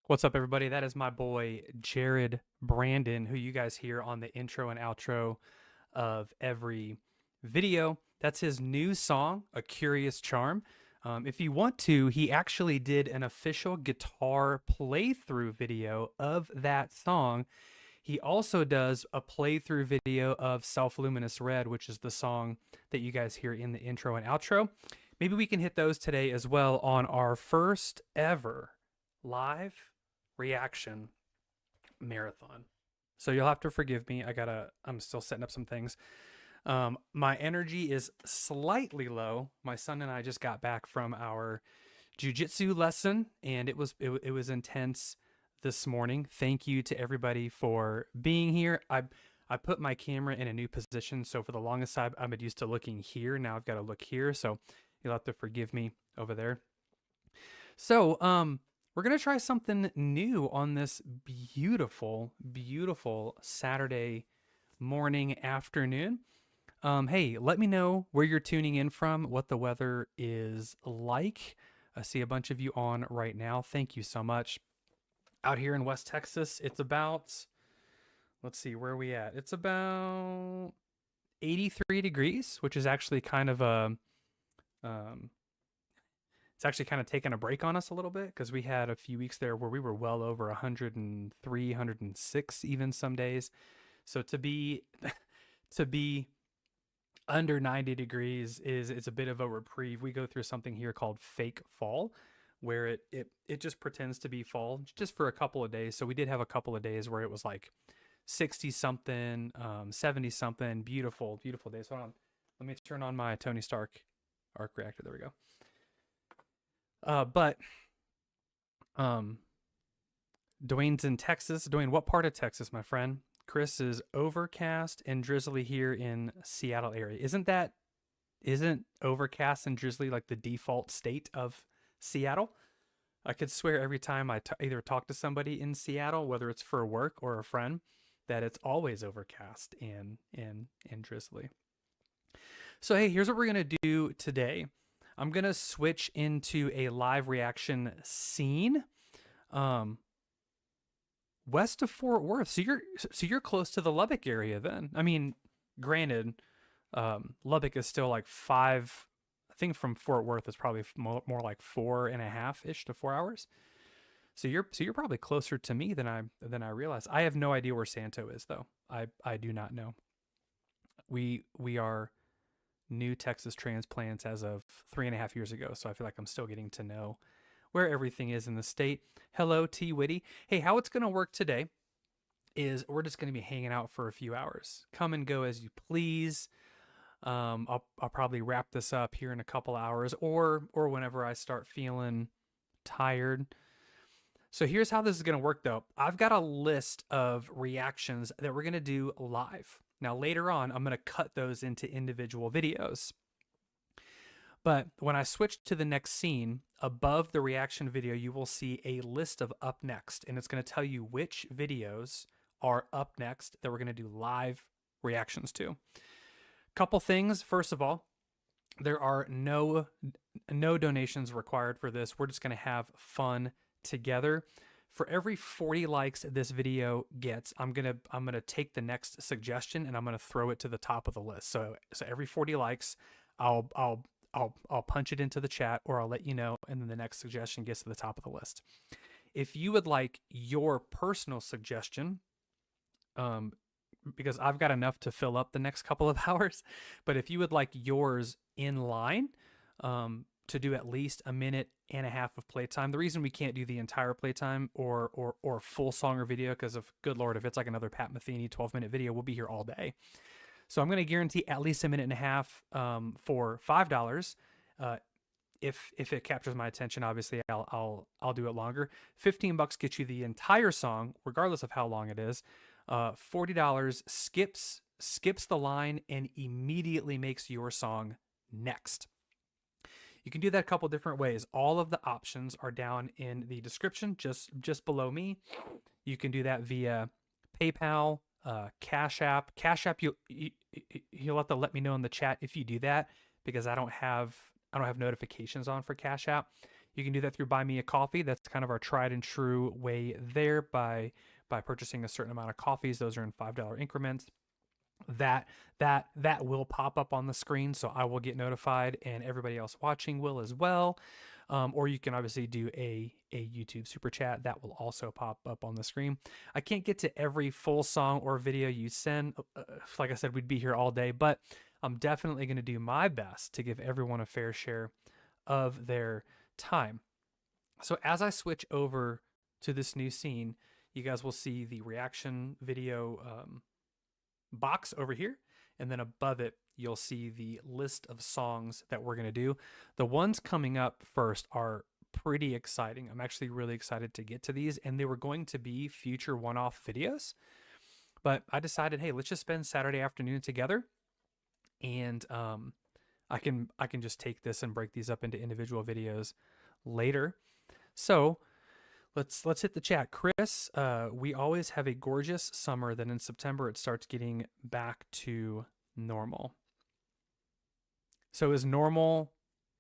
What's up, everybody? That is my boy Jared Brandon, who you guys hear on the intro and outro of every video. That's his new song, A Curious Charm. If you want to, he actually did an official guitar playthrough video of that song. He also does a playthrough video of Self Luminous Red, which is the song that you guys hear in the intro and outro. Maybe we can hit those today as well on our first ever live reaction marathon. So you'll have to forgive me. I'm still setting up some things. My energy is slightly low. My son and I just got back from our jujitsu lesson, and it was intense this morning. Thank you to everybody for being here. I put my camera in a new position, so for the longest time I'm used to looking here. Now I've got to look here, so you'll have to forgive me over there. So, we're gonna try something new on this beautiful, beautiful Saturday morning, afternoon. Hey, let me know where you're tuning in from, what the weather is like. I see a bunch of you on right now. Thank you so much. Out here in West Texas, it's about, let's see, where are we at? It's about 83 degrees, which is actually kind of um, it's actually kind of taken a break on us a little bit because we had a few weeks there where we were well over 103, 106 even some days. So to be to be under 90 degrees is it's a bit of a reprieve. We go through something here called fake fall where it just pretends to be fall just for a couple of days. So we did have a couple of days where it was like 60 something, 70 something, beautiful, beautiful days. Hold on. Let me turn on my Tony Stark arc reactor. There we go. But Dwayne's in Texas. Dwayne, what part of Texas, my friend? Chris is overcast and drizzly here in Seattle area. Isn't overcast and drizzly like the default state of Seattle? I could swear every time I either talk to somebody in Seattle, whether it's for work or a friend, that it's always overcast and drizzly. So hey, here's what we're gonna do today. I'm gonna switch into a live reaction scene, um, west of Fort Worth. So you're close to the Lubbock area then. I mean, granted, Lubbock is still like five. I think from Fort Worth is probably more like 4.5 ish to 4 hours. So you're probably closer to me than I realized. I have no idea where Santo is though. I do not know. We are new Texas transplants as of 3.5 years ago. So I feel like I'm still getting to know where everything is in the state. Hello, T Witty. Hey, how it's going to work today is we're just going to be hanging out for a few hours. Come and go as you please. I'll probably wrap this up here in a couple hours or whenever I start feeling tired. So here's how this is going to work though. I've got a list of reactions that we're going to do live. Now, later on, I'm going to cut those into individual videos. But when I switch to the next scene, above the reaction video, you will see a list of up next, and it's going to tell you which videos are up next that we're going to do live reactions to. Couple things. First of all, there are no donations required for this. We're just going to have fun together. For every 40 likes this video gets, I'm gonna take the next suggestion and I'm gonna throw it to the top of the list. So every 40 likes, I'll punch it into the chat or I'll let you know, and then the next suggestion gets to the top of the list. If you would like your personal suggestion, because I've got enough to fill up the next couple of hours, but if you would like yours in line, to do at least 1.5 minutes of playtime. The reason we can't do the entire playtime or full song or video, because of good Lord, if it's like another Pat Metheny 12-minute video, we'll be here all day. So I'm going to guarantee at least 1.5 minutes for $5. If it captures my attention, obviously I'll do it longer. $15 gets you the entire song, regardless of how long it is. $40 skips the line and immediately makes your song next. You can do that a couple different ways. All of the options are down in the description, just below me. You can do that via PayPal, CASHAPP. CASHAPP, you'll have to let me know in the chat if you do that, because I don't have notifications on for CASHAPP. You can do that through Buy Me a Coffee. That's kind of our tried and true way there by purchasing a certain amount of coffees. Those are in $5 increments. That will pop up on the screen, so I will get notified, and everybody else watching will as well. Or you can obviously do a YouTube super chat that will also pop up on the screen. I can't get to every full song or video you send. Like I said, we'd be here all day, but I'm definitely going to do my best to give everyone a fair share of their time. So as I switch over to this new scene, you guys will see the reaction video box over here, and then above it you'll see the list of songs that we're going to do. The ones coming up first are pretty exciting. I'm actually really excited to get to these, and they were going to be future one-off videos, but I decided, hey, let's just spend Saturday afternoon together, and I can just take this and break these up into individual videos later. So let's hit the chat. Chris, we always have a gorgeous summer. Then in September, it starts getting back to normal. So is normal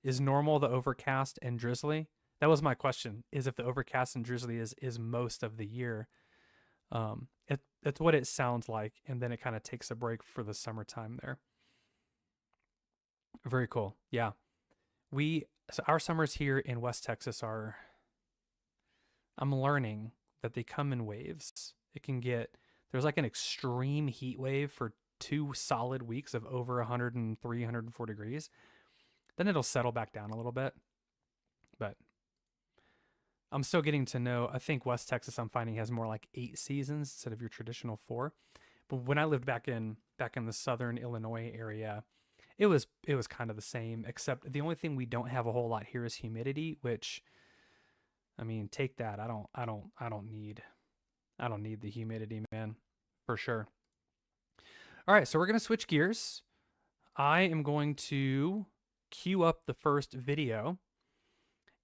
the overcast and drizzly? That was my question, is if the overcast and drizzly is most of the year. That's what it sounds like. And then it kind of takes a break for the summertime there. Very cool. Yeah. So our summers here in West Texas are, I'm learning that they come in waves. There's like an extreme heat wave for 2 solid weeks of over 103, 104 degrees. Then it'll settle back down a little bit. But I'm still getting to know, I think West Texas I'm finding has more like 8 seasons instead of your traditional 4. But when I lived back in the southern Illinois area, it was kind of the same, except the only thing we don't have a whole lot here is humidity, which, I mean, take that. I don't need the humidity, man, for sure. All right, so we're going to switch gears. I am going to queue up the first video,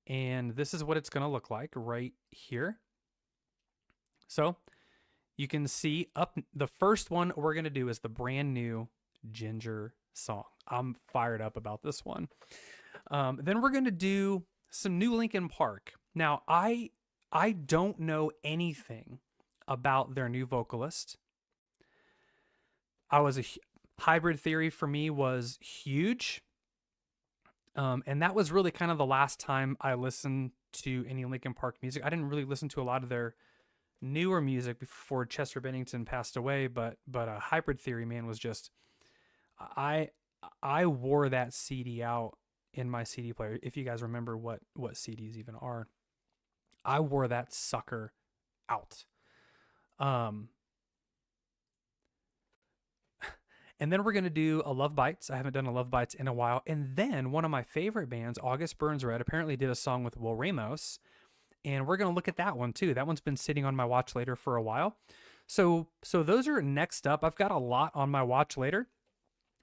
and this is what it's going to look like right here. So you can see up the first one we're going to do is the brand new Ginger song. I'm fired up about this one. Then we're going to do some new Linkin Park. Now, I don't know anything about their new vocalist. Hybrid Theory for me was huge. And that was really kind of the last time I listened to any Linkin Park music. I didn't really listen to a lot of their newer music before Chester Bennington passed away, but Hybrid Theory, man, was just, I wore that CD out in my CD player. If you guys remember what CDs even are, I wore that sucker out. And then we're going to do a Love Bites. I haven't done a Love Bites in a while. And then one of my favorite bands, August Burns Red, apparently did a song with Will Ramos. And we're going to look at that one too. That one's been sitting on my watch later for a while. So those are next up. I've got a lot on my watch later.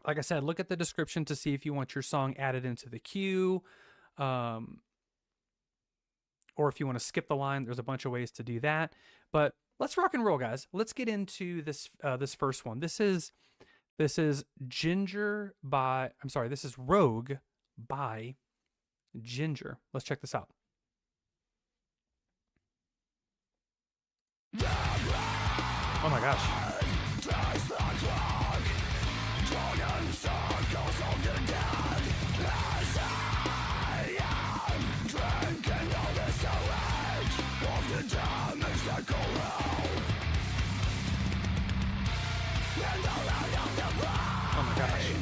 Like I said, look at the description to see if you want your song added into the queue. Or if you want to skip the line, there's a bunch of ways to do that. But let's rock and roll, guys. Let's get into this first one. This is Ginger by, I'm sorry, this is Rogue by Ginger. Let's check this out. Oh my gosh. Oh my gosh.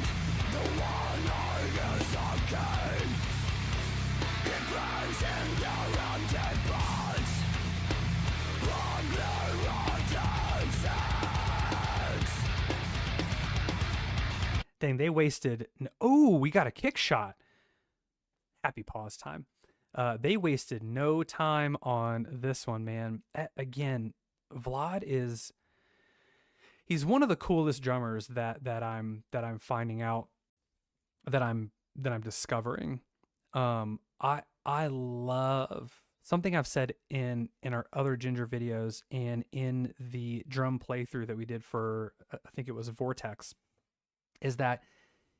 Dang, they wasted. Oh, we got a kick shot. Happy pause time. They wasted no time on this one, man. Again, Vlad he's one of the coolest drummers that I'm finding out, that I'm discovering. I love something I've said in our other Ginger videos and in the drum playthrough that we did for, I think it was Vortex, is that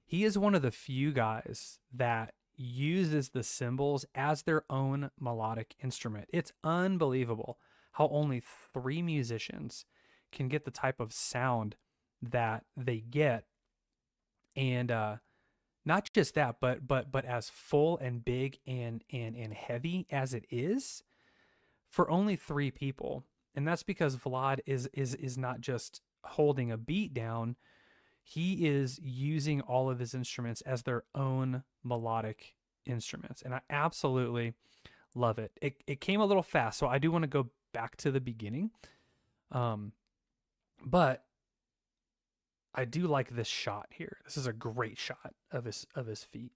he is one of the few guys that uses the cymbals as their own melodic instrument. It's unbelievable how only 3 musicians can get the type of sound that they get, and not just that, but as full and big and heavy as it is for only 3 people. And that's because Vlad is not just holding a beat down, he is using all of his instruments as their own melodic instruments. And I absolutely love it. It came a little fast, so I do want to go back to the beginning. But I do like this shot here. This is a great shot of his feet.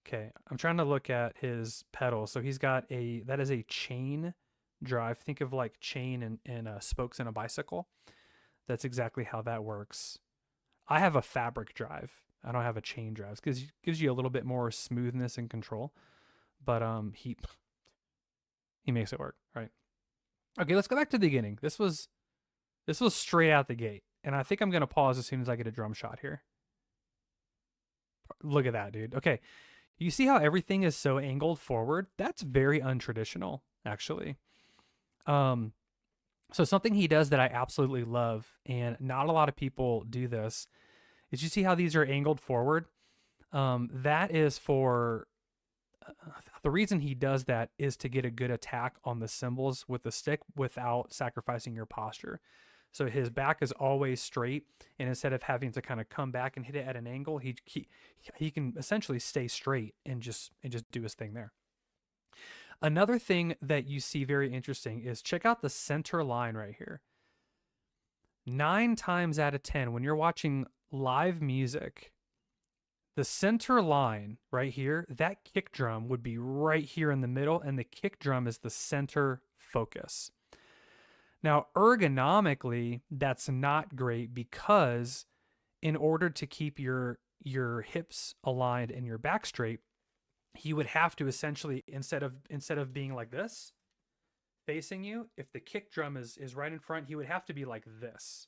Okay, I'm trying to look at his pedals. So he's got that is a chain drive. Think of like chain and spokes in a bicycle. That's exactly how that works. I have a fabric drive. I don't have a chain drive because it gives you a little bit more smoothness and control. But he makes it work, right? Okay, let's go back to the beginning. This was straight out the gate. And I think I'm going to pause as soon as I get a drum shot here. Look at that, dude. Okay. You see how everything is so angled forward? That's very untraditional, actually. So something he does that I absolutely love, and not a lot of people do this, is you see how these are angled forward? That is for... the reason he does that is to get a good attack on the cymbals with the stick without sacrificing your posture. So his back is always straight, and instead of having to kind of come back and hit it at an angle, he can essentially stay straight and just do his thing there. Another thing that you see very interesting is check out the center line right here. 9 times out of 10, when you're watching live music, the center line right here, that kick drum would be right here in the middle, and the kick drum is the center focus. Now, ergonomically, that's not great because in order to keep your hips aligned and your back straight, he would have to essentially, instead of being like this, facing you, if the kick drum is right in front, he would have to be like this.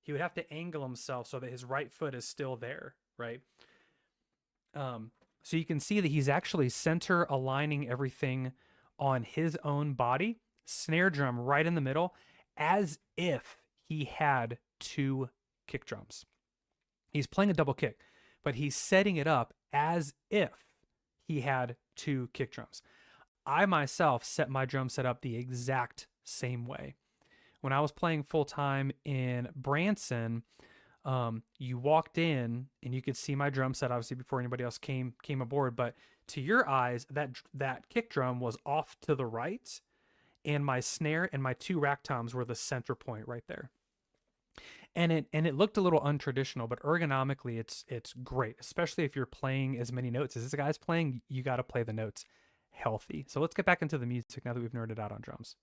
He would have to angle himself so that his right foot is still there, right? So you can see that he's actually center aligning everything on his own body. Snare drum right in the middle, as if he had 2 kick drums. He's playing a double kick, but he's setting it up as if he had 2 kick drums. I myself set my drum set up the exact same way. When I was playing full time in Branson, you walked in and you could see my drum set obviously before anybody else came aboard, but to your eyes, that kick drum was off to the right, and my snare and my 2 rack toms were the center point right there. And it looked a little untraditional, but ergonomically it's great, especially if you're playing as many notes as this guy's playing. You got to play the notes healthy. So let's get back into the music now that we've nerded out on drums.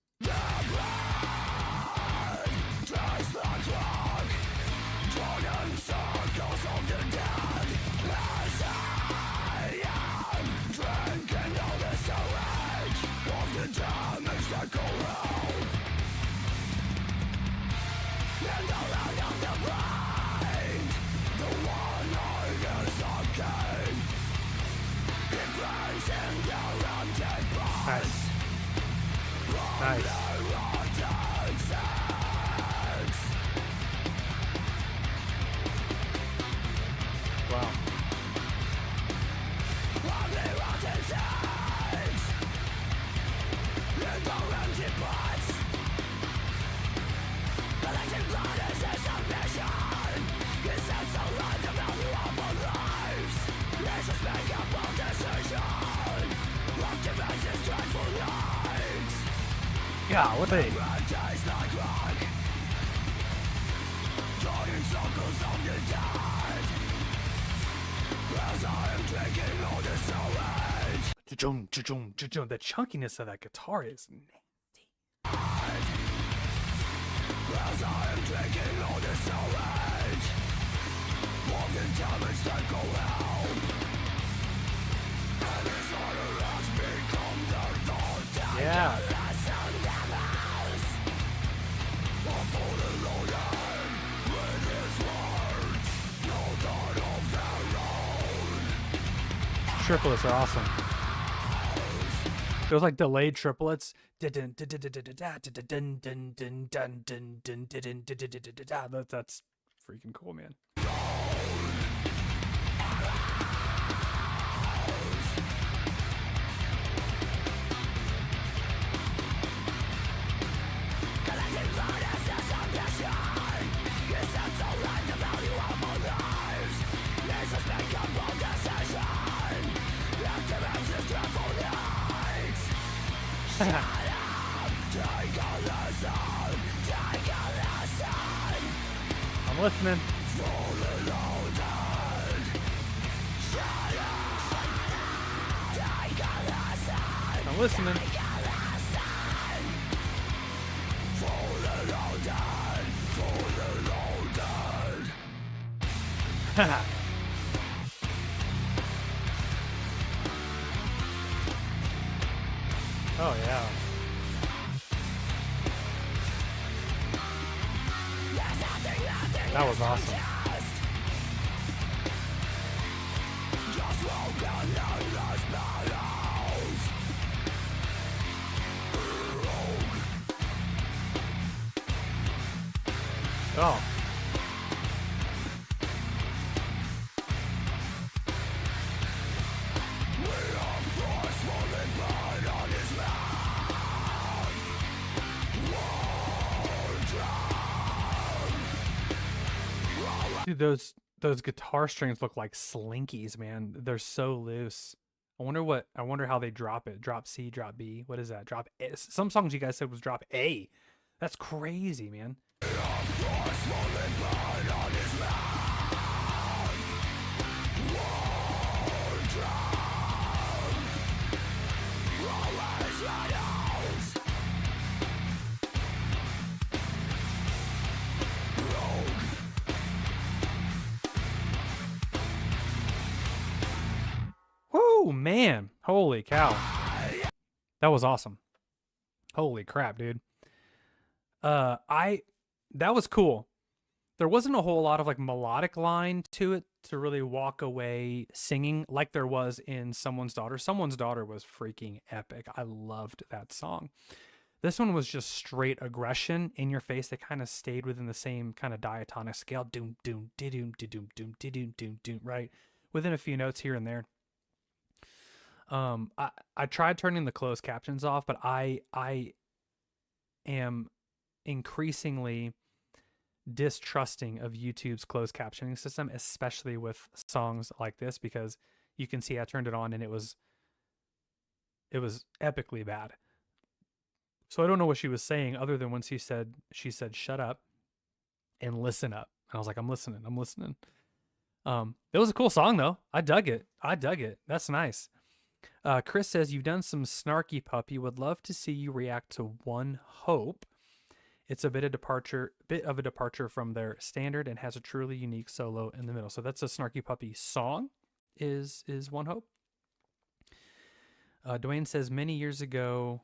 Nice. Nice. Wow. Yeah, what they? The chunkiness of that guitar is nasty. As I am taking all this knowledge, of the damage that go out, and his honor has become the thought. Yeah. triplets are awesome. Those like delayed triplets. That's freaking cool, man. I'm listening. I'm listening. Oh yeah. That was awesome. Oh. Dude, those guitar strings look like slinkies, man. They're so loose. I wonder how they drop it. Drop C, drop B. What is that? Drop A. Some songs you guys said was drop A. That's crazy, man. Whoo, man. Holy cow. That was awesome. Holy crap, dude. That was cool. There wasn't a whole lot of like melodic line to it to really walk away singing like there was in Someone's Daughter. Someone's Daughter was freaking epic. I loved that song. This one was just straight aggression in your face. They kind of stayed within the same kind of diatonic scale. Doom, doom, doom, doom, doom, doom, doom, doom, right? Within a few notes here and there. I tried turning the closed captions off, but I am increasingly distrusting of YouTube's closed captioning system, especially with songs like this, because you can see I turned it on and it was epically bad. So I don't know what she was saying other than when she said shut up and listen up. And I was like, I'm listening. It was a cool song though. I dug it. That's nice. Chris says, you've done some Snarky Puppy. Would love to see you react to One Hope. It's a bit of a departure from their standard and has a truly unique solo in the middle. So that's a Snarky Puppy song, is One Hope. Dwayne says, many years ago,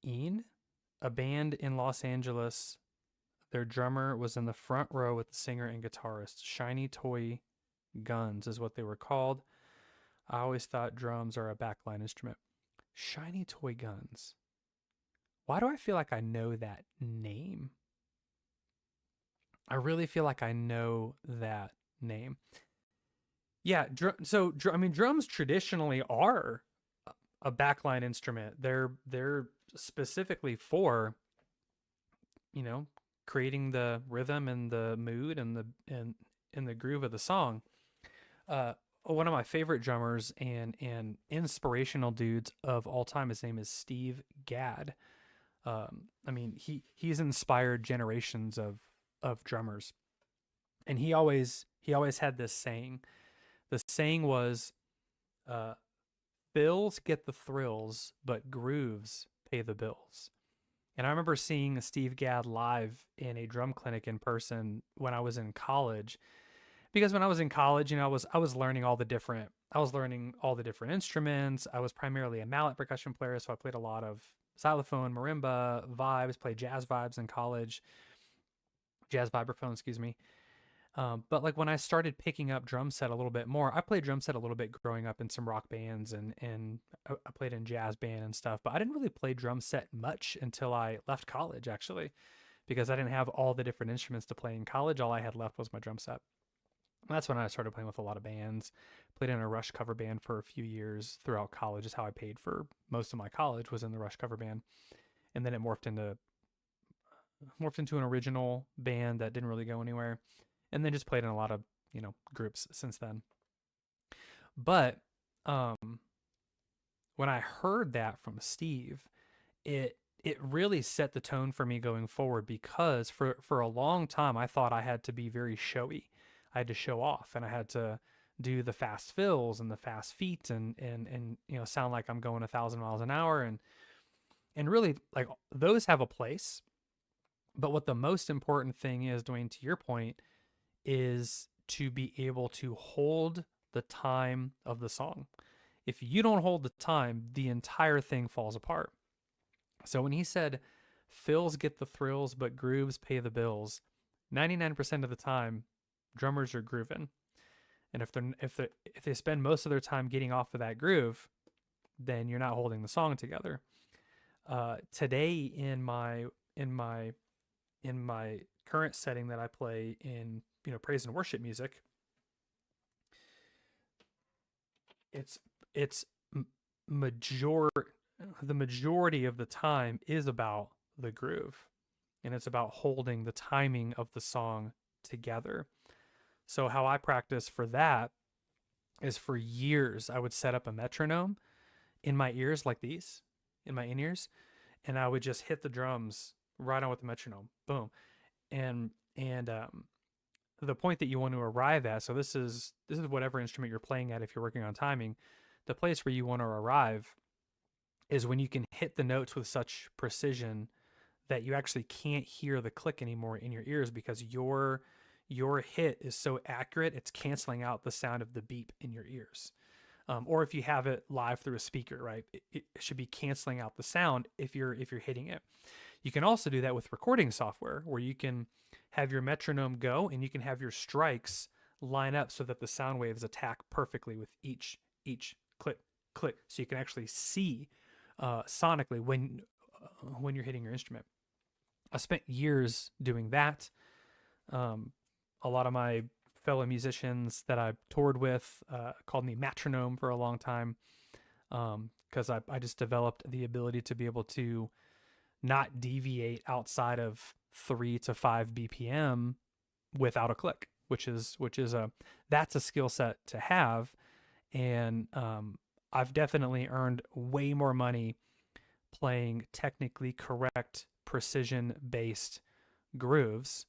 a band in Los Angeles, their drummer was in the front row with the singer and guitarist. Shiny Toy Guns is what they were called. I always thought drums are a backline instrument. Shiny Toy Guns. Why do I feel like I know that name? I really feel like I know that name. Yeah, I mean, drums traditionally are a backline instrument. They're specifically for, creating the rhythm and the mood and the groove of the song. One of my favorite drummers and inspirational dudes of all time, his name is Steve Gadd. I mean, he's inspired generations of drummers, and he always had this saying. The saying was, fills get the thrills, but grooves pay the bills. And I remember seeing Steve Gadd live in a drum clinic in person when I was in college, because when I was in college, I was learning all the different instruments. I was primarily a mallet percussion player, so I played a lot of xylophone, marimba, vibes, played jazz vibes in college, jazz vibraphone, excuse me. But like when I started picking up drum set a little bit more, I played drum set a little bit growing up in some rock bands and I played in jazz band and stuff, but I didn't really play drum set much until I left college actually, because I didn't have all the different instruments to play in college. All I had left was my drum set. And that's when I started playing with a lot of bands. Played in a Rush cover band for a few years throughout college. Is how I paid for most of my college, was in the Rush cover band. And then it morphed into an original band that didn't really go anywhere, and then just played in a lot of groups since then. But when I heard that from Steve, it really set the tone for me going forward, because for a long time I thought I had to be very showy. I had to show off, and I had to do the fast fills and the fast feet and sound like I'm going 1,000 miles an hour, and really, like, those have a place. But what the most important thing is, Dwayne, to your point, is to be able to hold the time of the song. If you don't hold the time, the entire thing falls apart. So when he said, fills get the thrills, but grooves pay the bills, 99% of the time, drummers are grooving. And if they spend most of their time getting off of that groove, then you're not holding the song together. Today in my current setting that I play in, praise and worship music, it's the majority of the time is about the groove, and it's about holding the timing of the song together. So how I practice for that is, for years I would set up a metronome in my ears like these, in my in-ears, and I would just hit the drums right on with the metronome, boom. And the point that you want to arrive at, so this is whatever instrument you're playing at. If you're working on timing, the place where you want to arrive is when you can hit the notes with such precision that you actually can't hear the click anymore in your ears, because your hit is so accurate, it's canceling out the sound of the beep in your ears. Or if you have it live through a speaker, right, it should be canceling out the sound if you're hitting it. You can also do that with recording software, where you can have your metronome go and you can have your strikes line up so that the sound waves attack perfectly with each click, click. So you can actually see sonically when you're hitting your instrument. I spent years doing that. A lot of my fellow musicians that I toured with called me metronome for a long time, because I just developed the ability to be able to not deviate outside of 3 to 5 BPM without a click, which is that's a skill set to have. And I've definitely earned way more money playing technically correct, precision based grooves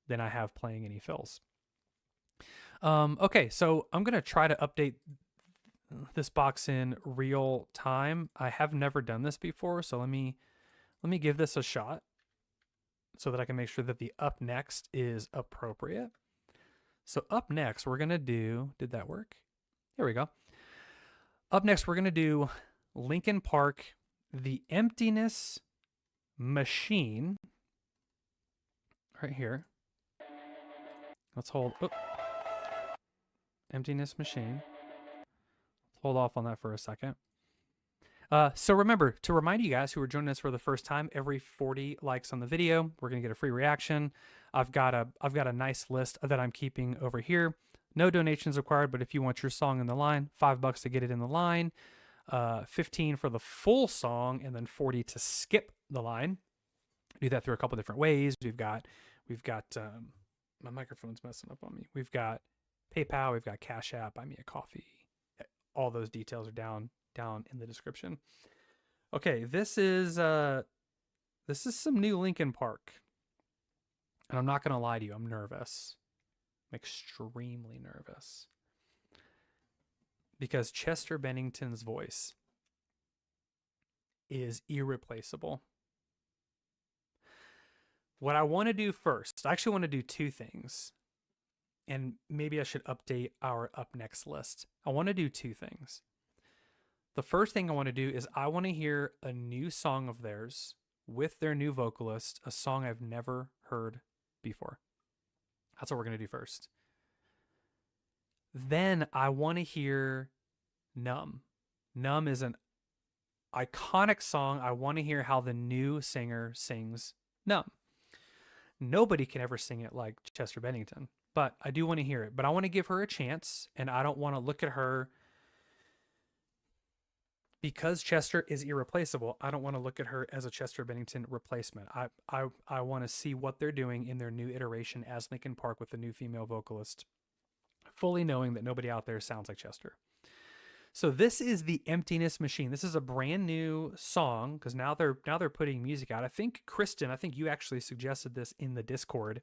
than I have playing any fills. Okay, so I'm gonna try to update this box in real time. I have never done this before, so let me give this a shot so that I can make sure that the up next is appropriate. So up next, we're gonna do, did that work? Here we go. Up next, we're gonna do Linkin Park, The Emptiness Machine, right here. Let's hold, Emptiness Machine. Hold off on that for a second. So remember, to remind you guys who are joining us for the first time, every 40 likes on the video, we're gonna get a free reaction. I've got a nice list that I'm keeping over here. No donations required, but if you want your song in the line, $5 to get it in the line, 15 for the full song, and then 40 to skip the line. Do that through a couple different ways. We've got my microphone's messing up on me. We've got PayPal, we've got Cash App, Buy Me a Coffee. All those details are down in the description. Okay, this is some new Linkin Park. And I'm not gonna lie to you, I'm nervous. I'm extremely nervous. Because Chester Bennington's voice is irreplaceable. What I want to do first, I actually want to do two things. And maybe I should update our up next list. I want to do two things. The first thing I want to do is I want to hear a new song of theirs with their new vocalist, a song I've never heard before. That's what we're going to do first. Then I want to hear Numb. Numb is an iconic song. I want to hear how the new singer sings Numb. Nobody can ever sing it like Chester Bennington, but I do want to hear it. But I want to give her a chance, and I don't want to look at her because Chester is irreplaceable. I don't want to look at her as a Chester Bennington replacement. I want to see what they're doing in their new iteration as Linkin Park with the new female vocalist, fully knowing that nobody out there sounds like Chester. So this is the Emptiness Machine. This is a brand new song because now they're putting music out. I think Kristen, you actually suggested this in the Discord.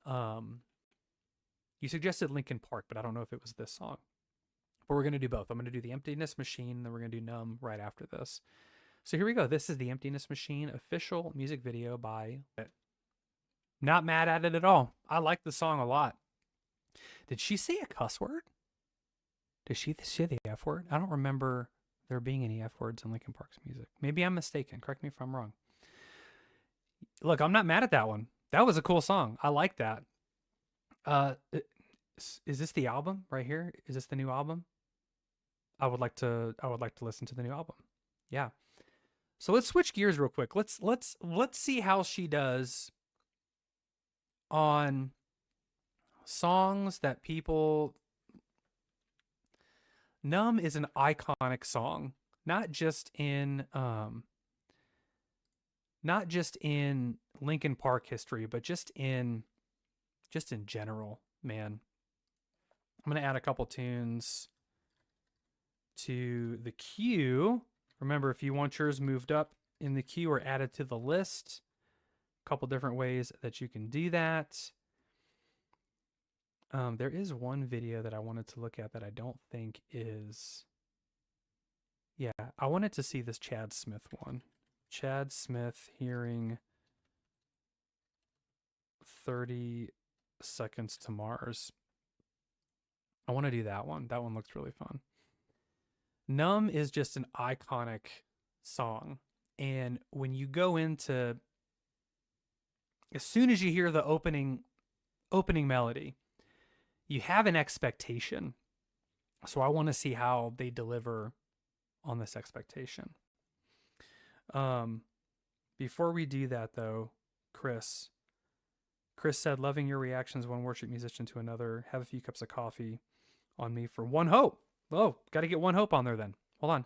You suggested Linkin Park, but I don't know if it was this song. But we're gonna do both. I'm gonna do the Emptiness Machine, and then we're gonna do Numb right after this. So here we go. This is the Emptiness Machine official music video by. Not mad at it at all. I like the song a lot. Did she say a cuss word? Did she say the F word? I don't remember there being any F words in Linkin Park's music. Maybe I'm mistaken. Correct me if I'm wrong. Look, I'm not mad at that one. That was a cool song. I like that. Is this the album right here? Is this the new album? I would like to listen to the new album. Yeah. So let's switch gears real quick. Let's see how she does on songs that people. Numb is an iconic song, not just in Linkin Park history, but just in general, man. I'm going to add a couple tunes to the queue. Remember, if you want yours moved up in the queue or added to the list, a couple different ways that you can do that. There is one video that I wanted to look at that I don't think is. Yeah, I wanted to see this Chad Smith one. Chad Smith hearing 30 Seconds to Mars. I want to do that one. That one looks really fun. Numb is just an iconic song. And when you go into, as soon as you hear the opening melody, you have an expectation. So I want to see how they deliver on this expectation. Before we do that though, Chris said, loving your reactions, one worship musician to another. Have a few cups of coffee on me for One Hope. Oh, got to get One Hope on there then. Hold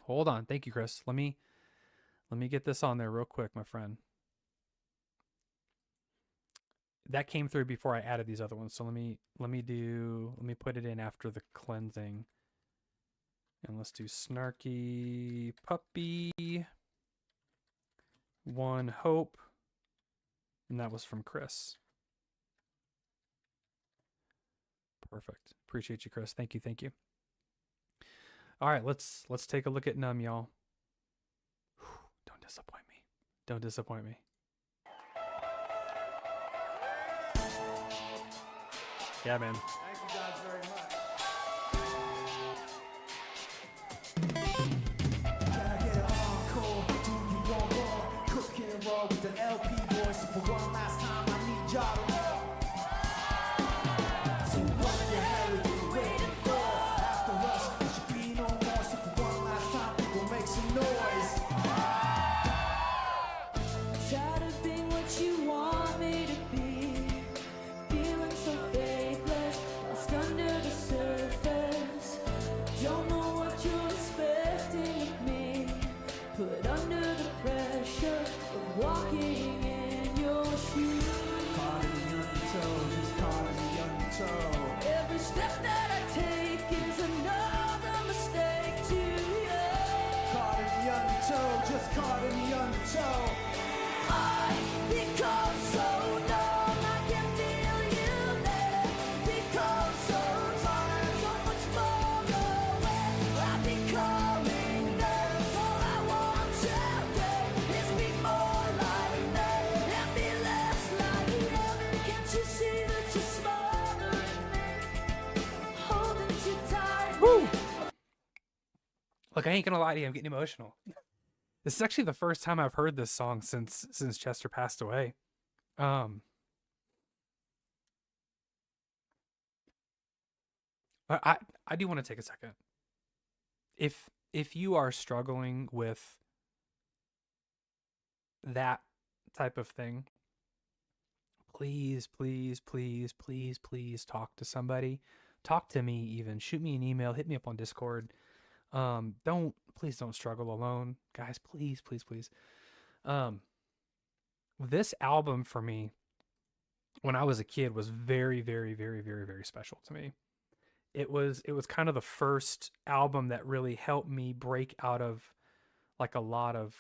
on. Thank you, Chris. Let me get this on there real quick, my friend. That came through before I added these other ones. So let me put it in after the cleansing. And let's do Snarky Puppy, One Hope. And that was from Chris. Perfect. Appreciate you, Chris. Thank you. All right, let's take a look at Numb, y'all. Don't disappoint me. Yeah, man. Thank you guys very much. Can I get an encore? Do you want more? Cook and roll with an LP voice. For one last time, I need y'all to know. So what the hell are you waiting for? After us, there should be no more. So for one last time, we'll make some noise. Tired of being what you want me to be. Feeling so faithless, lost under the surface. Don't know what you're expecting of me. Put under the pressure of walking in your shoes. Caught in the undertow, just caught in the undertow. Every step that I take is another mistake to you. Caught in the undertow, just caught in the undertow. I become so numb, I can feel you there. Become so tired, so much more away. I'm becoming numb. All I want to do is be more like them and be less like you. Can't you see that you're smothering me, holding too tight? Woo! Look, I ain't gonna lie to you, I'm getting emotional. This is actually the first time I've heard this song since Chester passed away. I do want to take a second. If you are struggling with that type of thing, please, please, please, please, please talk to somebody. Talk to me even. Shoot me an email, hit me up on Discord. Please don't struggle alone. Guys, please, please, please. This album for me when I was a kid was very, very, very, very, very special to me. It was kind of the first album that really helped me break out of like a lot of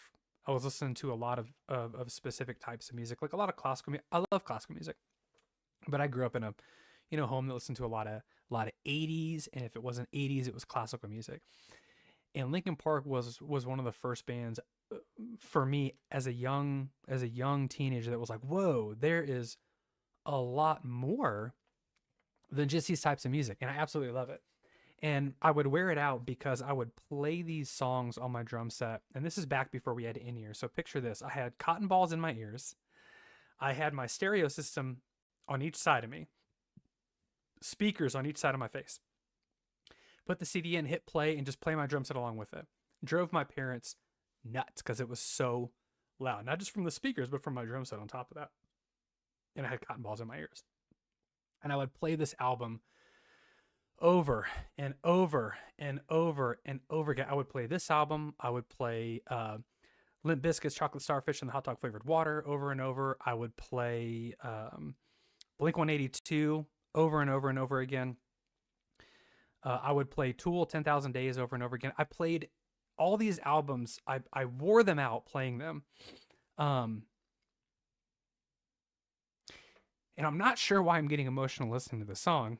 I was listening to a lot of specific types of music, like a lot of classical music. I love classical music, but I grew up in a home that listened to a lot of 80s, and if it wasn't 80s, it was classical music. And Linkin Park was one of the first bands for me as a young teenager that was like, whoa, there is a lot more than just these types of music, and I absolutely love it. And I would wear it out because I would play these songs on my drum set, and this is back before we had in-ears. So picture this: I had cotton balls in my ears, I had my stereo system on each side of me, speakers on each side of my face. Put the CD in, hit play, and just play my drum set along with it. Drove my parents nuts because it was so loud, not just from the speakers, but from my drum set on top of that. And I had cotton balls in my ears. And I would play this album over and over and over and over again. I would play this album. I would play Limp Bizkit's Chocolate Starfish and the Hot Dog Flavored Water over and over. I would play Blink-182 over and over and over again. I would play Tool 10,000 Days over and over again. I played all these albums. I wore them out playing them. And I'm not sure why I'm getting emotional listening to the song.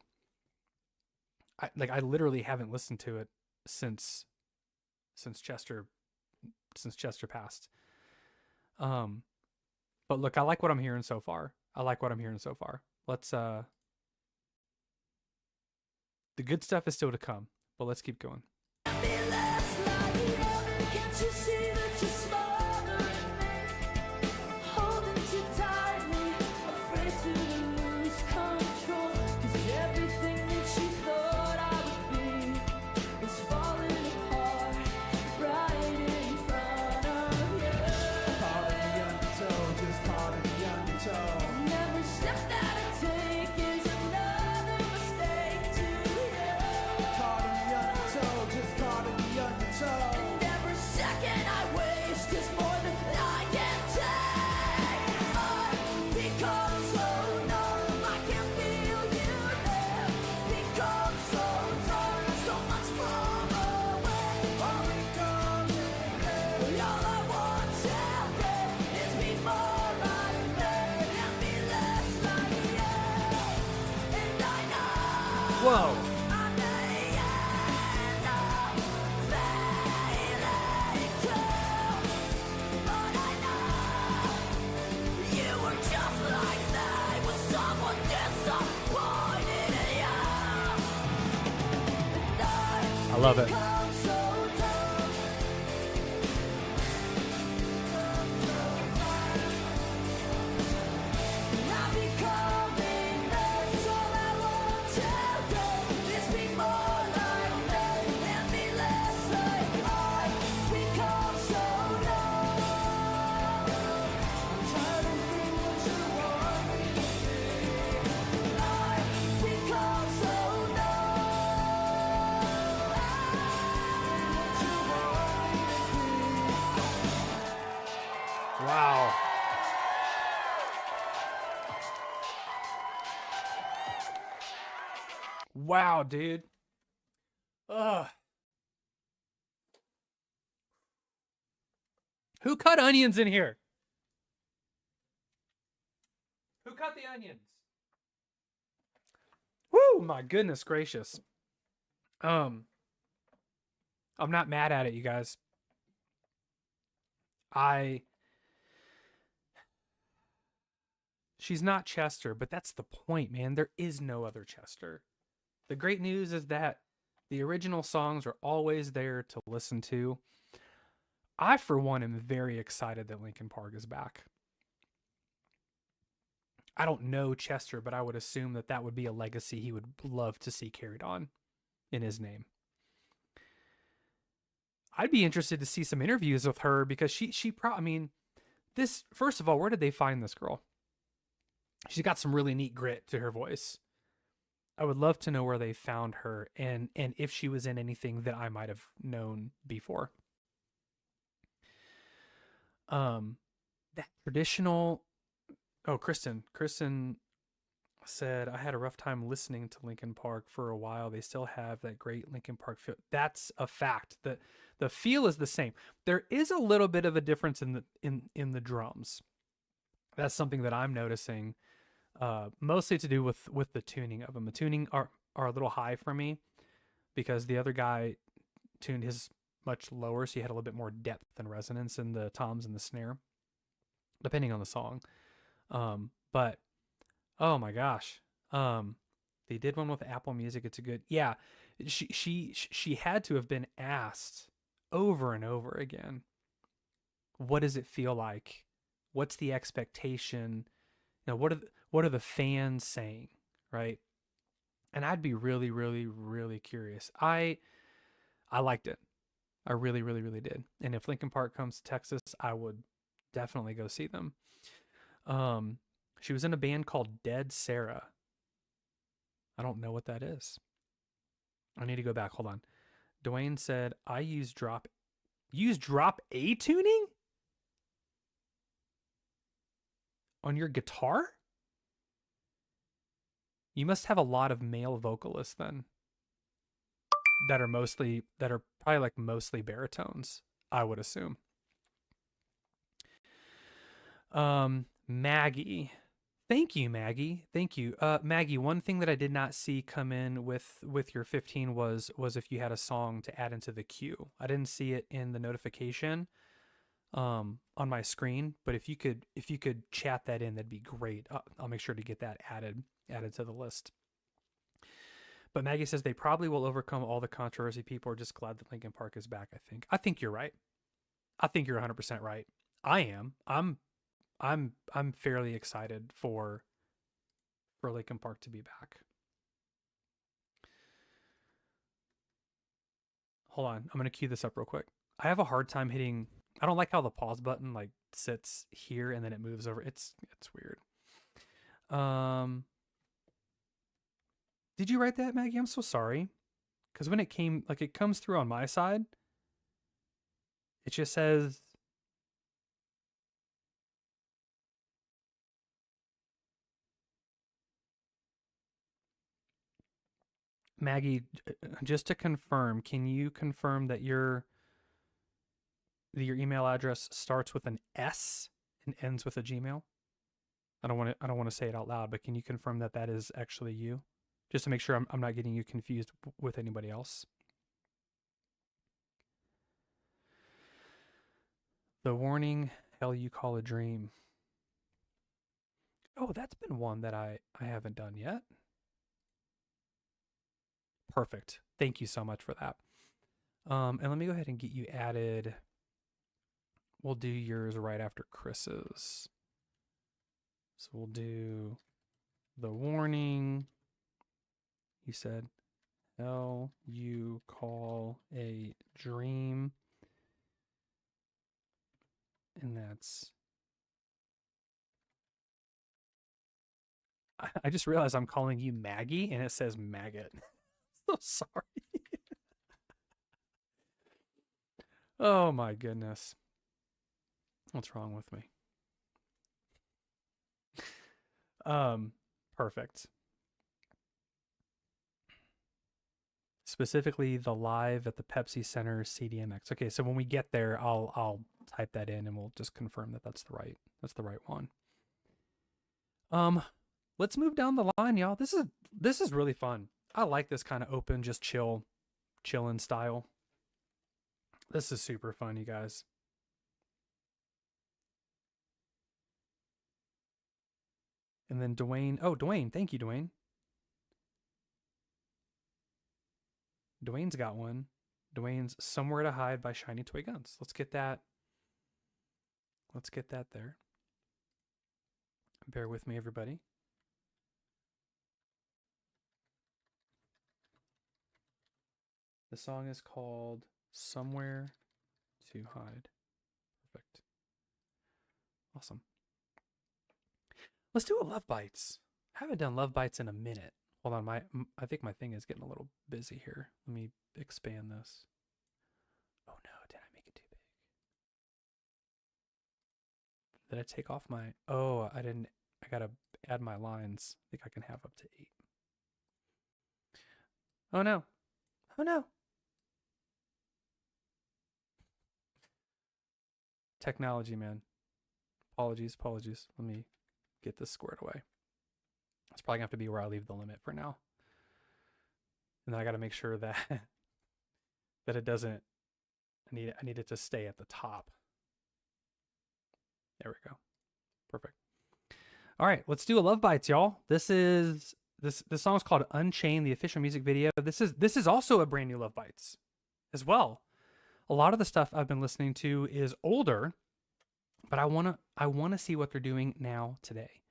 I literally haven't listened to it since Chester passed. But look, I like what I'm hearing so far. Let's the good stuff is still to come, but let's keep going. Whoa. I love it. Wow. Wow, dude. Ugh. Who cut onions in here? Who cut the onions? Woo, my goodness gracious. I'm not mad at it, you guys. She's not Chester, but that's the point, man. There is no other Chester. The great news is that the original songs are always there to listen to. I, for one, am very excited that Linkin Park is back. I don't know Chester, but I would assume that would be a legacy he would love to see carried on. in his name. I'd be interested to see some interviews with her because I mean, this, first of all, where did they find this girl? She's got some really neat grit to her voice. I would love to know where they found her and if she was in anything that I might have known before. That traditional. Oh, Kristen said, I had a rough time listening to Linkin Park for a while. They still have that great Linkin Park feel. That's a fact. The feel is the same. There is a little bit of a difference in the drums. That's something that I'm noticing, mostly to do with the tuning of them. The tuning are a little high for me because the other guy tuned his much lower, so you had a little bit more depth and resonance in the toms and the snare, depending on the song. But oh my gosh. They did one with Apple Music. It's a good, yeah. She had to have been asked over and over again, what does it feel like? What's the expectation? You know, what are the fans saying, right? And I'd be really, really, really curious. I liked it. I really, really, really did. And if Linkin Park comes to Texas, I would definitely go see them. She was in a band called Dead Sarah. I don't know what that is. I need to go back. Hold on. Dwayne said, I use drop A tuning on your guitar? You must have a lot of male vocalists then that are probably like mostly baritones, I would assume. Maggie. Thank you, Maggie. Thank you. Maggie, one thing that I did not see come in with your 15 was if you had a song to add into the queue. I didn't see it in the notification on my screen, but if you could chat that in, that'd be great. I'll make sure to get that added to the list. But Maggie says they probably will overcome all the controversy. People are just glad that Linkin Park is back, I think. I think you're right. I think you're 100% right. I am. I'm fairly excited for Linkin Park to be back. Hold on, I'm gonna cue this up real quick. I have a hard time hitting. I don't like how the pause button like sits here and then it moves over. It's weird. Did you write that, Maggie? I'm so sorry. Because when it came, like it comes through on my side, it just says Maggie, just to confirm, can you confirm that your email address starts with an S and ends with a Gmail? I don't want to say it out loud, but can you confirm that that is actually you? Just to make sure I'm not getting you confused with anybody else. The warning, hell you call a dream. Oh, that's been one that I haven't done yet. Perfect. Thank you so much for that. And let me go ahead and get you added. We'll do yours right after Chris's. So we'll do the warning. You said, hell you call a dream. And that's... I just realized I'm calling you Maggie and it says maggot. So sorry. Oh my goodness. What's wrong with me? Perfect. Specifically the live at the Pepsi Center CDMX. Okay, so when we get there, I'll type that in and we'll just confirm that that's the right one. Let's move down the line, y'all. This is really fun. I like this kind of open, just chillin' style. This is super fun, you guys. And then Dwayne. Oh, Dwayne. Thank you, Dwayne. Dwayne's got one. Dwayne's Somewhere to Hide by Shiny Toy Guns. Let's get that. Let's get that there. Bear with me, everybody. The song is called Somewhere to Hide. Perfect. Awesome. Let's do a Love Bites. I haven't done Love Bites in a minute. Hold on, I think my thing is getting a little busy here. Let me expand this. Oh no, did I make it too big? Did I take off my... Oh, I didn't. I gotta add my lines. I think I can have up to 8. Oh no. Oh no. Technology, man. Apologies. Let me get this squared away. It's probably gonna have to be where I leave the limit for now. And then I gotta make sure that that it doesn't... I need it to stay at the top. There we go. Perfect. All right, let's do a Love Bites, y'all. This song is called Unchained, the official music video. This is also a brand new Love Bites as well. A lot of the stuff I've been listening to is older, but I wanna see what they're doing now today.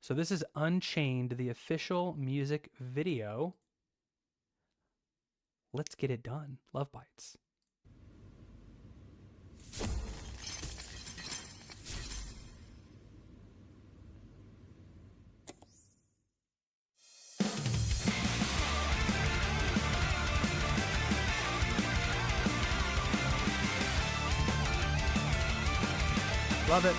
So this is Unchained, the official music video. Let's get it done. Love Bites. Love it.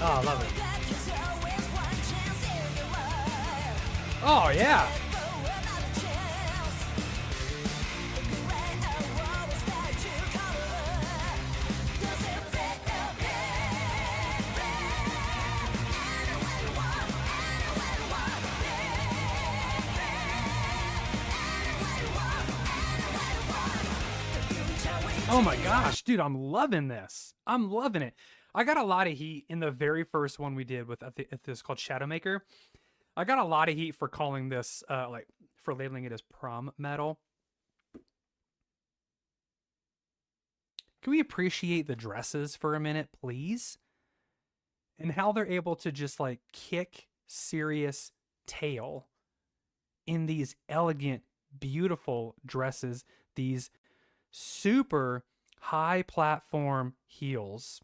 Oh, I love it. Oh, yeah. Oh my gosh, dude, I'm loving this. I'm loving it. I got a lot of heat in the very first one we did with, I think it's called Shadowmaker. I got a lot of heat for calling this, for labeling it as prom metal. Can we appreciate the dresses for a minute, please? And how they're able to just like kick serious tail in these elegant, beautiful dresses, these super high platform heels,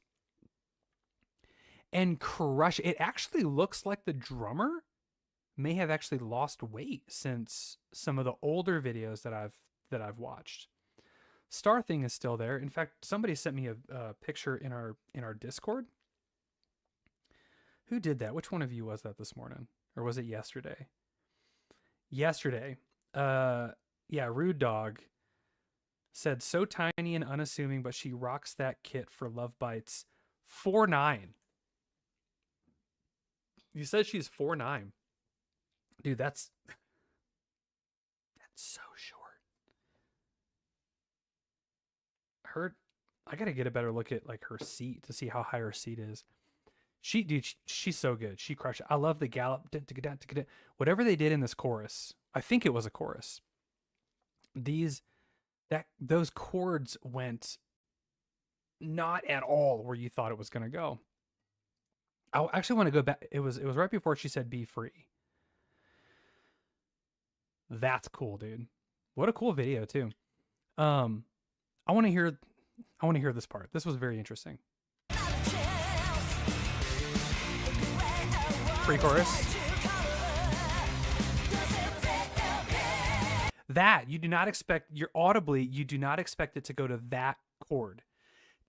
and crush. It actually looks like the drummer may have actually lost weight since some of the older videos that I've watched. Star Thing is still there. In fact, somebody sent me a picture in our Discord. Who did that? Which one of you was that this morning? Or was it yesterday? Yesterday. Yeah, Rude Dog said, so tiny and unassuming, but she rocks that kit for Love Bites. 4'9". You said she's 4'9". Dude, that's so short. I gotta get a better look at like her seat to see how high her seat is. She's so good. She crushed it. I love the gallop. Whatever they did in this chorus, I think it was a chorus. Those chords went not at all where you thought it was gonna go. I actually want to go back. It was right before she said "be free." That's cool, dude. What a cool video too. I want to hear this part. This was very interesting. Pre-chorus. That you do not expect. You do not expect it to go to that chord.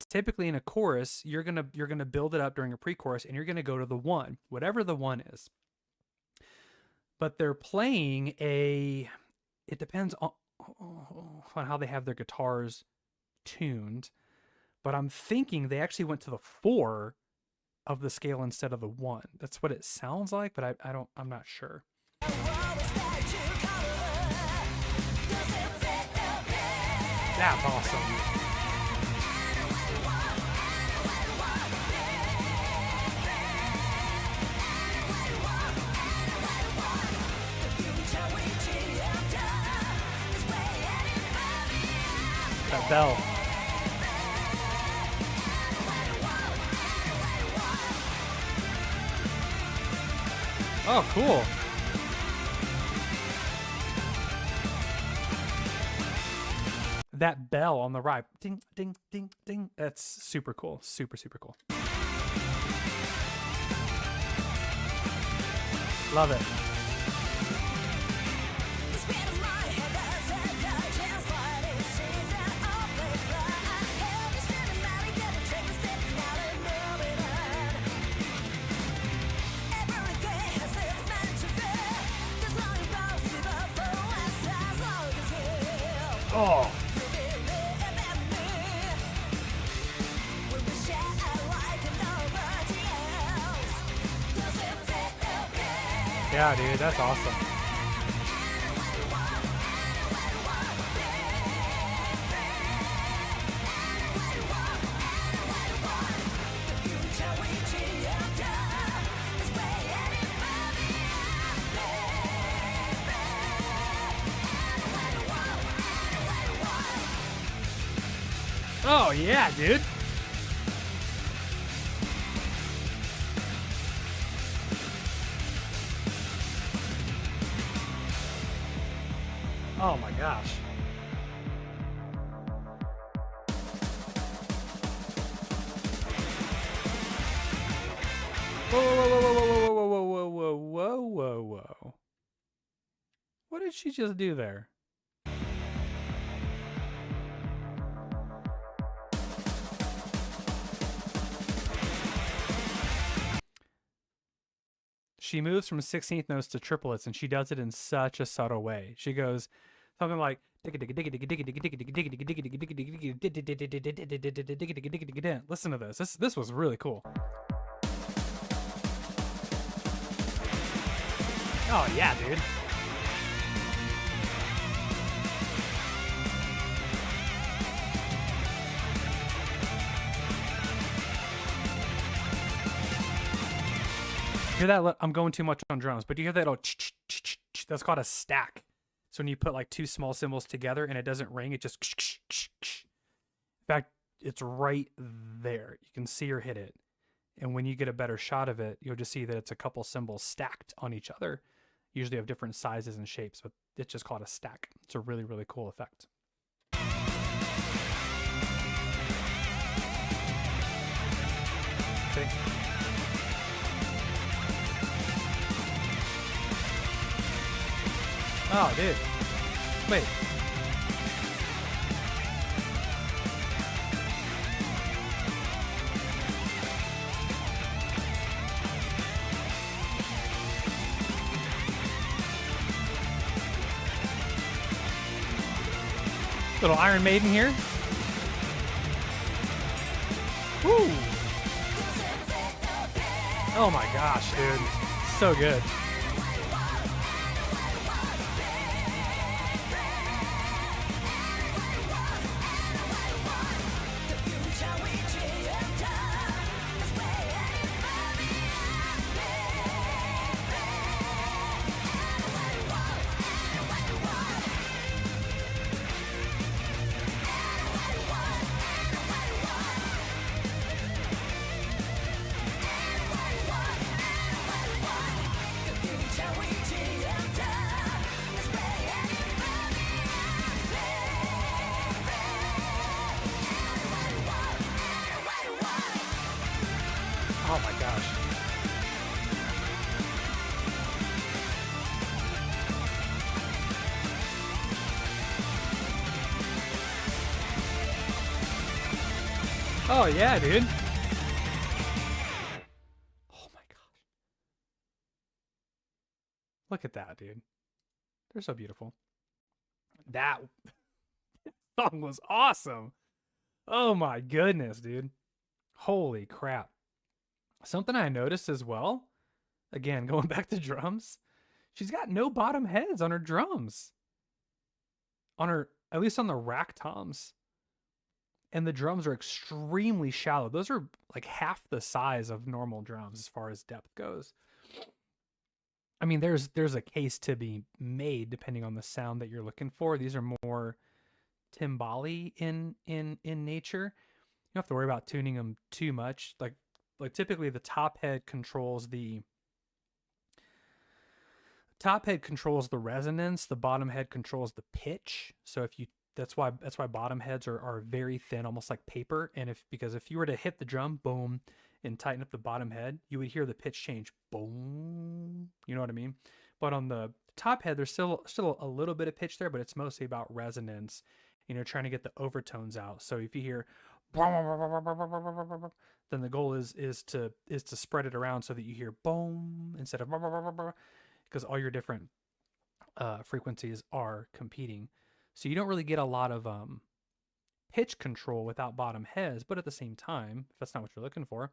Typically in a chorus, you're gonna build it up during a pre-chorus, and you're gonna go to the one, whatever the one is. But they're playing a. It depends on how they have their guitars tuned, but I'm thinking they actually went to the 4 of the scale instead of the 1. That's what it sounds like, but I'm not sure. That's awesome. That bell. Oh, cool. That bell on the right. Ding, ding, ding, ding. That's super cool. Super, super cool. Love it. Oh. Yeah, dude, that's awesome. Oh, yeah, dude. Oh my gosh. Whoa, whoa, whoa, whoa, whoa, whoa, whoa, whoa, whoa, whoa, whoa. What did she just do there? She moves from 16th notes to triplets, and she does it in such a subtle way. She goes something like listen to this. This was really cool. Oh yeah, dude. Hear that? I'm going too much on drums, but you hear that little that's called a stack. So when you put like two small cymbals together and it doesn't ring, it just in fact, it's right there. You can see her hit it. And when you get a better shot of it, you'll just see that it's a couple cymbals stacked on each other, usually of different sizes and shapes, but it's just called a stack. It's a really, really cool effect. See? Oh, dude. Wait. Little Iron Maiden here. Woo! Oh my gosh, dude. So good. Oh my gosh. Oh yeah, dude. Oh my gosh. Look at that, dude. They're so beautiful. That song was awesome. Oh my goodness, dude. Holy crap. Something I noticed as well, again, going back to drums, she's got no bottom heads on her drums. On her at least on the rack toms, and the drums are extremely shallow. Those are like half the size of normal drums as far as depth goes. I mean, there's a case to be made depending on the sound that you're looking for. These are more timbali in nature. You don't have to worry about tuning them too much. Like typically the top head controls the resonance, the bottom head controls the pitch. So if you that's why bottom heads are very thin, almost like paper. And because if you were to hit the drum, boom, and tighten up the bottom head, you would hear the pitch change, boom. You know what I mean? But on the top head, there's still a little bit of pitch there, but it's mostly about resonance. Trying to get the overtones out. So if you hear, then the goal is to spread it around so that you hear boom instead of, because all your different frequencies are competing. So you don't really get a lot of pitch control without bottom heads, but at the same time, if that's not what you're looking for,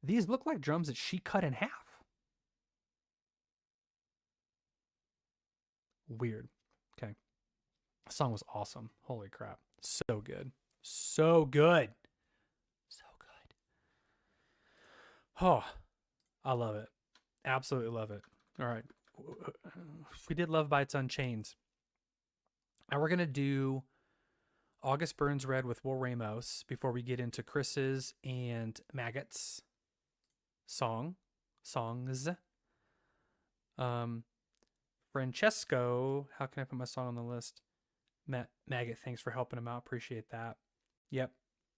these look like drums that she cut in half. Weird. Okay. The song was awesome. Holy crap. So good. So good. So good. Oh, I love it. Absolutely love it. All right. We did Love Bites Unchained. Now we're going to do August Burns Red with Will Ramos before we get into Chris's and Maggot's songs. Francesco, how can I put my song on the list? Maggot, thanks for helping him out. Appreciate that. Yep.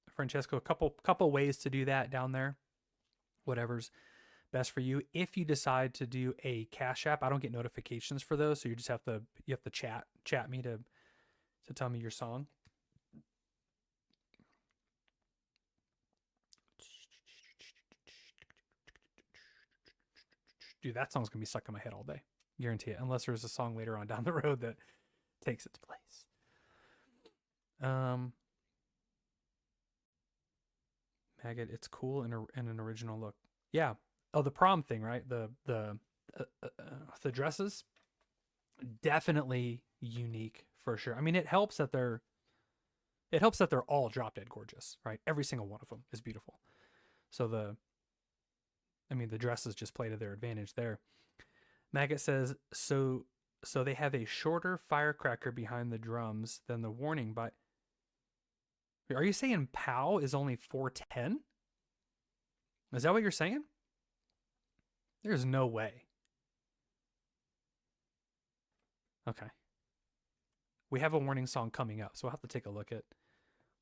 Francesco, a couple ways to do that down there. Whatever's best for you. If you decide to do a Cash App, I don't get notifications for those, so you have to chat me to tell me your song. Dude, that song's gonna be stuck in my head all day. Guarantee it. Unless there's a song later on down the road that takes its place. Maggot, it's cool in an original look. Yeah. Oh, the prom thing, right? The dresses, definitely unique for sure. I mean, it helps that they're all drop dead gorgeous, right? Every single one of them is beautiful. So the dresses just play to their advantage there. Maggot says, so they have a shorter firecracker behind the drums than the warning, but are you saying POW is only 410? Is that what you're saying? There's no way. Okay. We have a warning song coming up, so we'll have to take a look at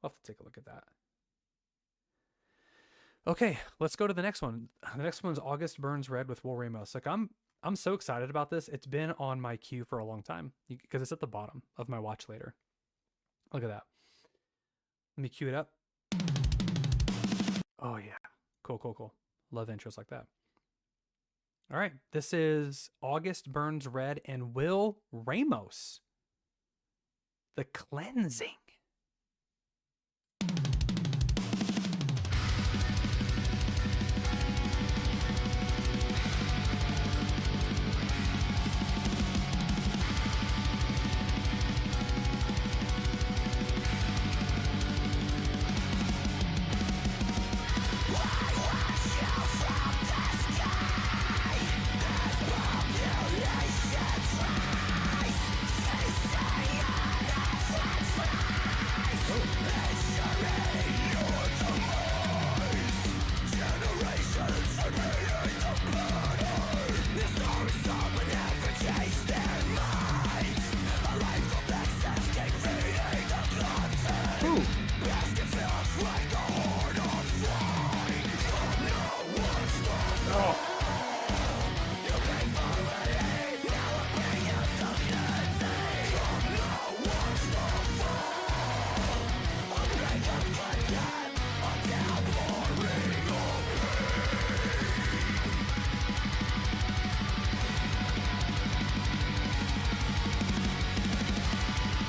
that. Okay, let's go to the next one. The next one's August Burns Red with Will Ramos. Like I'm so excited about this. It's been on my queue for a long time because it's at the bottom of my watch later. Look at that. Let me cue it up. Oh yeah. Cool. Love intros like that. All right. This is August Burns Red and Will Ramos. The Cleansing.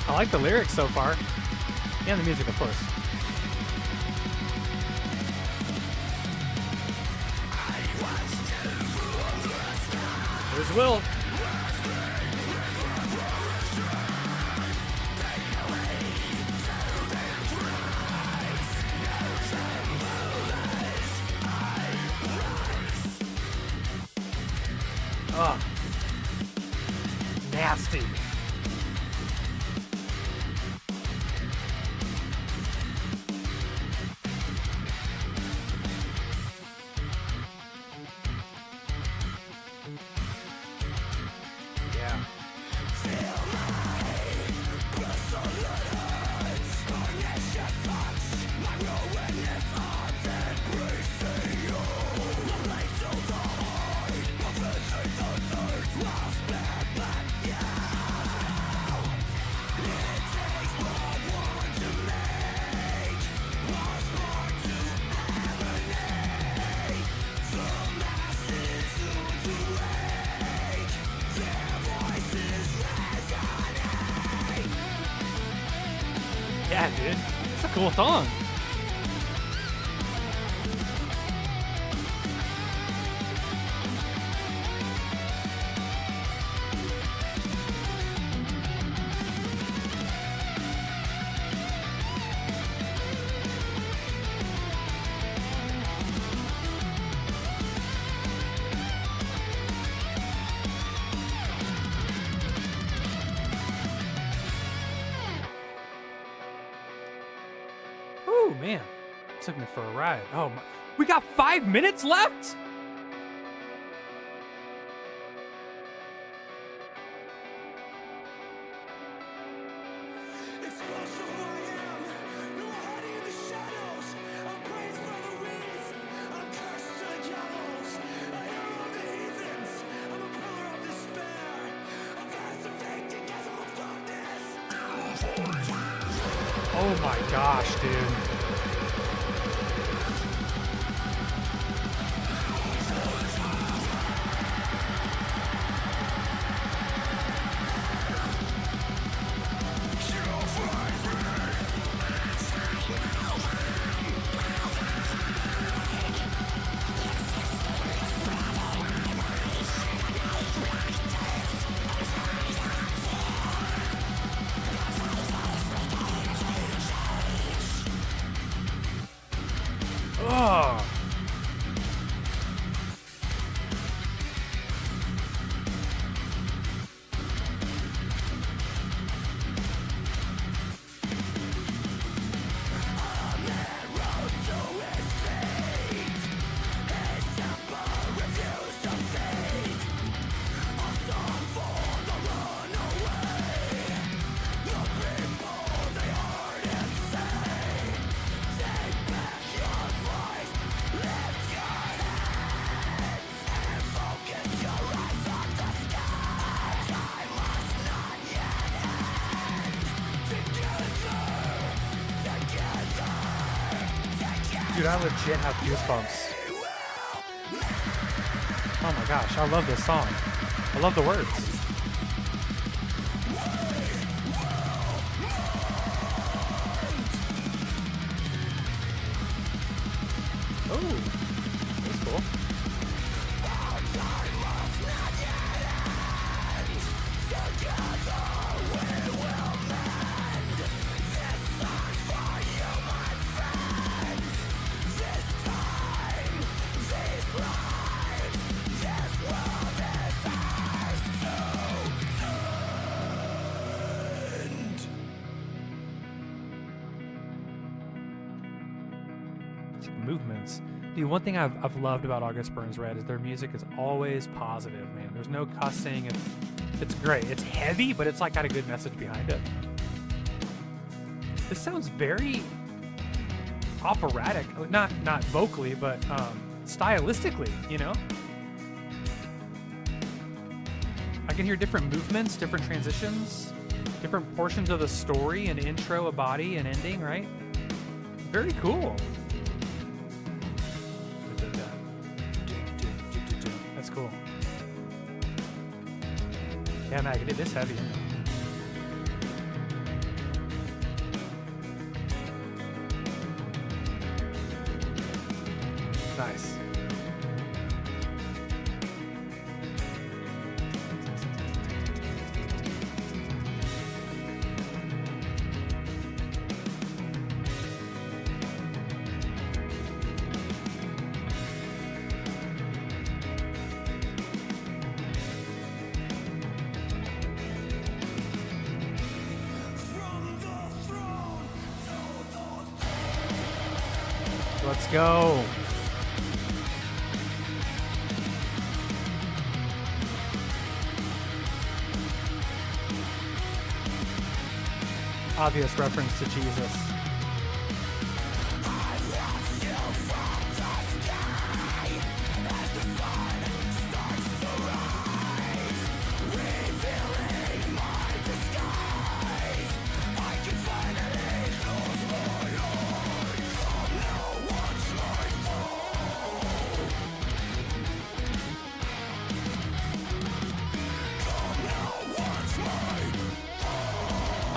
I like the lyrics so far. And the music, of course. There's Will. Ugh. Nasty. Yeah. Yeah, dude. It's a cool song. Ooh, man. Took me for a ride. Oh, my. We got 5 minutes left? Exposed to who I am, no hiding in the shadows. I'm praised by the winds, I'm cursed to the gallows. A hero of the heathens, I'm a pillar of despair. A vast of vacant chasm of darkness. Oh my gosh, dude. Ugh. Dude, I legit have goosebumps. Oh my gosh, I love this song. I love the words. Oh, that's cool. Movements. Dude, one thing I've loved about August Burns Red is their music is always positive, man. There's no cussing. It's great. It's heavy, but it's like got a good message behind it. This sounds very operatic, not vocally, but stylistically, you know? I can hear different movements, different transitions, different portions of the story, an intro, a body, an ending, right? Very cool. That's cool. Yeah, man, I can do this heavy. Nice. Let's go. Obvious reference to Jesus.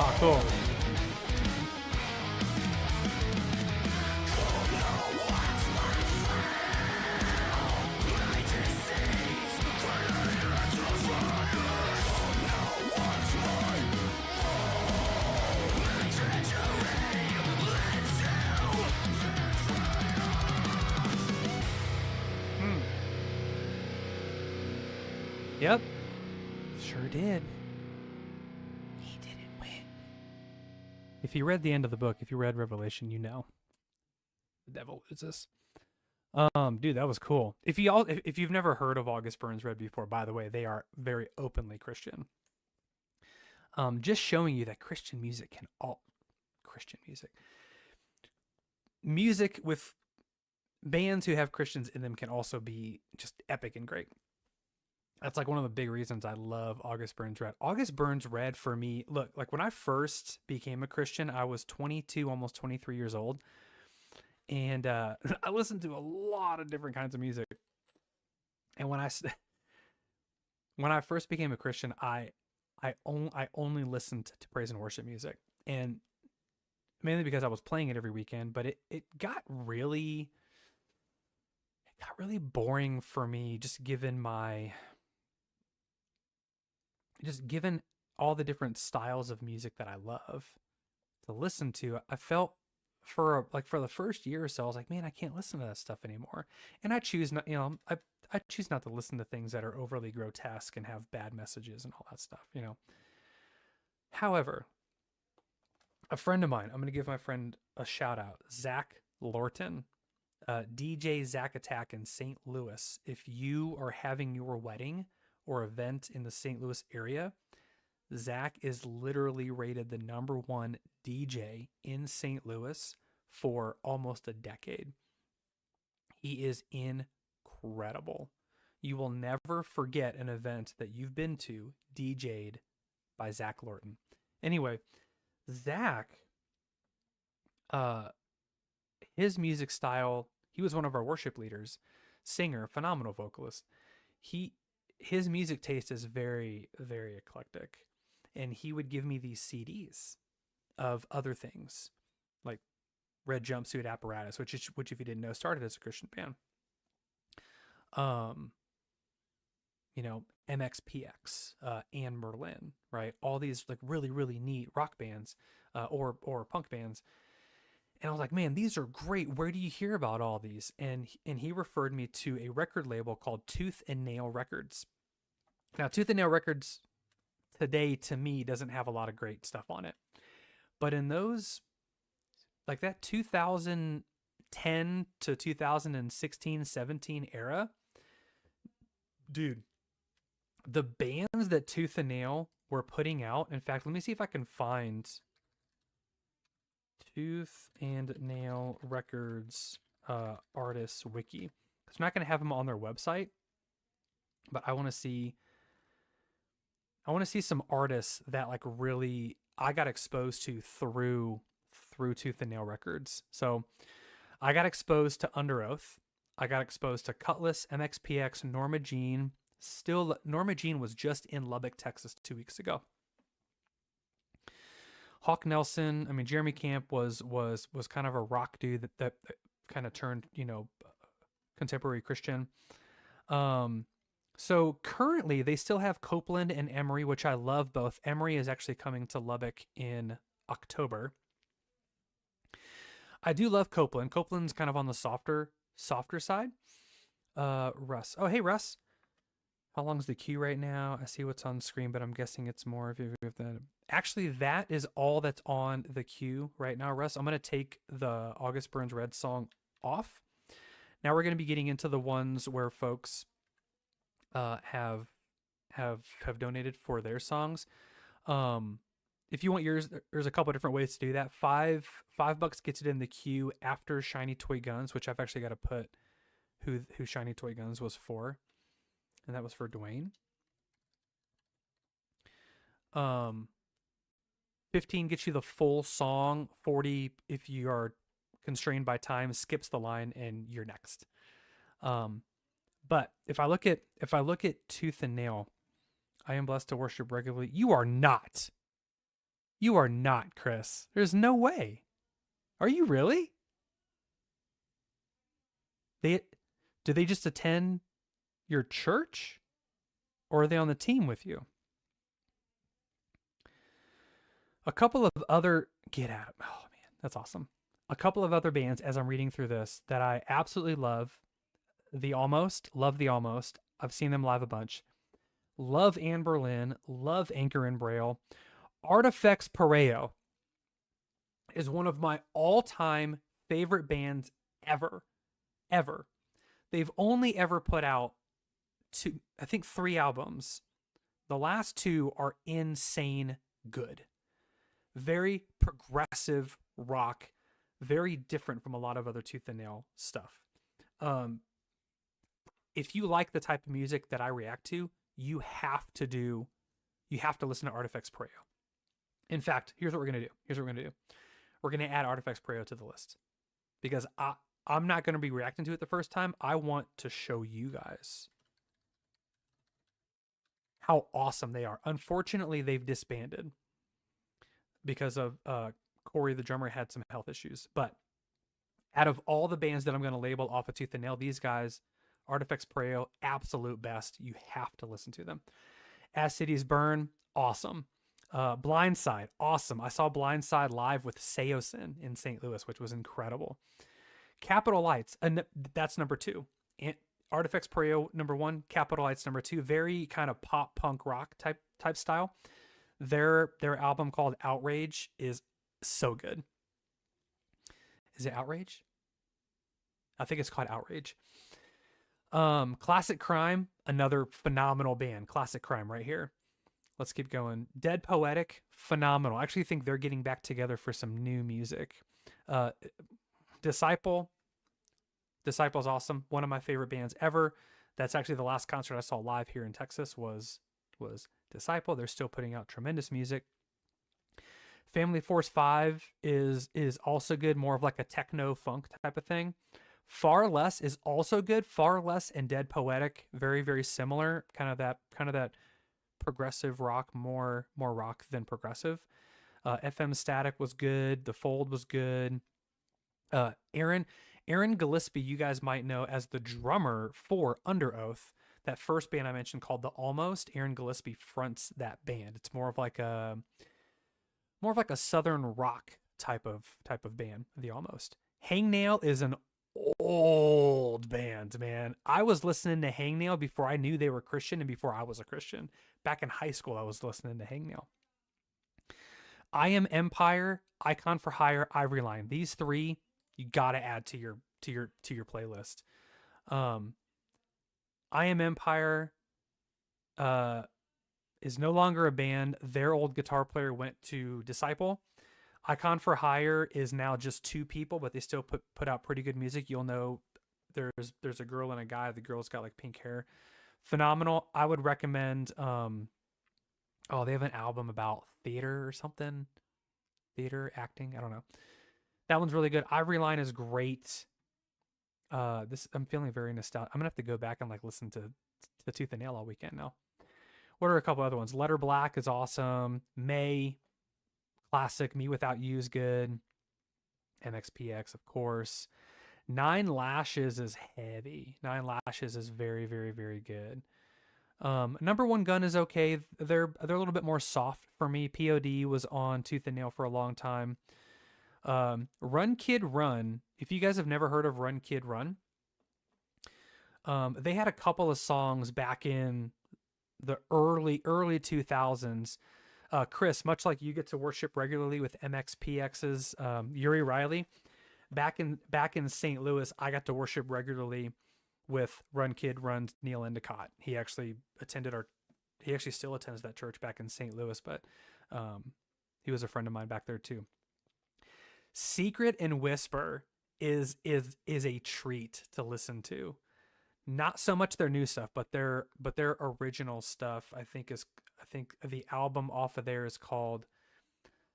Ah, cool. Yep. Sure did. He didn't win. If you read the end of the book, if you read Revelation, you know. The devil loses. Dude, that was cool. If you've never heard of August Burns Red before, by the way, they are very openly Christian. Just showing you that Christian music music with bands who have Christians in them can also be just epic and great. That's like one of the big reasons I love August Burns Red. August Burns Red for me, look, like when I first became a Christian, I was 22, almost 23 years old. And I listened to a lot of different kinds of music. And when I first became a Christian, I only listened to praise and worship music. And mainly because I was playing it every weekend, but it got really boring for me just given all the different styles of music that I love to listen to. I felt for the first year or so, I was like, man, I can't listen to that stuff anymore. And I choose not, I choose not to listen to things that are overly grotesque and have bad messages and all that stuff, However, a friend of mine, I'm going to give my friend a shout out, Zach Lorton, DJ Zach Attack in St. Louis. If you are having your wedding or event in the St. Louis area, Zach is literally rated the #1 DJ in St. Louis for almost a decade. He is incredible. You will never forget an event that you've been to DJ'd by Zach Lorton. Anyway, Zach, his music style, he was one of our worship leaders, singer, phenomenal vocalist. His music taste is very, very eclectic. And he would give me these CDs of other things, like Red Jumpsuit Apparatus, which if you didn't know, started as a Christian band. MXPX, Anne Merlin, right? All these like really, really neat rock bands, or punk bands. And I was like, man, these are great. Where do you hear about all these? And he referred me to a record label called Tooth and Nail Records. Now, Tooth and Nail Records today, to me, doesn't have a lot of great stuff on it. But in those, like that 2010 to 2016, 17 era, dude, the bands that Tooth and Nail were putting out, in fact, let me see if I can find Tooth and Nail Records artists wiki. Because I'm not going to have them on their website, but I want to see some artists that like really I got exposed to through Tooth and Nail Records. So I got exposed to Under Oath. I got exposed to Cutlass, MXPX, Norma Jean. Still, Norma Jean was just in Lubbock, Texas 2 weeks ago. Hawk Nelson, I mean, Jeremy Camp was kind of a rock dude that kind of turned, contemporary Christian. So currently they still have Copeland and Emery, which I love both. Emery is actually coming to Lubbock in October. I do love Copeland. Copeland's kind of on the softer side. Russ. Oh, hey, Russ. How long's the queue right now? I see what's on screen, but I'm guessing it's more if that. Actually, that is all that's on the queue right now, Russ. I'm going to take the August Burns Red song off. Now we're going to be getting into the ones where folks have donated for their songs. If you want yours, there's a couple different ways to do that. $5 gets it in the queue after Shiny Toy Guns, which I've actually got to put who Shiny Toy Guns was for, and that was for Dwayne. 15 gets you the full song. 40, if you are constrained by time, skips the line and you're next. But if I look at Tooth and Nail, I am blessed to worship regularly. You are not. You are not, Chris. There's no way. Are you really? Do they just attend your church, or are they on the team with you? A couple of other get out. Oh man, that's awesome. A couple of other bands as I'm reading through this that I absolutely love. Love the Almost. I've seen them live a bunch. Love Anne Berlin. Love Anchor and Braille. Artifacts Pareo is one of my all-time favorite bands ever. They've only ever put out I think 3 albums. The last 2 are insane good. Very progressive rock, very different from a lot of other Tooth and Nail stuff. If you like the type of music that I react to, you have to listen to Artifacts Pareo. In fact, here's what we're going to do. We're going to add Artifacts Pareo to the list because I'm not going to be reacting to it the first time. I want to show you guys how awesome they are. Unfortunately, they've disbanded because of Corey, the drummer, had some health issues. But out of all the bands that I'm going to label off of Tooth and Nail, these guys, Artifacts Pareo, absolute best. You have to listen to them. As Cities Burn, awesome. Blindside, awesome. I saw Blindside live with Seosin in St. Louis, which was incredible. Capital Lights, that's number 2. Artifacts Pareo, number 1. Capital Lights, number 2. Very kind of pop punk rock type style. Their album called Outrage is so good. Is it Outrage? I think it's called Outrage. Classic Crime, another phenomenal band. Classic Crime right here. Let's keep going. Dead Poetic, phenomenal. I actually think they're getting back together for some new music. Disciple's awesome. One of my favorite bands ever. That's actually the last concert I saw live here in Texas was Disciple. They're still putting out tremendous music. Family Force 5 is also good, more of like a techno funk type of thing. Far Less is also good. Far Less and Dead Poetic, very, very similar. Kind of that progressive rock, more rock than progressive. FM Static was good. The Fold was good. Aaron Gillespie, you guys might know as the drummer for Under Oath. That first band I mentioned called The Almost, Aaron Gillespie fronts that band. It's more of like a southern rock type of band, The Almost. Hangnail is an old band, man. I was listening to Hangnail before I knew they were Christian and before I was a Christian. Back in high school, I was listening to Hangnail. I Am Empire, Icon for Hire, Ivory Line. These 3 you got to add to your playlist. I Am Empire is no longer a band. Their old guitar player went to Disciple. Icon for Hire is now just 2 people, but they still put out pretty good music. You'll know there's a girl and a guy. The girl's got like pink hair. Phenomenal. I would recommend they have an album about theater or something. Theater, acting, I don't know. That one's really good. Ivory Line is great. I'm feeling very nostalgic. I'm gonna have to go back and like listen to Tooth and Nail all weekend now. What are a couple other ones? Letter Black is awesome. May, classic. Me Without You is good. MXPX, of course. Nine Lashes is heavy. Nine Lashes is very, very, very good. Number One Gun is okay. They're a little bit more soft for me. POD was on Tooth and Nail for a long time. Run Kid Run. If you guys have never heard of Run Kid Run, they had a couple of songs back in the early 2000s. Chris, much like you get to worship regularly with MXPX's Yuri Riley, back in St. Louis, I got to worship regularly with Run Kid Run Neil Endicott. He actually still attends that church back in St. Louis, but he was a friend of mine back there too. Secret and Whisper is a treat to listen to. Not so much their new stuff, but their original stuff. I think the album off of there is called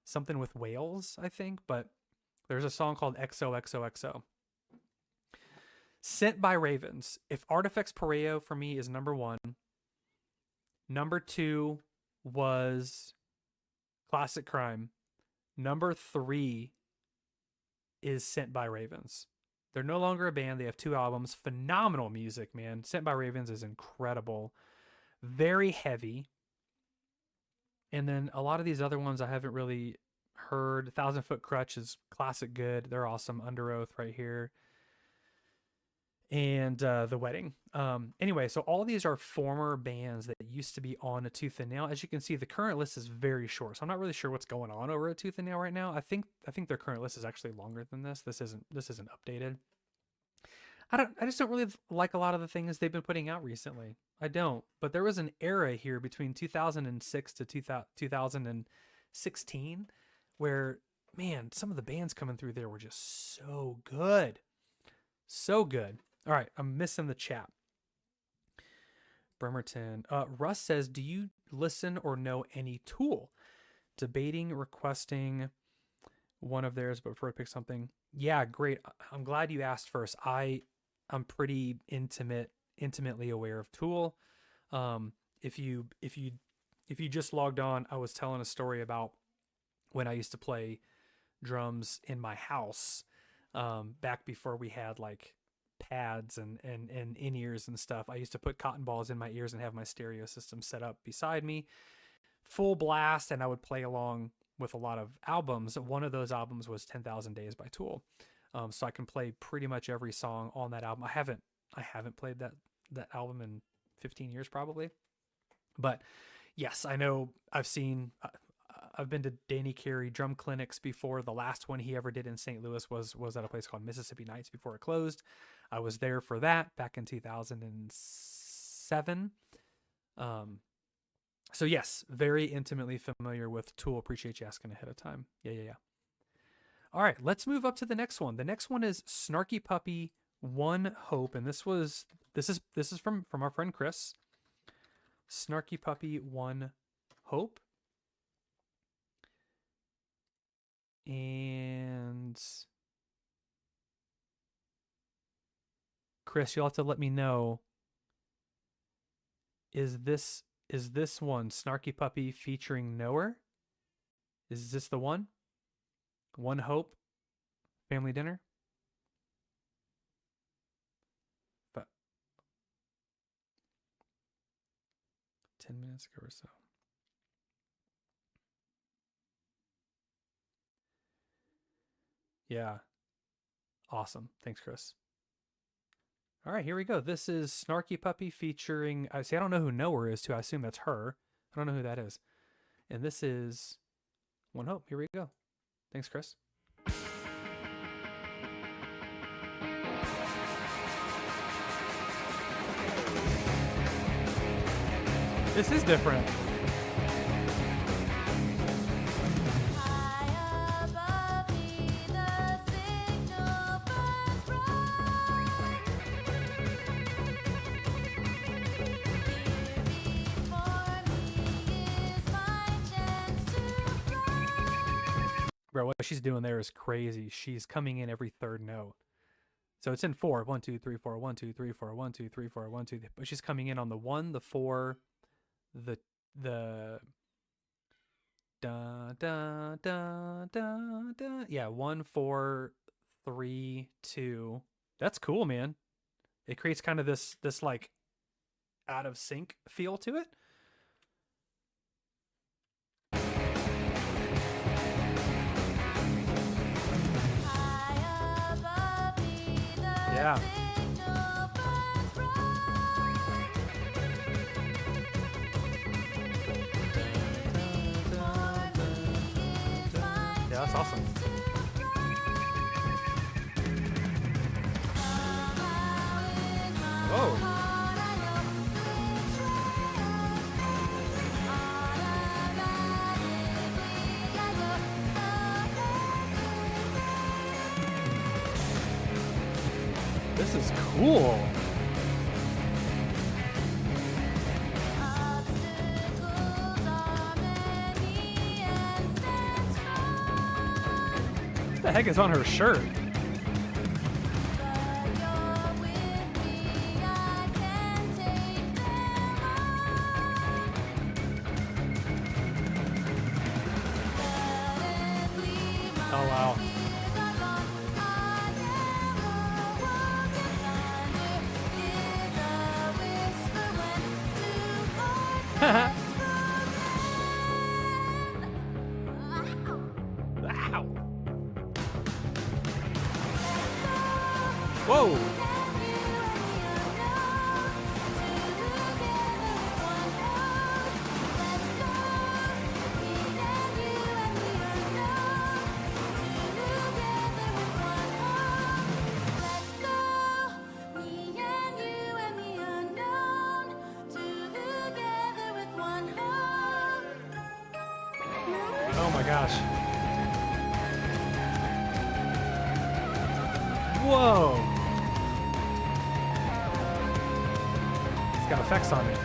something with whales, I think, but there's a song called XOXOXO. Sent by Ravens. If Artifacts Pareo for me is number 1, number 2 was Classic Crime. Number 3 is Sent by Ravens. They're no longer a band. They have 2 albums. Phenomenal music, man. Sent by Ravens is incredible. Very heavy. And then a lot of these other ones I haven't really heard. 1,000 Foot Crutch is classic good. They're awesome. Under Oath right here. And The Wedding. Anyway, so all these are former bands that used to be on A Tooth and Nail. As you can see, the current list is very short, so I'm not really sure what's going on over at Tooth and Nail right now. I think their current list is actually longer than this. This isn't updated. I just don't really like a lot of the things they've been putting out recently. I don't. But there was an era here between 2006 to 2016 where, man, some of the bands coming through there were just so good. So good. All right, I'm missing the chat. Bremerton. Russ says, do you listen or know any Tool? Debating, requesting one of theirs, but prefer to pick something. Yeah, great. I'm glad you asked first. I'm pretty intimately aware of Tool. If you just logged on, I was telling a story about when I used to play drums in my house, back before we had like pads and in-ears and stuff. I used to put cotton balls in my ears and have my stereo system set up beside me, full blast, and I would play along with a lot of albums. One of those albums was 10,000 Days by Tool. So I can play pretty much every song on that album. I haven't played that album in 15 years probably. But yes, I know I've been to Danny Carey drum clinics before. The last one he ever did in St. Louis was at a place called Mississippi Nights before it closed. I was there for that back in 2007. So yes, very intimately familiar with Tool. Appreciate you asking ahead of time. Yeah. All right, let's move up to the next one. The next one is Snarky Puppy, One Hope, and this is from our friend Chris. Snarky Puppy, One Hope. And Chris, you'll have to let me know. Is this one Snarky Puppy featuring Knower? Is this the one? One Hope, Family Dinner? But 10 minutes ago or so. Yeah. Awesome. Thanks, Chris. All right, here we go. This is Snarky Puppy featuring, I don't know who Knower is too. I assume that's her. I don't know who that is. And this is One Hope. Here we go. Thanks, Chris. This is different. High above me, the signal burns bright. Here before me is my chance to fly. Bro, what she's doing there is crazy. She's coming in every third note. So it's in 4. 1, 2, 3, 4, 1, 2, 3, 4, 1, 2, 3, 4, 1, 2. But she's coming in on the 1, the 4, the da da da da da. Yeah, 1, 4, 3, 2. That's cool, man. It creates kind of this like out of sync feel to it. High above me, the Yeah. signal burns bright. Before me is my Yeah, that's awesome. chance to fly. Whoa. This is cool. What the heck is on her shirt? Oh, wow. Wow. Whoa. Oh my gosh. Whoa. It's got effects on it.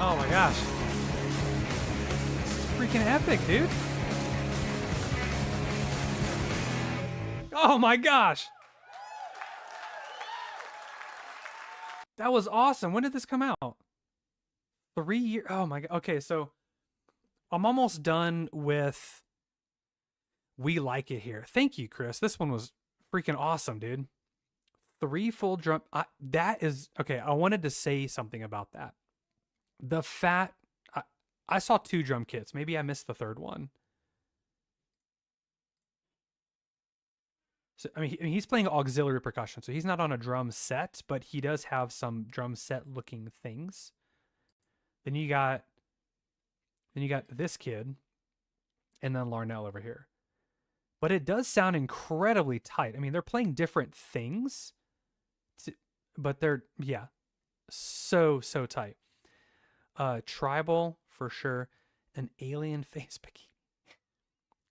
Oh my gosh. It's freaking epic, dude. Oh my gosh. That was awesome. When did this come out? 3 years. Oh my god. Okay, so I'm almost done with We Like It Here. Thank you, Chris. This one was freaking awesome, dude. 3 full drum. That is okay. I wanted to say something about that. The fat. I saw 2 drum kits. Maybe I missed the third one. So, I mean, he's playing auxiliary percussion, so he's not on a drum set, but he does have some drum set looking things. Then you got this kid, and then Larnell over here. But it does sound incredibly tight. I mean, they're playing different things, but they're so tight. Tribal for sure. An alien face bikini.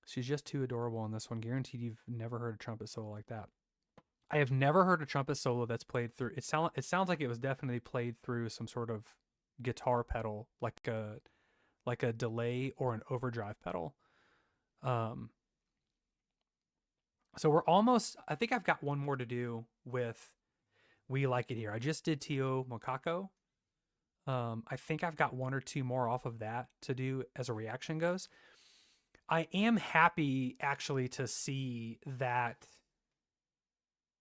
She's just too adorable in this one. Guaranteed you've never heard a trumpet solo like that. I have never heard a trumpet solo that's played through. It sounds like it was definitely played through some sort of guitar pedal, like a delay or an overdrive pedal. So we're almost. I think I've got one more to do with We Like It Here. I just did Tio Mokako. I think I've got 1 or 2 more off of that to do as a reaction goes. I am happy actually to see that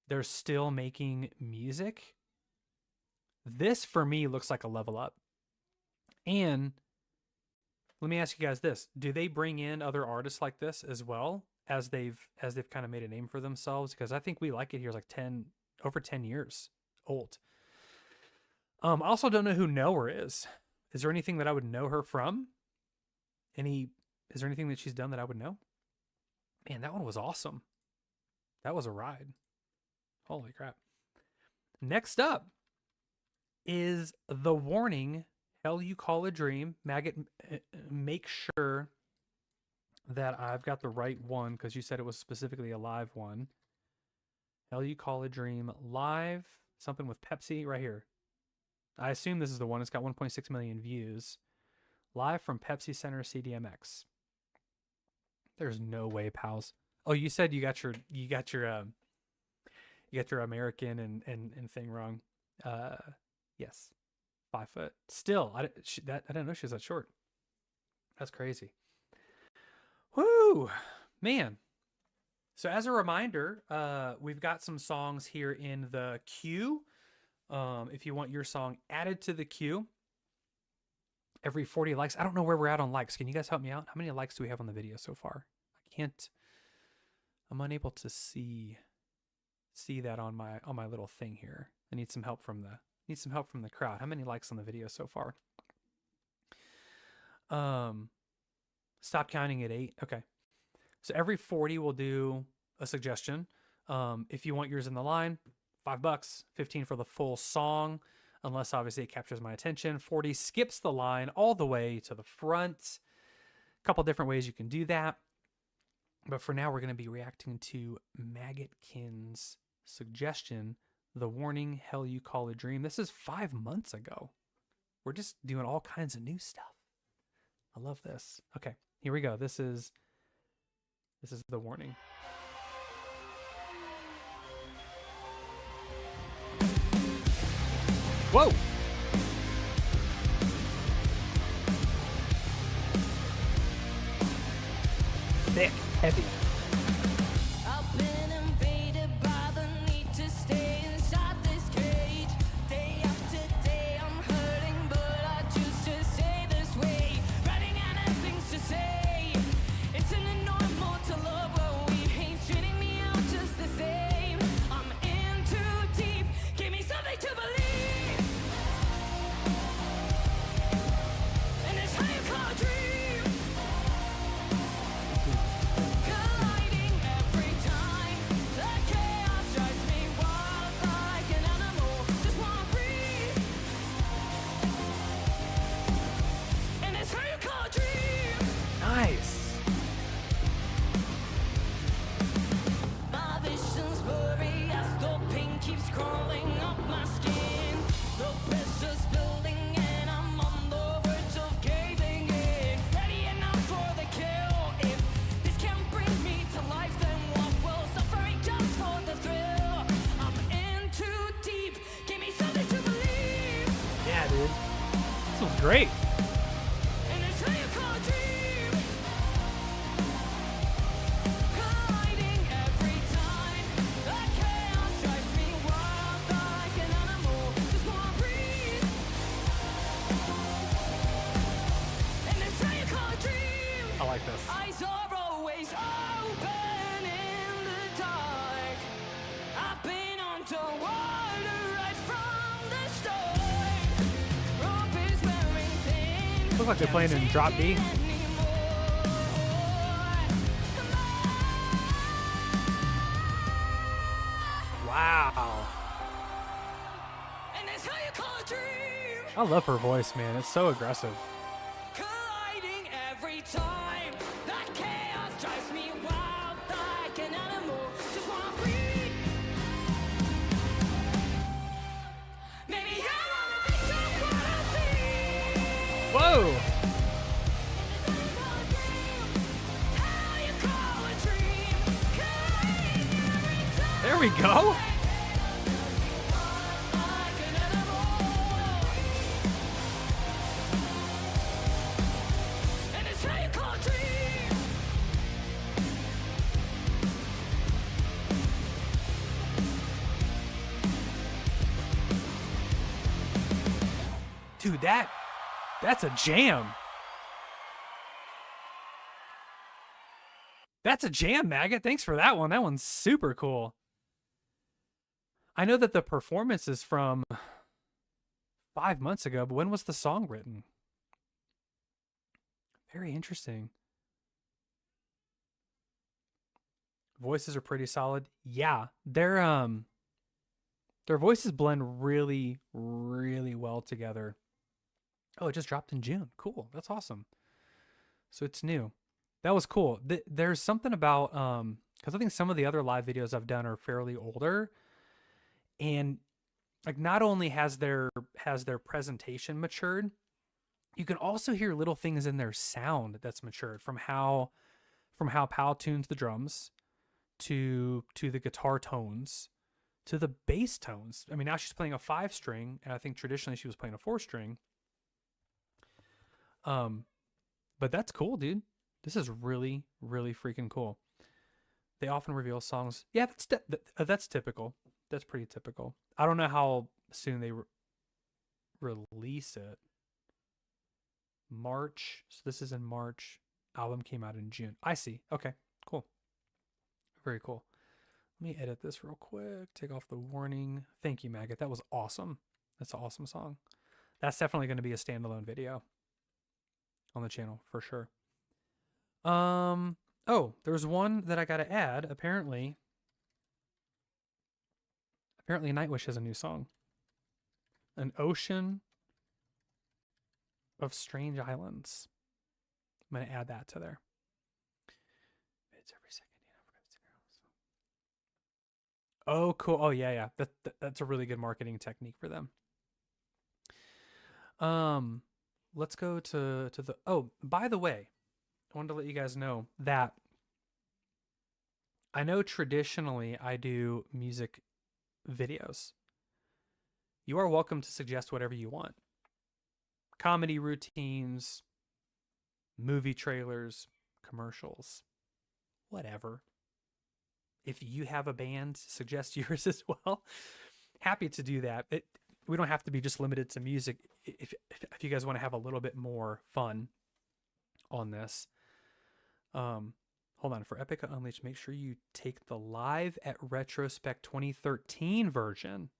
they're still making music. This for me looks like a level up. And let me ask you guys this. Do they bring in other artists like this as well as they've kind of made a name for themselves? Because I think We Like It Here is like over 10 years old. I also don't know who Knower is. Is there anything that I would know her from? Is there anything that she's done that I would know? Man, that one was awesome. That was a ride. Holy crap. Next up is The Warning, Hell You Call a Dream. Maggot, make sure that I've got the right one because you said it was specifically a live one. Hell You Call a Dream live, something with Pepsi right here. I assume this is the one. It's got 1.6 million views. Live from Pepsi Center CDMX. There's no way, pals. Oh, you said you got your American and thing wrong. Yes, 5 foot. Still, I didn't know she was that short. That's crazy. Whoo, man. So as a reminder, we've got some songs here in the queue. If you want your song added to the queue, every 40 likes. I don't know where we're at on likes. Can you guys help me out? How many likes do we have on the video so far? I'm unable to see that on my little thing here. I need some help from the crowd. How many likes on the video so far? Stop counting at 8. Okay. So every 40 we'll do a suggestion. If you want yours in the line, $5, 15 for the full song, unless obviously it captures my attention. 40 skips the line all the way to the front. A couple different ways you can do that. But for now, we're going to be reacting to Maggotkin's suggestion, The Warning, Hell You Call a Dream. This is 5 months ago. We're just doing all kinds of new stuff. I love this. Okay, here we go. This is The Warning. Whoa! Thick, heavy. I've been invaded by the need to stay inside this cage. Day after day I'm hurting, but I choose to stay this way. Running out of things to say. Isn't normal to love what we hate? Treating me out just the same. I'm in too deep. Give me something to believe. And it's how you call a dream. Colliding every time. The chaos drives me wild like an animal. Just wanna breathe. And it's how you call a dream. Nice. My vision's blurry as the pain keeps crawling up my skin. The pressure's building and I'm on the verge of caving in. Ready enough for the kill. If this can't bring me to life, then what will? Suffering just for the thrill. I'm in too deep. Give me something to believe. Yeah, dude. This was great. And it's how you call a dream. Colliding every time. The chaos drives me wild like an animal. Just wanna breathe. And it's how you call a dream. I like this. Eyes are always open in the dark. I've been underwater right from the start. Rope is wearing thin. Looks like they're playing in drop B. Wow. And it's how you call a dream. I love her voice, man. It's so aggressive. Colliding every time. That chaos drives me wild like an animal. Just wanna breathe. Maybe I wanna be someone I see. Whoa. How you call a dream. Colliding every time. There we go. Like an animal. And it's how you call a dream. Dude, that's a jam. That's a jam, Maggot. Thanks for that one. That one's super cool. I know that the performance is from 5 months ago, but when was the song written? Very interesting. Voices are pretty solid. Yeah, their voices blend really, really well together. Oh, it just dropped in June. Cool. That's awesome. So it's new. That was cool. There's something about because I think some of the other live videos I've done are fairly older, and like not only has their presentation matured, you can also hear little things in their sound that's matured from how Pal tunes the drums to the guitar tones to the bass tones. I mean, now she's playing a 5-string, and I think traditionally she was playing a 4-string. But that's cool, dude. This is really, really freaking cool. They often reveal songs. Yeah, that's typical. That's pretty typical. I don't know how soon they release it. March. So this is in March. Album came out in June. I see. Okay, cool. Very cool. Let me edit this real quick. Take off the warning. Thank you, Maggot. That was awesome. That's an awesome song. That's definitely going to be a standalone video on the channel for sure. Oh, there's one that I got to add. Apparently Nightwish has a new song. An Ocean of Strange Islands. I'm going to add that to there. It's every second. Oh, cool. Oh, yeah. That's a really good marketing technique for them. Let's go to the. Oh, by the way, I wanted to let you guys know that I know traditionally I do music videos. You are welcome to suggest whatever you want. Comedy routines, movie trailers, commercials, whatever. If you have a band, suggest yours as well. Happy to do that. We don't have to be just limited to music. If you guys want to have a little bit more fun on this, hold on. For Epica Unleashed, make sure you take the Live at Retrospect 2013 version,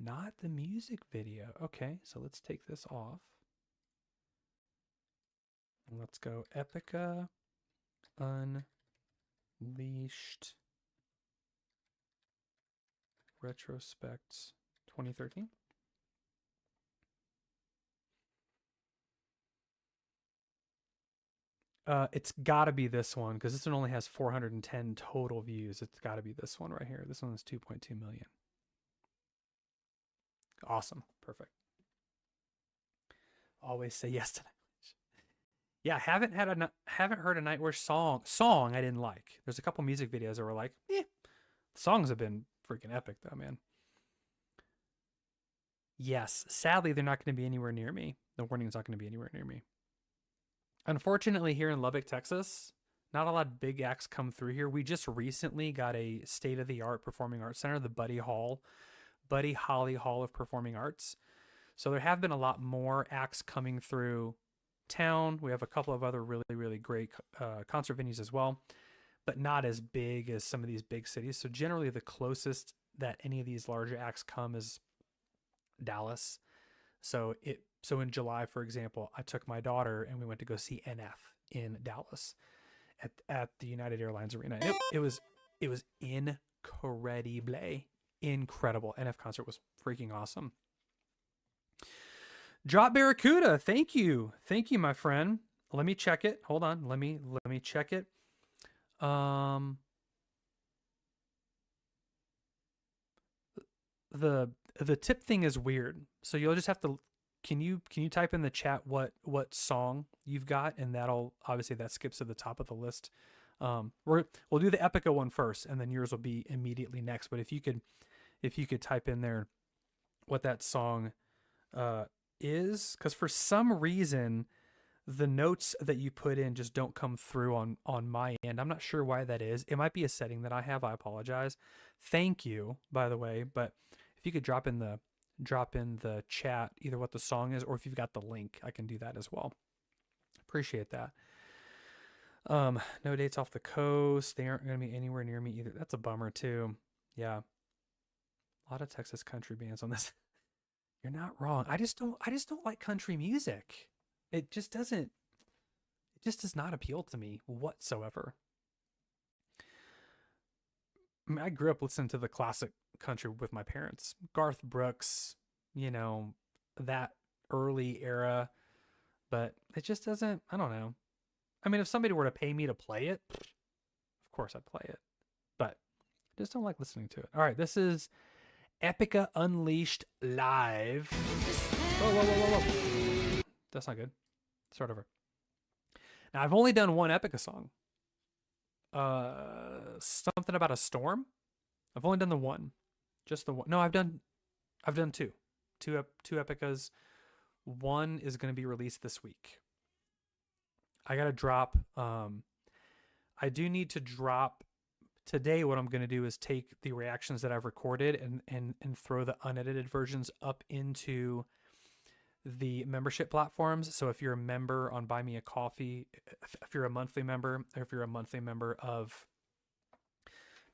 not the music video. Okay, so let's take this off. And let's go Epica Unleashed Retrospect 2013. It's got to be this one because this one only has 410 total views. It's got to be this one right here. This one is 2.2 million. Awesome. Perfect. Always say yes to Nightwish. Yeah, haven't heard a Nightwish song I didn't like. There's a couple music videos that were like, the songs have been freaking epic though, man. Yes, sadly they're not going to be anywhere near me. The warning's not going to be anywhere near me. Unfortunately, here in Lubbock, Texas, not a lot of big acts come through here. We just recently got a state-of-the-art performing arts center, the Buddy Holly Hall of Performing Arts. So there have been a lot more acts coming through town. We have a couple of other really, really great concert venues as well, but not as big as some of these big cities. So generally the closest that any of these larger acts come is Dallas. So in July, for example, I took my daughter and we went to go see NF in Dallas at the United Airlines Arena. And it was incredible. NF concert was freaking awesome. Drop Barracuda, thank you, my friend. Let me check it. Hold on, let me check it. The tip thing is weird, so you'll just have to. Can you type in the chat what song you've got, and that'll obviously that skips to the top of the list. We'll do the Epica one first, and then yours will be immediately next. But if you could type in there what that song is, because for some reason the notes that you put in just don't come through on my end. I'm not sure why that is. It might be a setting that I have. I apologize. Thank you, by the way. But if you could drop in the chat either what the song is or if you've got the link, I can do that as well. Appreciate that. No dates off the coast. They aren't going to be anywhere near me either. That's a bummer too. Yeah. A lot of Texas country bands on this. You're not wrong. I just don't like country music. It just does not appeal to me whatsoever. I mean, I grew up listening to the classic country with my parents. Garth Brooks, that early era, but it just doesn't, I don't know. I mean, if somebody were to pay me to play it, of course I'd play it, but I just don't like listening to it. All right, this is Epica Unleashed live. Whoa, whoa, whoa, whoa, whoa. That's not good. Start over. Now, I've only done one Epica song. Something about a storm. I've only done the one. Just the one. No, I've done two. Two Epicas. One is going to be released this week. I got to drop. I do need to drop today. What I'm going to do is take the reactions that I've recorded and throw the unedited versions up into the membership platforms. So if you're a member on Buy Me a Coffee, if you're a monthly member, or if you're a monthly member of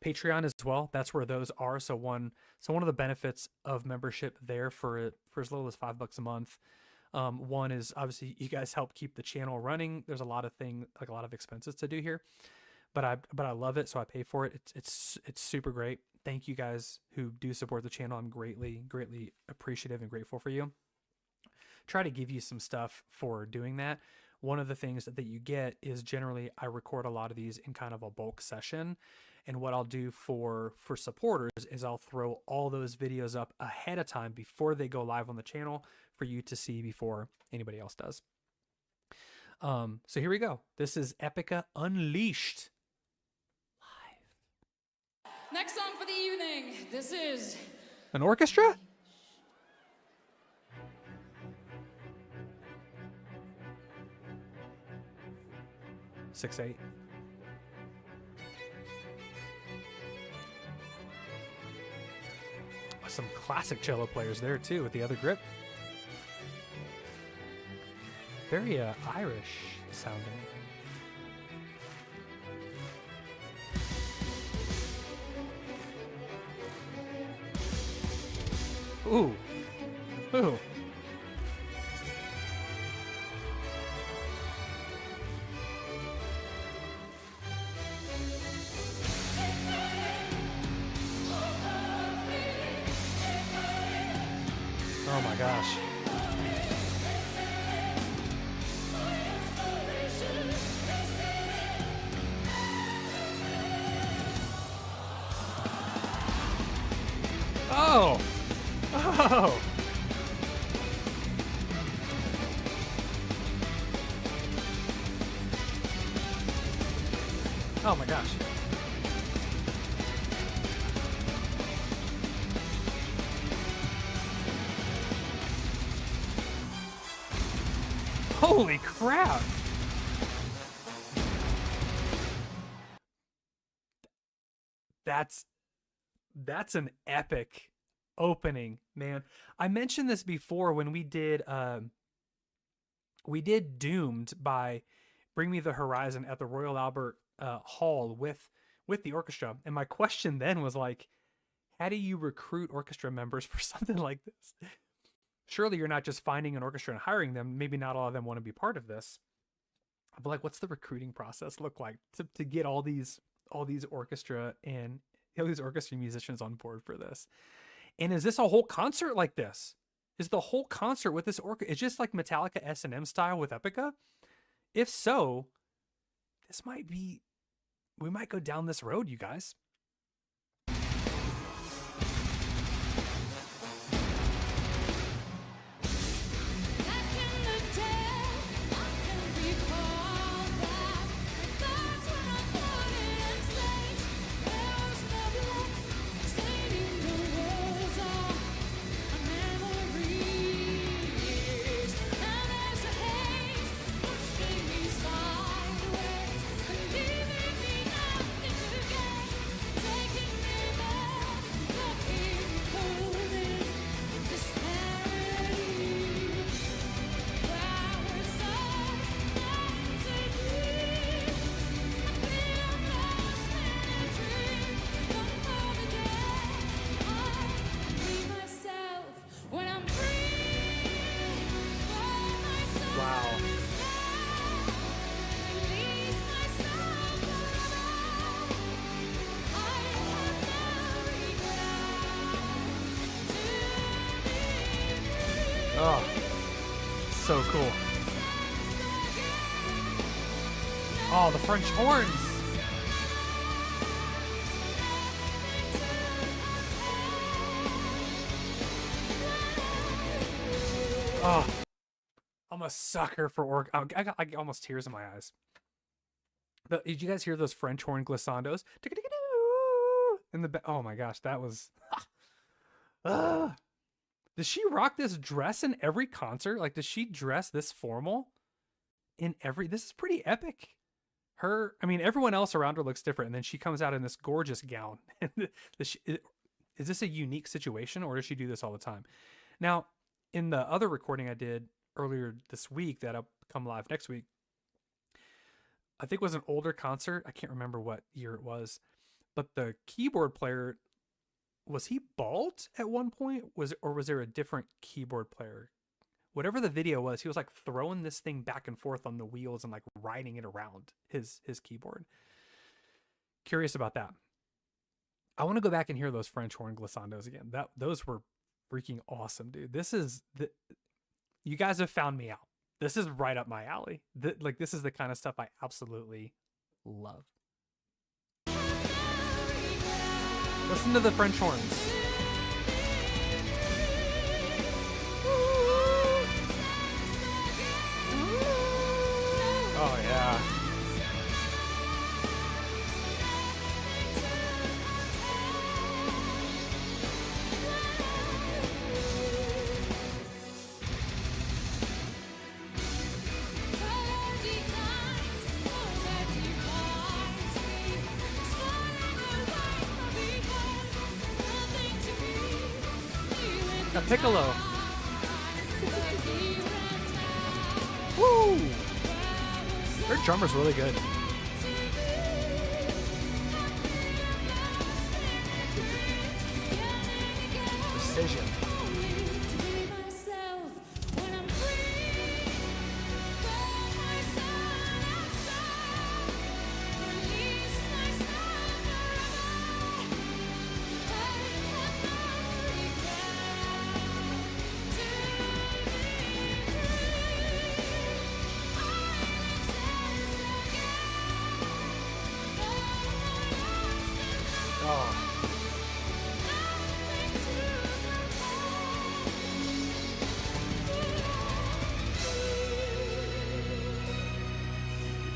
Patreon as well, that's where those are. So one of the benefits of membership there for as little as $5 a month. One is obviously you guys help keep the channel running. There's a lot of expenses to do here, but I love it, so I pay for it. It's super great. Thank you guys who do support the channel. I'm greatly appreciative and grateful for you. Try to give you some stuff for doing that. One of the things that you get is generally I record a lot of these in kind of a bulk session. And what I'll do for supporters is I'll throw all those videos up ahead of time before they go live on the channel for you to see before anybody else does. So here we go. This is Epica Unleashed live. Next song for the evening. This is An orchestra? Six, 8. Some classic cello players there too with the other grip. Very Irish sounding. Ooh. Ooh. Oh my gosh. Oh. Oh. Oh my gosh. Holy crap! That's an epic opening, man. I mentioned this before when we did Doomed by Bring Me the Horizon at the Royal Albert Hall with the orchestra, and my question then was like, how do you recruit orchestra members for something like this? Surely you're not just finding an orchestra and hiring them. Maybe not all of them want to be part of this. But like, what's the recruiting process look like to get all these orchestra and all these orchestra musicians on board for this? And is this a whole concert like this? Is the whole concert with this orchestra? It's just like Metallica S&M style with Epica? If so, we might go down this road, you guys. Oh, so cool. Oh, the French horns. Oh, I'm a sucker for I got like almost tears in my eyes. Did you guys hear those French horn glissandos? In the oh my gosh, that was. Does she rock this dress in every concert? Like, does she dress this formal in every? This is pretty epic. I mean, everyone else around her looks different, and then she comes out in this gorgeous gown. Is this a unique situation, or does she do this all the time? Now, in the other recording I did earlier this week that'll come live next week, I think it was an older concert. I can't remember what year it was, but the keyboard player, was he bald at one point? Was there a different keyboard player? Whatever the video was, he was like throwing this thing back and forth on the wheels and like riding it around his keyboard. Curious about that. I want to go back and hear those French horn glissandos again. Those were freaking awesome, dude. You guys have found me out. This is right up my alley. This is the kind of stuff I absolutely love. Listen to the French horns. Oh yeah. A piccolo. Woo! Their drummer's really good. Precision.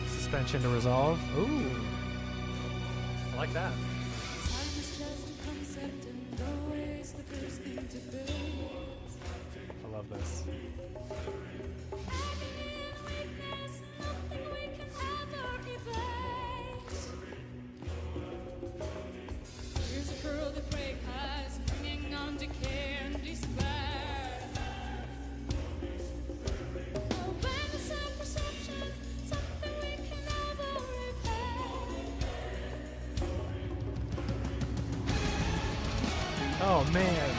Suspension to resolve. Ooh. I like that. I love this. Here's a girl that break eyes, hanging on to care and despair. Awareness and perception, something we can never repair. Oh man.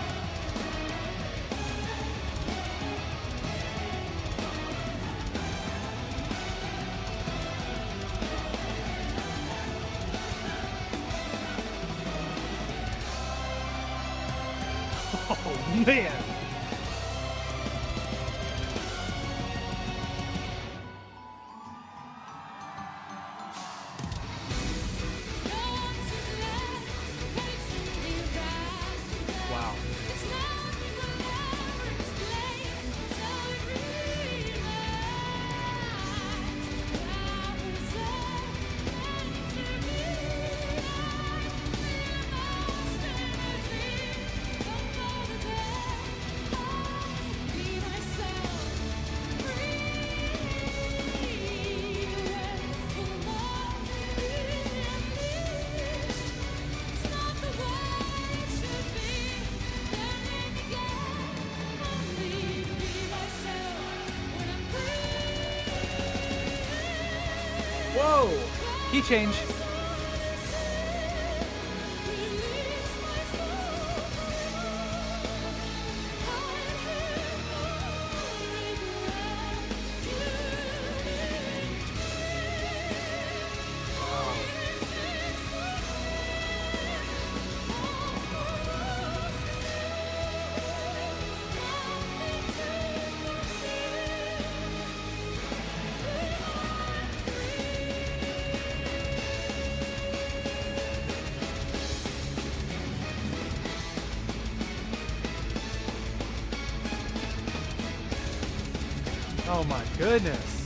Oh man. Wow. Whoa! Key change. Oh my goodness.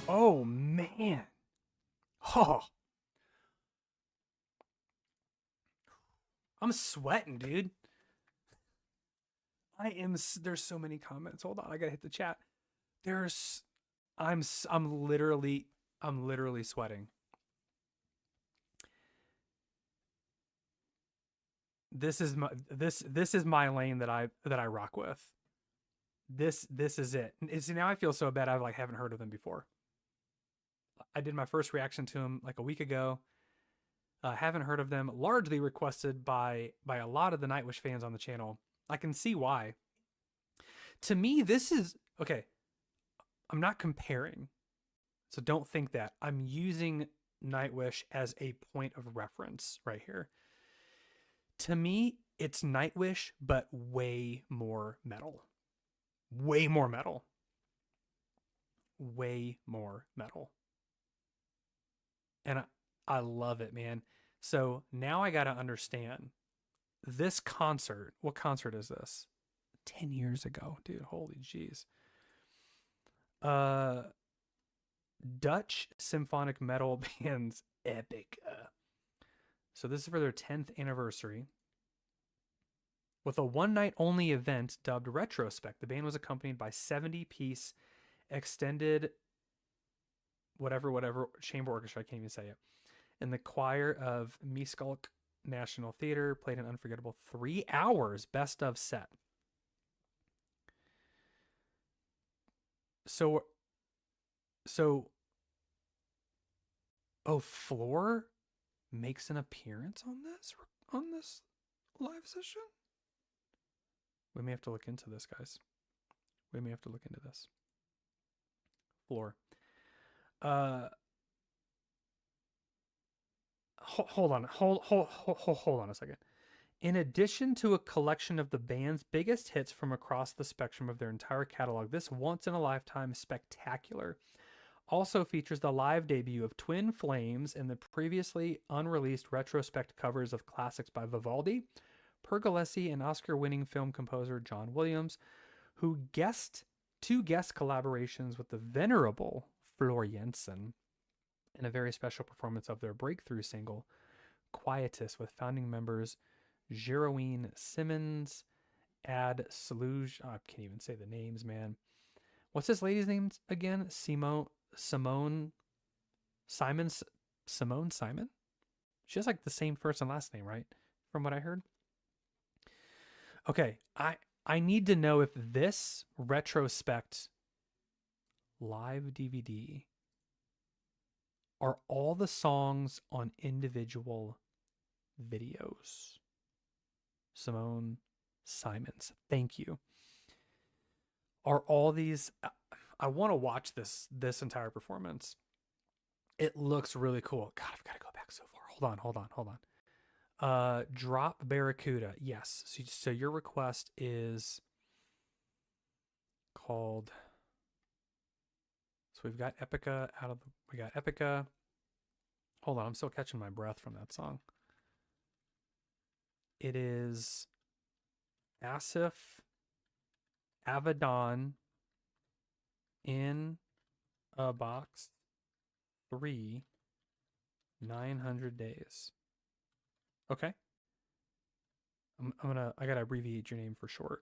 Oh man. Oh. I'm sweating, dude. There's so many comments. Hold on, I gotta hit the chat. I'm literally sweating. This is my lane that I rock with. This is it. And see, now I feel so bad. I like haven't heard of them before. I did my first reaction to them like a week ago. Haven't heard of them. Largely requested by a lot of the Nightwish fans on the channel. I can see why. To me, this is okay. I'm not comparing, so don't think that. I'm using Nightwish as a point of reference right here. To me, it's Nightwish, but way more metal. Way more metal. Way more metal. And I love it, man. So now I got to understand this concert. What concert is this? 10 years ago, dude. Holy jeez. Dutch symphonic metal band's Epica. So this is for their 10th anniversary. With a one-night only event dubbed Retrospect, the band was accompanied by 70-piece extended whatever chamber orchestra, I can't even say it. And the choir of Miskolc National Theater played an unforgettable 3 hours best of set. So Floor makes an appearance on this live session? We may have to look into this, guys. We may have to look into this. Floor. Hold on a second. In addition to a collection of the band's biggest hits from across the spectrum of their entire catalog, this once-in-a-lifetime spectacular also features the live debut of Twin Flames and the previously unreleased retrospect covers of classics by Vivaldi, Pergolesi, and Oscar-winning film composer John Williams, who two guest collaborations with the venerable Floor Jensen in a very special performance of their breakthrough single, Quietus, with founding members Jeroen Simmons, Ad Sluge. I can't even say the names, man. What's this lady's name again? Simone Simon? She has like the same first and last name, right? From what I heard. Okay, I need to know if this retrospect live DVD are all the songs on individual videos. Simone Simons, thank you. Are all these? I want to watch this entire performance. It looks really cool. God, I've got to go back so far. Hold on. Drop Barracuda. Yes. So your request is called. So we've got Epica we got Epica. Hold on, I'm still catching my breath from that song. It is Asif, Avidan, in a box 3, 900 days. Okay. I gotta abbreviate your name for short.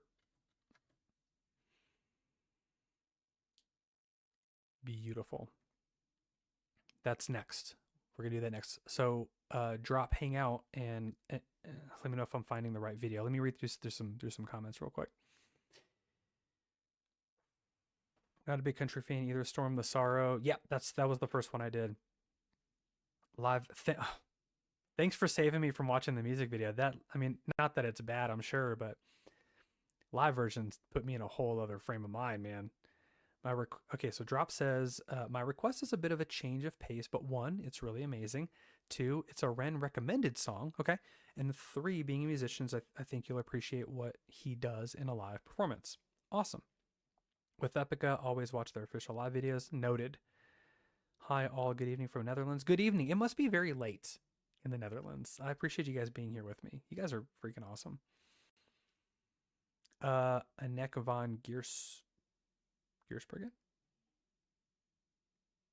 Beautiful. That's next. We're gonna do that next. So drop Hangout and let me know if I'm finding the right video. Let me read through some comments real quick. Not a big country fan either. Storm the Sorrow. Yep, that was the first one I did. Live. Thanks for saving me from watching the music video. Not that it's bad, I'm sure, but live versions put me in a whole other frame of mind, man. Okay, so Drop says, my request is a bit of a change of pace, but 1, it's really amazing. 2, it's a Ren recommended song. Okay. And 3, being musicians, I think you'll appreciate what he does in a live performance. Awesome. With Epica, always watch their official live videos. Noted. Hi, all. Good evening from Netherlands. Good evening. It must be very late in the Netherlands. I appreciate you guys being here with me. You guys are freaking awesome. Anneke van Giersbergen?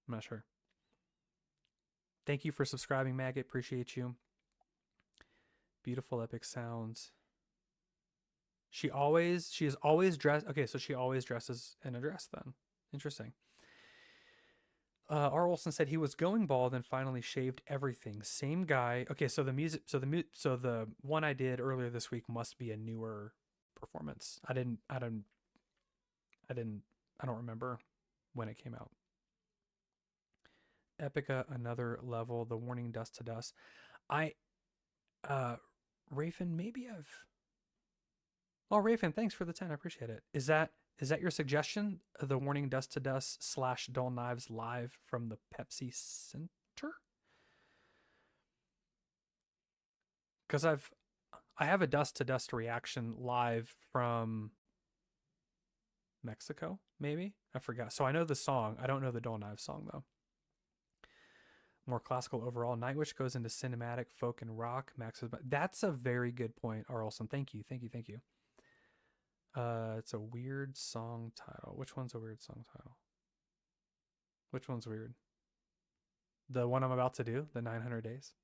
I'm not sure. Thank you for subscribing, Maggot. Appreciate you. Beautiful epic sounds. She is always dressed. Okay, so she always dresses in a dress then. Interesting. R. Olson said he was going bald and finally shaved everything. Same guy. Okay, so the one I did earlier this week must be a newer performance. I don't remember when it came out. Epica, another level. The warning, dust to dust. Rafen, maybe I've. Oh, Rafen, thanks for the 10. I appreciate it. Is that your suggestion? The warning, dust to dust / dull knives live from the Pepsi Center? Because I have a dust to dust reaction live from Mexico, maybe? I forgot. So I know the song. I don't know the Dull Knives song though. More classical overall. Nightwish goes into cinematic, folk, and rock. Max is, that's a very good point, Arlson. Thank you. It's a weird song title. Which one's a weird song title? Which one's weird? The one I'm about to do, the 900 Days.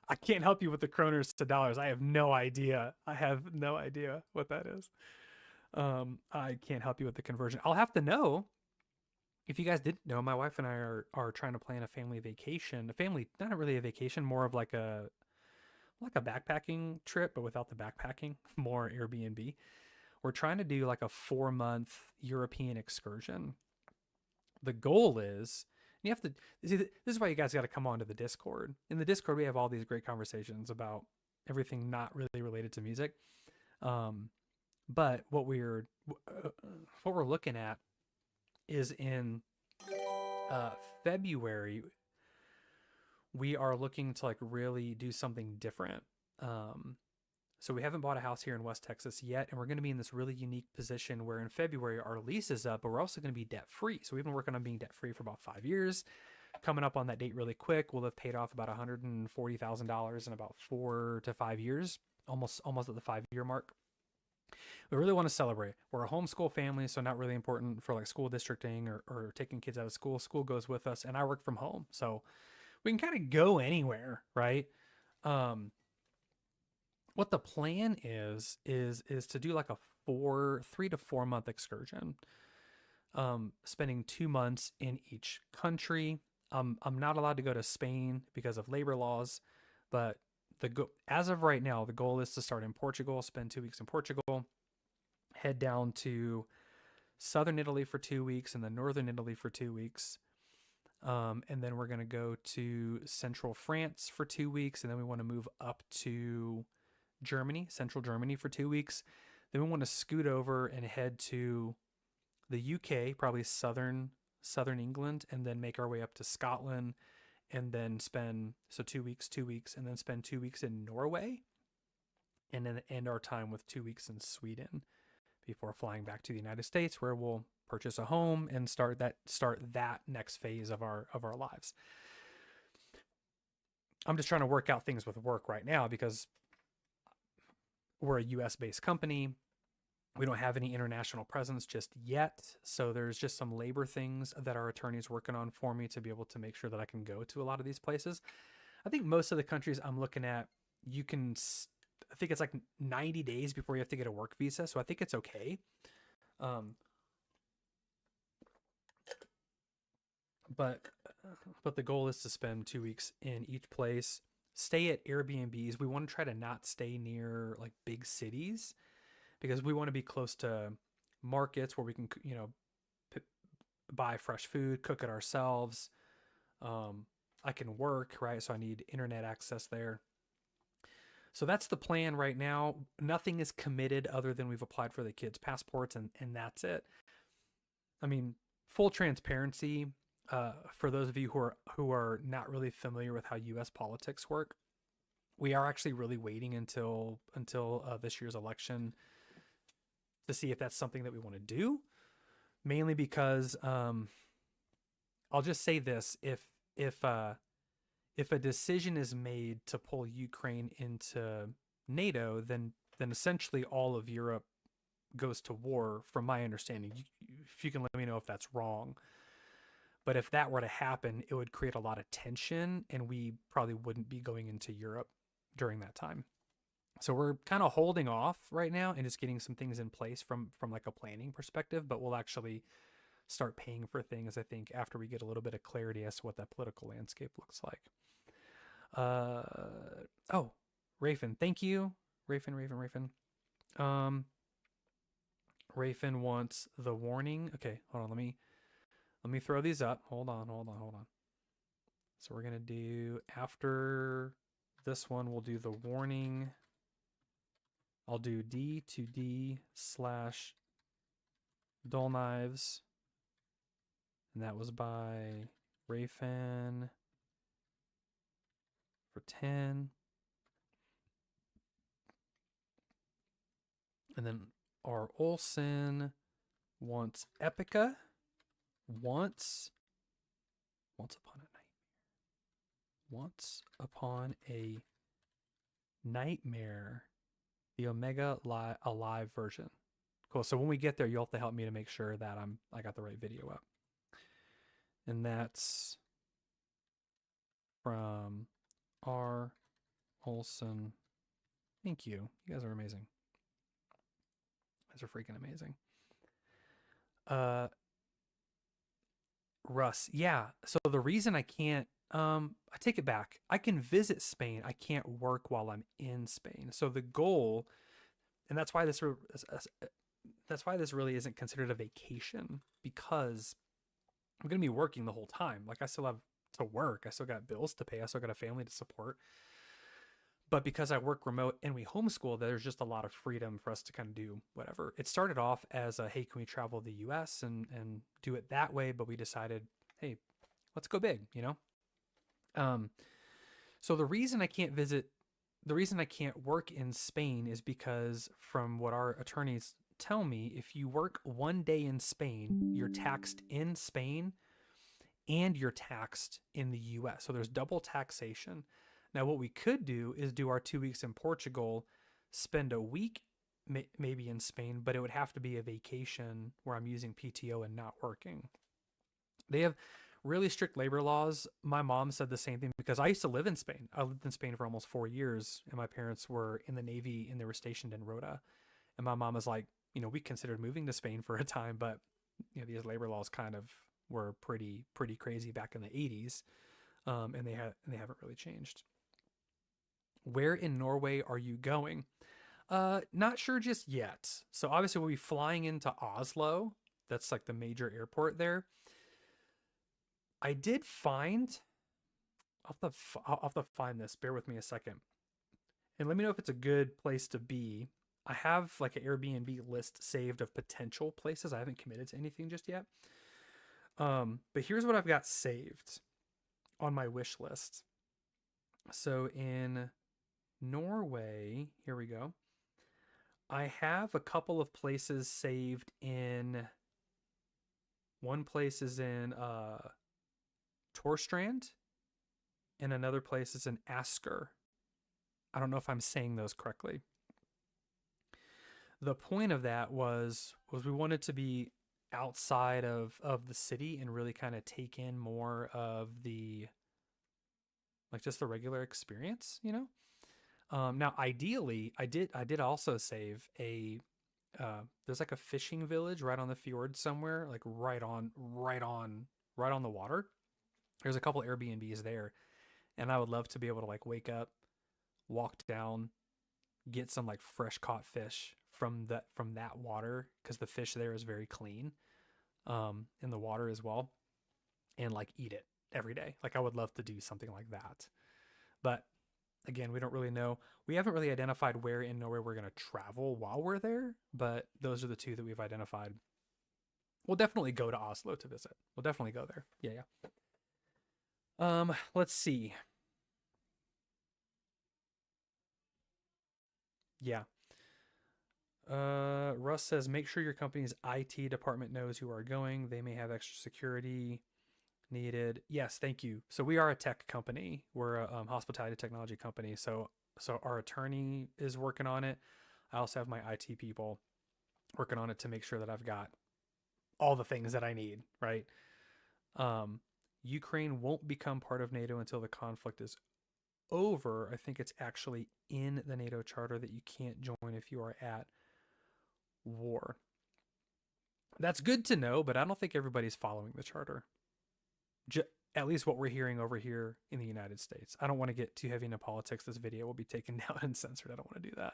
I can't help you with the kroners to dollars. I have no idea. What that is. I can't help you with the conversion. I'll have to know. If you guys didn't know, my wife and I are trying to plan a family vacation. Not really a vacation, more of like a backpacking trip, but without the backpacking, more Airbnb. We're trying to do like a 4-month European excursion. The goal is, you have to see, this is why you guys got to come onto the Discord. In the Discord, we have all these great conversations about everything not really related to music. But what we're looking at is in February, we are looking to like really do something different. So we haven't bought a house here in West Texas yet, and we're going to be in this really unique position where in February our lease is up, but we're also going to be debt free. So we've been working on being debt free for about 5 years. Coming up on that date really quick, we'll have paid off about $140,000 in about 4 to 5 years, almost at the 5-year mark. We really want to celebrate. We're a homeschool family, so not really important for like school districting or taking kids out of school. School goes with us, and I work from home, so we can kind of go anywhere, right? What the plan is to do like a 3 to 4 month excursion, spending 2 months in each country. I'm not allowed to go to Spain because of labor laws, but as of right now, the goal is to start in Portugal, spend 2 weeks in Portugal, head down to southern Italy for 2 weeks, and then northern Italy for 2 weeks. And then we're going to go to central France for 2 weeks, and then we want to move up to Germany, central Germany for 2 weeks. Then we want to scoot over and head to the UK, probably southern England, and then make our way up to Scotland, and then spend 2 weeks, and then spend 2 weeks in Norway, and then end our time with 2 weeks in Sweden before flying back to the United States, where we'll purchase a home and start that next phase of our lives. I'm just trying to work out things with work right now because we're a US based company. We don't have any international presence just yet. So there's just some labor things that our attorney's working on for me to be able to make sure that I can go to a lot of these places. I think most of the countries I'm looking at, I think it's like 90 days before you have to get a work visa. So I think it's okay. But the goal is to spend 2 weeks in each place, stay at Airbnbs. We want to try to not stay near like big cities because we want to be close to markets where we can, buy fresh food, cook it ourselves. I can work, right? So I need internet access there. So that's the plan right now. Nothing is committed other than we've applied for the kids' passports and that's it. I mean, full transparency, for those of you who are not really familiar with how U.S. politics work, we are actually really waiting until this year's election to see if that's something that we want to do. Mainly because I'll just say this: if a decision is made to pull Ukraine into NATO, then essentially all of Europe goes to war, from my understanding. If you can let me know if that's wrong. But if that were to happen, it would create a lot of tension, and we probably wouldn't be going into Europe during that time. So we're kind of holding off right now and just getting some things in place from like a planning perspective, but we'll actually start paying for things, I think, after we get a little bit of clarity as to what that political landscape looks like. Oh, Rafin, thank you. Rafin. Rafin wants the warning. Okay, hold on. Let me throw these up. Hold on. So we're gonna do, after this one, we'll do the warning. I'll do D2D / Dull Knives. And that was by Rafin for 10. And then R. Olson wants Epica. Once upon a nightmare, the Omega Alive version. Cool. So when we get there, you'll have to help me to make sure that I got the right video up. And that's from R. Olson. Thank you. You guys are amazing. You guys are freaking amazing. Russ, yeah. So the reason I can't, I take it back. I can visit Spain. I can't work while I'm in Spain. So the goal, and that's why this really isn't considered a vacation, because I'm going to be working the whole time. Like, I still have to work. I still got bills to pay. I still got a family to support. But because I work remote and we homeschool, there's just a lot of freedom for us to kind of do whatever. It started off as a, hey, can we travel the US and do it that way? But we decided, hey, let's go big, you know? So the reason I can't work in Spain is because, from what our attorneys tell me, if you work one day in Spain, you're taxed in Spain and you're taxed in the US. So there's double taxation. Now, what we could do is do our 2 weeks in Portugal, spend a week maybe in Spain, but it would have to be a vacation where I'm using PTO and not working. They have really strict labor laws. My mom said the same thing, because I used to live in Spain. I lived in Spain for almost 4 years, and my parents were in the Navy and they were stationed in Rota. And my mom was like, we considered moving to Spain for a time, but these labor laws kind of were pretty crazy back in the 80s, and they haven't really changed. Where in Norway are you going? Not sure just yet. So obviously we'll be flying into Oslo. That's like the major airport there. I did find, I'll have to find this. Bear with me a second. And let me know if it's a good place to be. I have like an Airbnb list saved of potential places. I haven't committed to anything just yet. But here's what I've got saved on my wish list. So in Norway, here we go. I have a couple of places saved in, one place is in Torstrand, and another place is in Asker. I don't know if I'm saying those correctly. The point of that was we wanted to be outside of the city and really kind of take in more of the, like, just the regular experience, Now, ideally, I did also save a, there's like a fishing village right on the fjord somewhere, like right on the water. There's a couple Airbnbs there, and I would love to be able to like wake up, walk down, get some like fresh caught fish from that water, because the fish there is very clean, in the water as well, and like eat it every day. Like, I would love to do something like that, but again, we don't really know. We haven't really identified where in Norway we're going to travel while we're there, but those are the two that we've identified. We'll definitely go to Oslo to visit. We'll definitely go there. Yeah. Let's see. Yeah. Russ says, make sure your company's IT department knows you are going. They may have extra security needed. Yes, thank you. So we are a tech company. We're a hospitality technology company. So our attorney is working on it. I also have my IT people working on it to make sure that I've got all the things that I need, right? Ukraine won't become part of NATO until the conflict is over. I think it's actually in the NATO charter that you can't join if you are at war. That's good to know, but I don't think everybody's following the charter. At least what we're hearing over here in the United States. I don't want to get too heavy into politics. This video will be taken down and censored. I don't want to do that.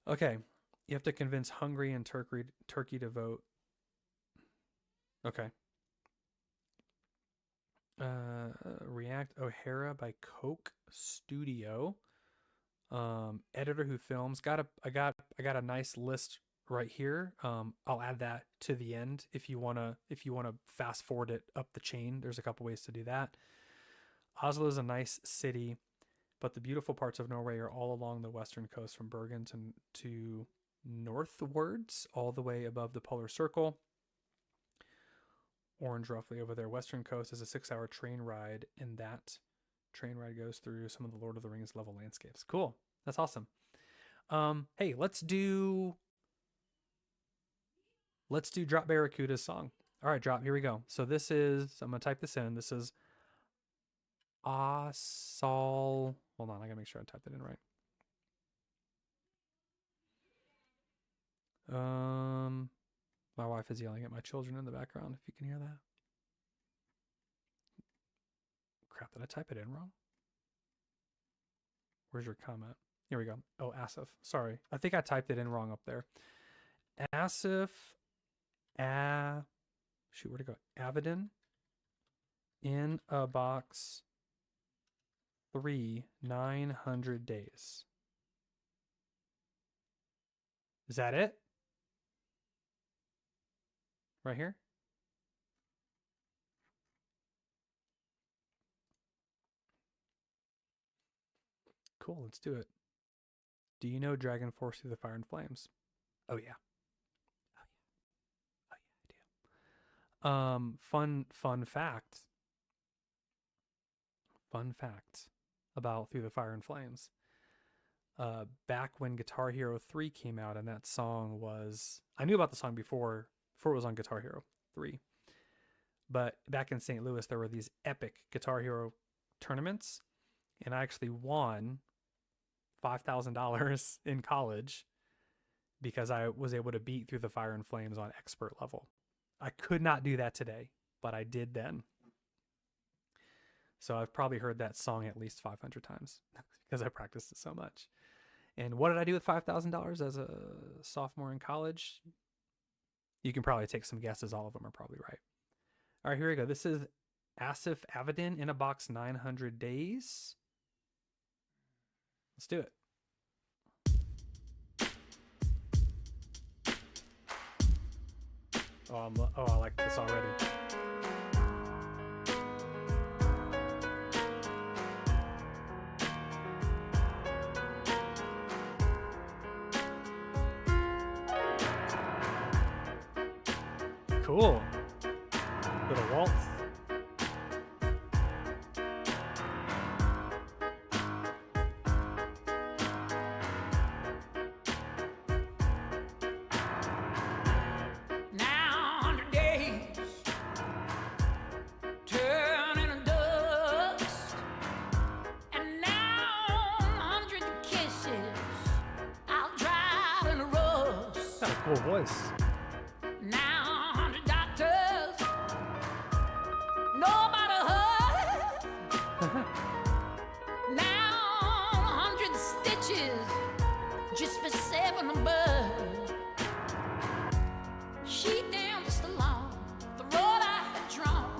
Okay. You have to convince Hungary and Turkey to vote. Okay. React O'Hara by Coke Studio. Editor who films. I got a nice list right here. I'll add that to the end if you wanna fast forward it up the chain. There's a couple ways to do that. Oslo is a nice city, but the beautiful parts of Norway are all along the western coast from Bergen to northwards, all the way above the polar circle. Orange roughly over there. Western coast is a 6-hour train ride, and that train ride goes through some of the Lord of the Rings level landscapes. Cool. That's awesome. Hey, let's do Drop Barracuda's song. All right, Drop, here we go. So this is, I'm going to type this in. This is Asal. Hold on, I got to make sure I typed it in right. My wife is yelling at my children in the background, if you can hear that. Crap, did I type it in wrong? Where's your comment? Here we go. Oh, Asif. Sorry. I think I typed it in wrong up there. Asif. Shoot, where'd it go? Avidan. In a box 3, 900 days. Is that it? Right here? Cool, let's do it. Do you know Dragon Force Through the Fire and Flames? Oh yeah. Oh yeah, I do. Fun fact. Fun fact about Through the Fire and Flames. Back when Guitar Hero 3 came out, and that song was, I knew about the song before it was on Guitar Hero 3. But back in St. Louis, there were these epic Guitar Hero tournaments, and I actually won $5,000 in college because I was able to beat Through the Fire and Flames on expert level. I could not do that today, but I did then. So I've probably heard that song at least 500 times because I practiced it so much. And what did I do with $5,000 as a sophomore in college? You can probably take some guesses. All of them are probably right. All right, here we go. This is Asif Avidan, In a Box 900 Days. Let's do it. Oh, I like this already. Cool. Little waltz. Now 100 days turning to dust, and now 100 kisses I'll drive in a rust. Got a cool voice. Now 100 doctors, nobody hurt. Now 100 stitches just for 7 a bud. She down just along the road I had drawn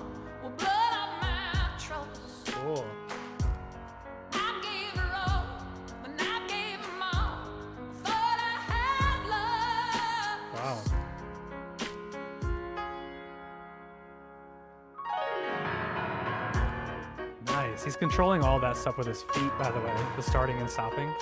with blood on my troubles. Cool. I gave her all, but I gave her more. Thought I had love. Wow. Nice. He's controlling all that stuff with his feet, by the way. The starting and stopping.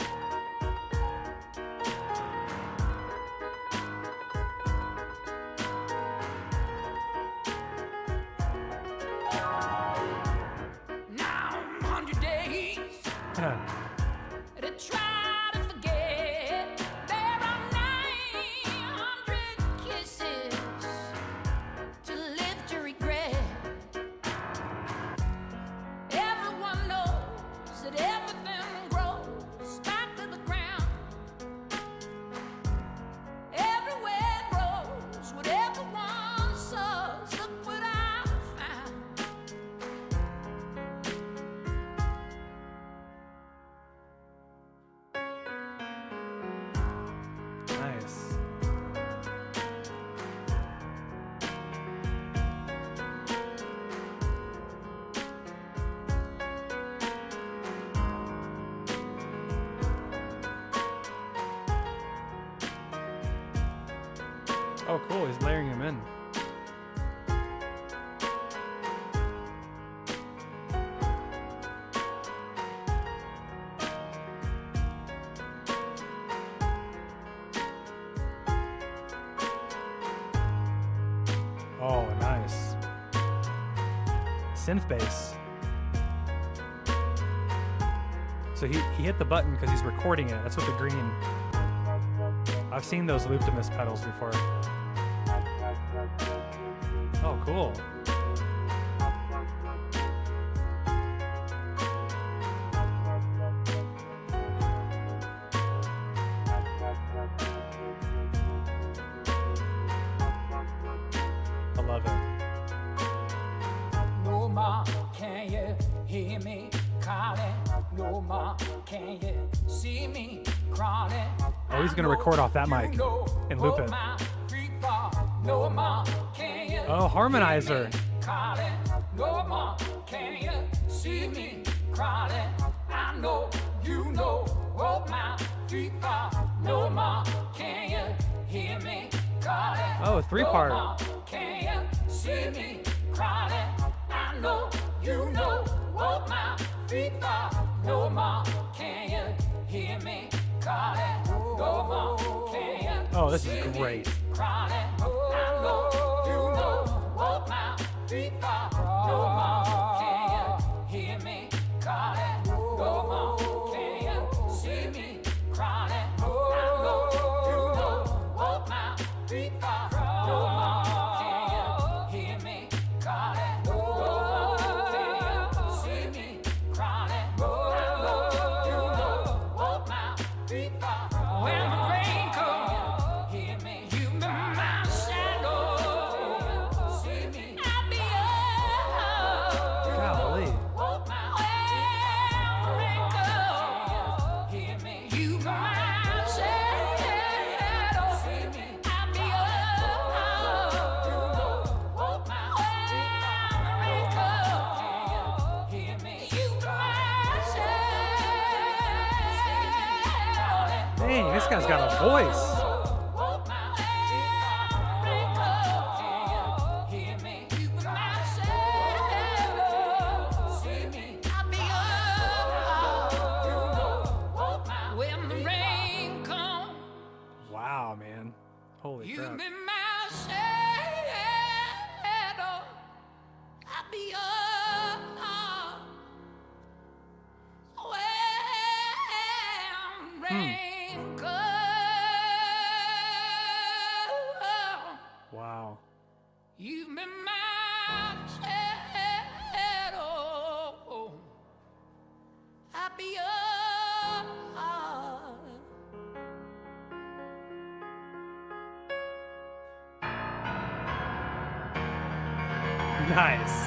to try to forget. There are 900 kisses to live to regret. Everyone knows that everything grows back to the ground. Everywhere grows whatever one sows. Look what I found. Nice. Oh, cool. He's layering him in. Oh, nice. Synth bass. So he hit the button because he's recording it. That's what the green. I've seen those loop-to-miss pedals before. Oh, cool. I love it. No more can you hear me calling. No more can you see me crawling. Oh, he's gonna record off that mic and loop it. No more can you Oh, harmonizer. calling. No more can you see me crawling. I know you know what my feet are. No more can you hear me calling. Oh, a three-part. No more can you see me crawling. I know you know what my feet are. No more can you hear me calling. No more can you Oh, this see is me great. crawling. I know you know what my feet are. No more can you hear me calling. No more can you see me crawling. I know you know what my feet are. No more can you hear me calling. No more can you see me crawling. I know you know what my feet are. When the rain comes, hear me. You be my shadow. See me. I'll be yours. Golly. What my rain comes, hear me. You be my shadow. See me. I'll be yours. What my rain comes, hear me. You be my shadow. Dang, this guy's got a voice. Wow, man. Holy crap. Wow. You've been my shadow. I'll be yours. Nice.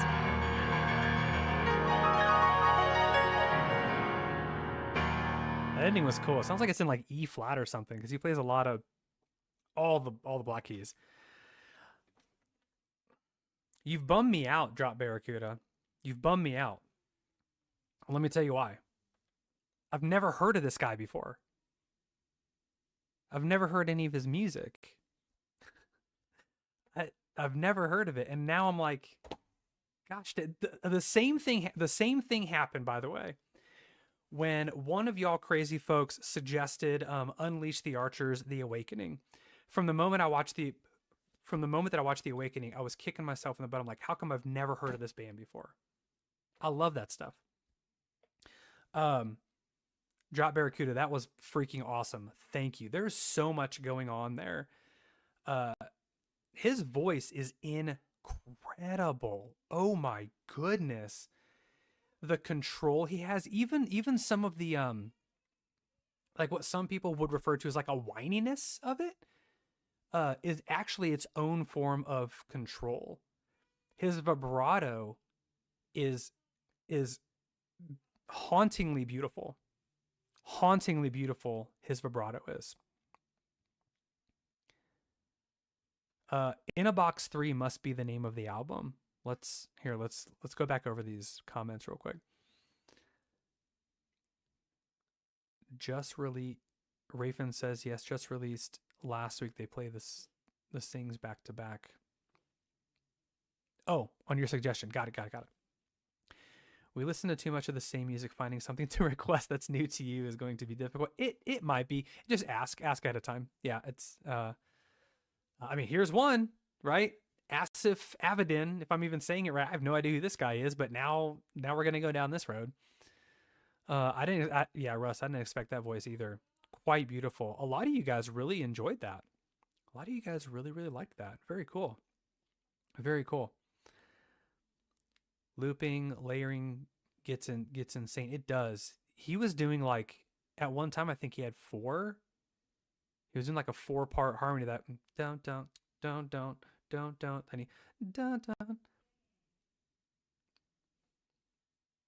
That ending was cool. It sounds like it's in like E flat or something because he plays a lot of all the black keys. You've bummed me out, Drop Barracuda. You've bummed me out. Let me tell you why. I've never heard of this guy before. I've never heard any of his music. I've never heard of it, and now I'm like, gosh, the same thing. The same thing happened, by the way, when one of y'all crazy folks suggested Unleash the Archers: The Awakening. From the moment that I watched The Awakening, I was kicking myself in the butt. I'm like, how come I've never heard of this band before? I love that stuff. Drop Barracuda, that was freaking awesome. Thank you. There's so much going on there. His voice is incredible. Oh my goodness. The control he has, even some of the like what some people would refer to as like a whininess of it, is actually its own form of control. His vibrato is hauntingly beautiful. Hauntingly beautiful his vibrato is. In a Box 3 must be the name of the album. Let's go back over these comments real quick. Just released. Rafen says yes, just released last week. They play the things back to back. Oh, on your suggestion. Got it. We listen to too much of the same music. Finding something to request that's new to you is going to be difficult. It might be. Just ask ahead of time. Yeah, it's I mean, here's one, right? Asif Avidan, if I'm even saying it right. I have no idea who this guy is, but now we're gonna go down this road. Russ, I didn't expect that voice either. Quite beautiful. A lot of you guys really enjoyed that. A lot of you guys really, really liked that. Very cool. Very cool. Looping, layering gets insane. It does. He was doing like at one time I think he had 4. He was in like a 4-part harmony that don't and he don't.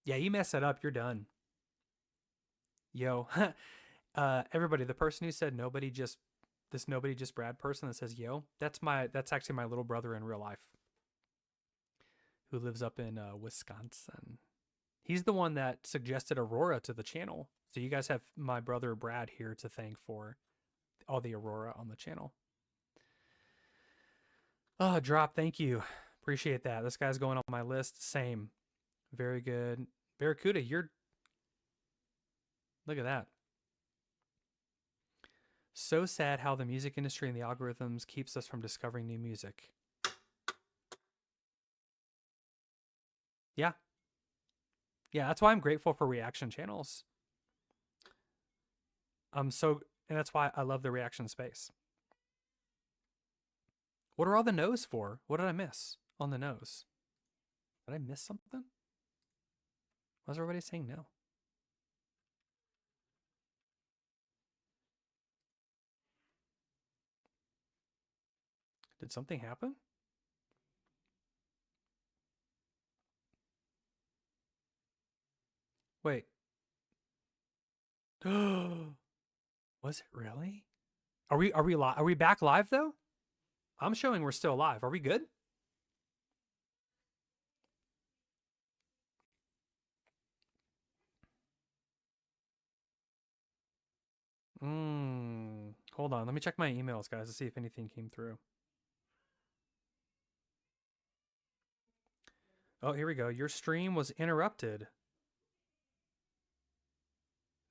Yeah, you mess that up, you're done. Yo, everybody, the person who said nobody just Brad person that says yo, that's actually my little brother in real life, who lives up in Wisconsin. He's the one that suggested Aurora to the channel. So you guys have my brother Brad here to thank for all the Aurora on the channel. Oh, Drop, thank you. Appreciate that. This guy's going on my list. Same. Very good. Barracuda, look at that. So sad how the music industry and the algorithms keeps us from discovering new music. Yeah. Yeah, that's why I'm grateful for reaction channels. And that's why I love the reaction space. What are all the no's for? What did I miss on the no's? Did I miss something? Why is everybody saying no? Did something happen? Wait. Was it really? Are we back live though? I'm showing we're still live. Are we good? Hold on. Let me check my emails, guys, to see if anything came through. Oh, here we go. Your stream was interrupted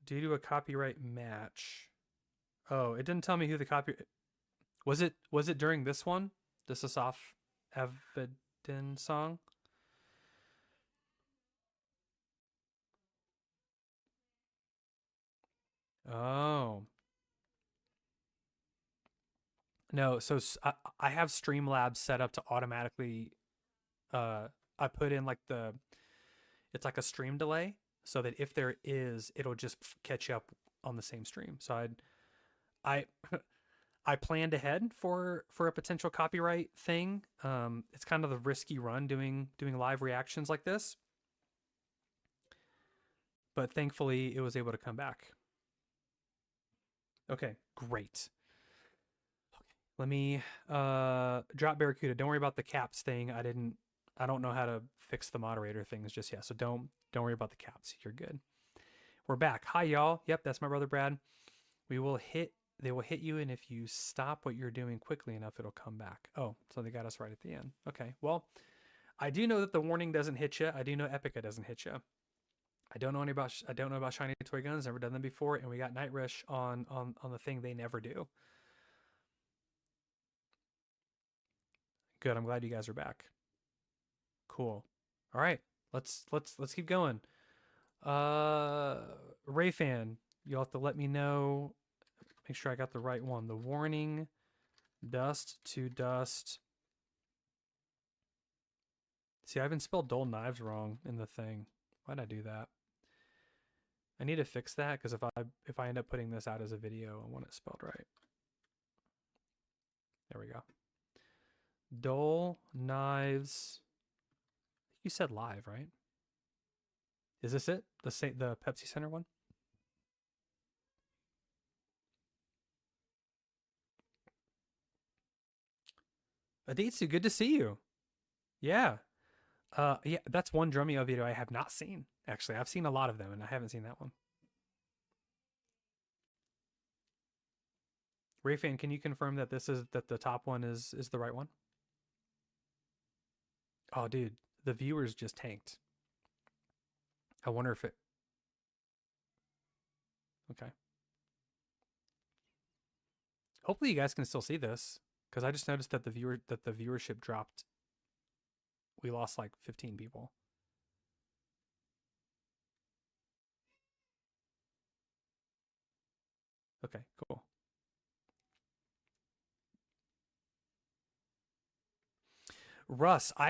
due to a copyright match. Oh, it didn't tell me who the was it during this one? This Asif Avidan song? Oh. No, so I have Streamlabs set up to automatically I put in like it's like a stream delay so that if there is, it'll just catch up on the same stream. So I planned ahead for a potential copyright thing. It's kind of the risky run doing live reactions like this, but thankfully it was able to come back. Okay, great. Okay, let me drop Barracuda. Don't worry about the caps thing. I don't know how to fix the moderator things just yet, so don't worry about the caps. You're good. We're back. Hi y'all. Yep, that's my brother Brad. They will hit you, and if you stop what you're doing quickly enough, it'll come back. Oh, so they got us right at the end. Okay, well, I do know that the warning doesn't hit you. I do know Epica doesn't hit you. I don't know about shiny toy guns. Never done them before, and we got Night Rush on the thing they never do. Good. I'm glad you guys are back. Cool. All right, let's keep going. Ray fan, You'll have to let me know. Make sure I got the right one. The warning, dust to dust. See, I even spelled dull knives wrong in the thing. Why'd I do that? I need to fix that because if I end up putting this out as a video, I want it spelled right. There we go. Dull knives. You said live, right? Is this it? The Pepsi Center one? Aditsu, good to see you. Yeah. Yeah, that's one Drumeo video I have not seen. Actually, I've seen a lot of them, and I haven't seen that one. Rayfan, can you confirm that that the top one is the right one? Oh, dude, the viewers just tanked. I wonder if it. Okay. Hopefully, you guys can still see this because I just noticed that the viewership dropped. We lost like 15 people. Okay, cool. Russ, I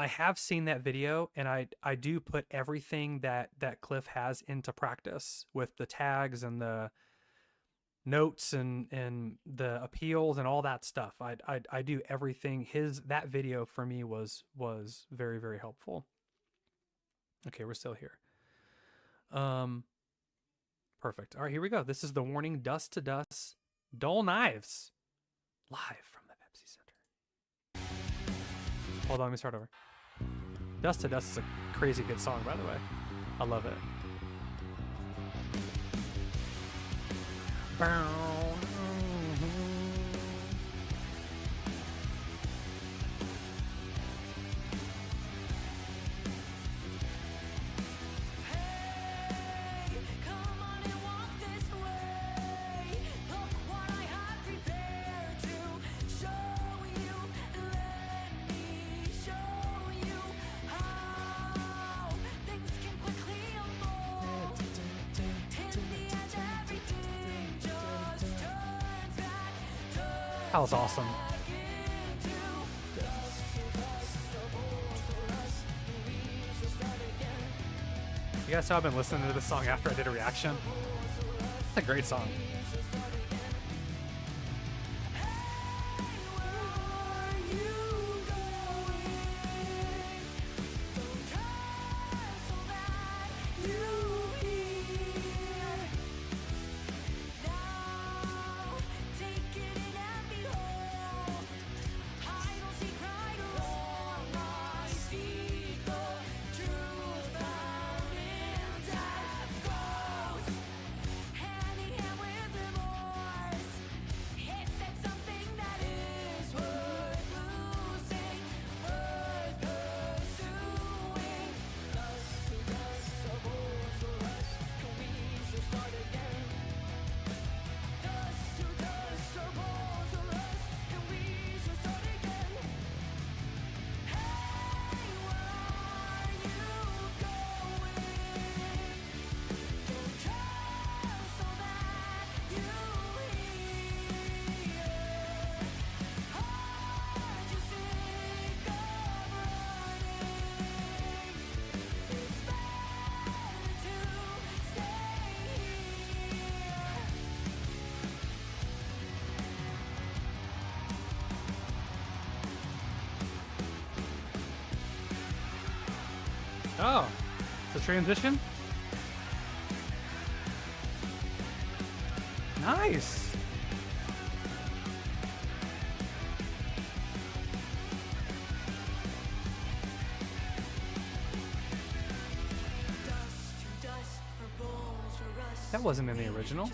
have seen that video, and I do put everything that Cliff has into practice with the tags and the notes and the appeals and all that stuff. I do everything. That video for me was very, very helpful. Okay, we're still here. Perfect. All right, here we go. This is the warning, dust to dust, dull knives, live from the Pepsi Center. Hold on, let me start over. Dust to Dust is a crazy good song, by the way. I love it. Hey, come on and walk this way. Look what I have prepared to show you. Let me show you how things can quickly unfold. In the end, everything just turns back. That was awesome. You guys know I've been listening to this song after I did a reaction. It's a great song. Oh, the transition? Nice. That wasn't in the original.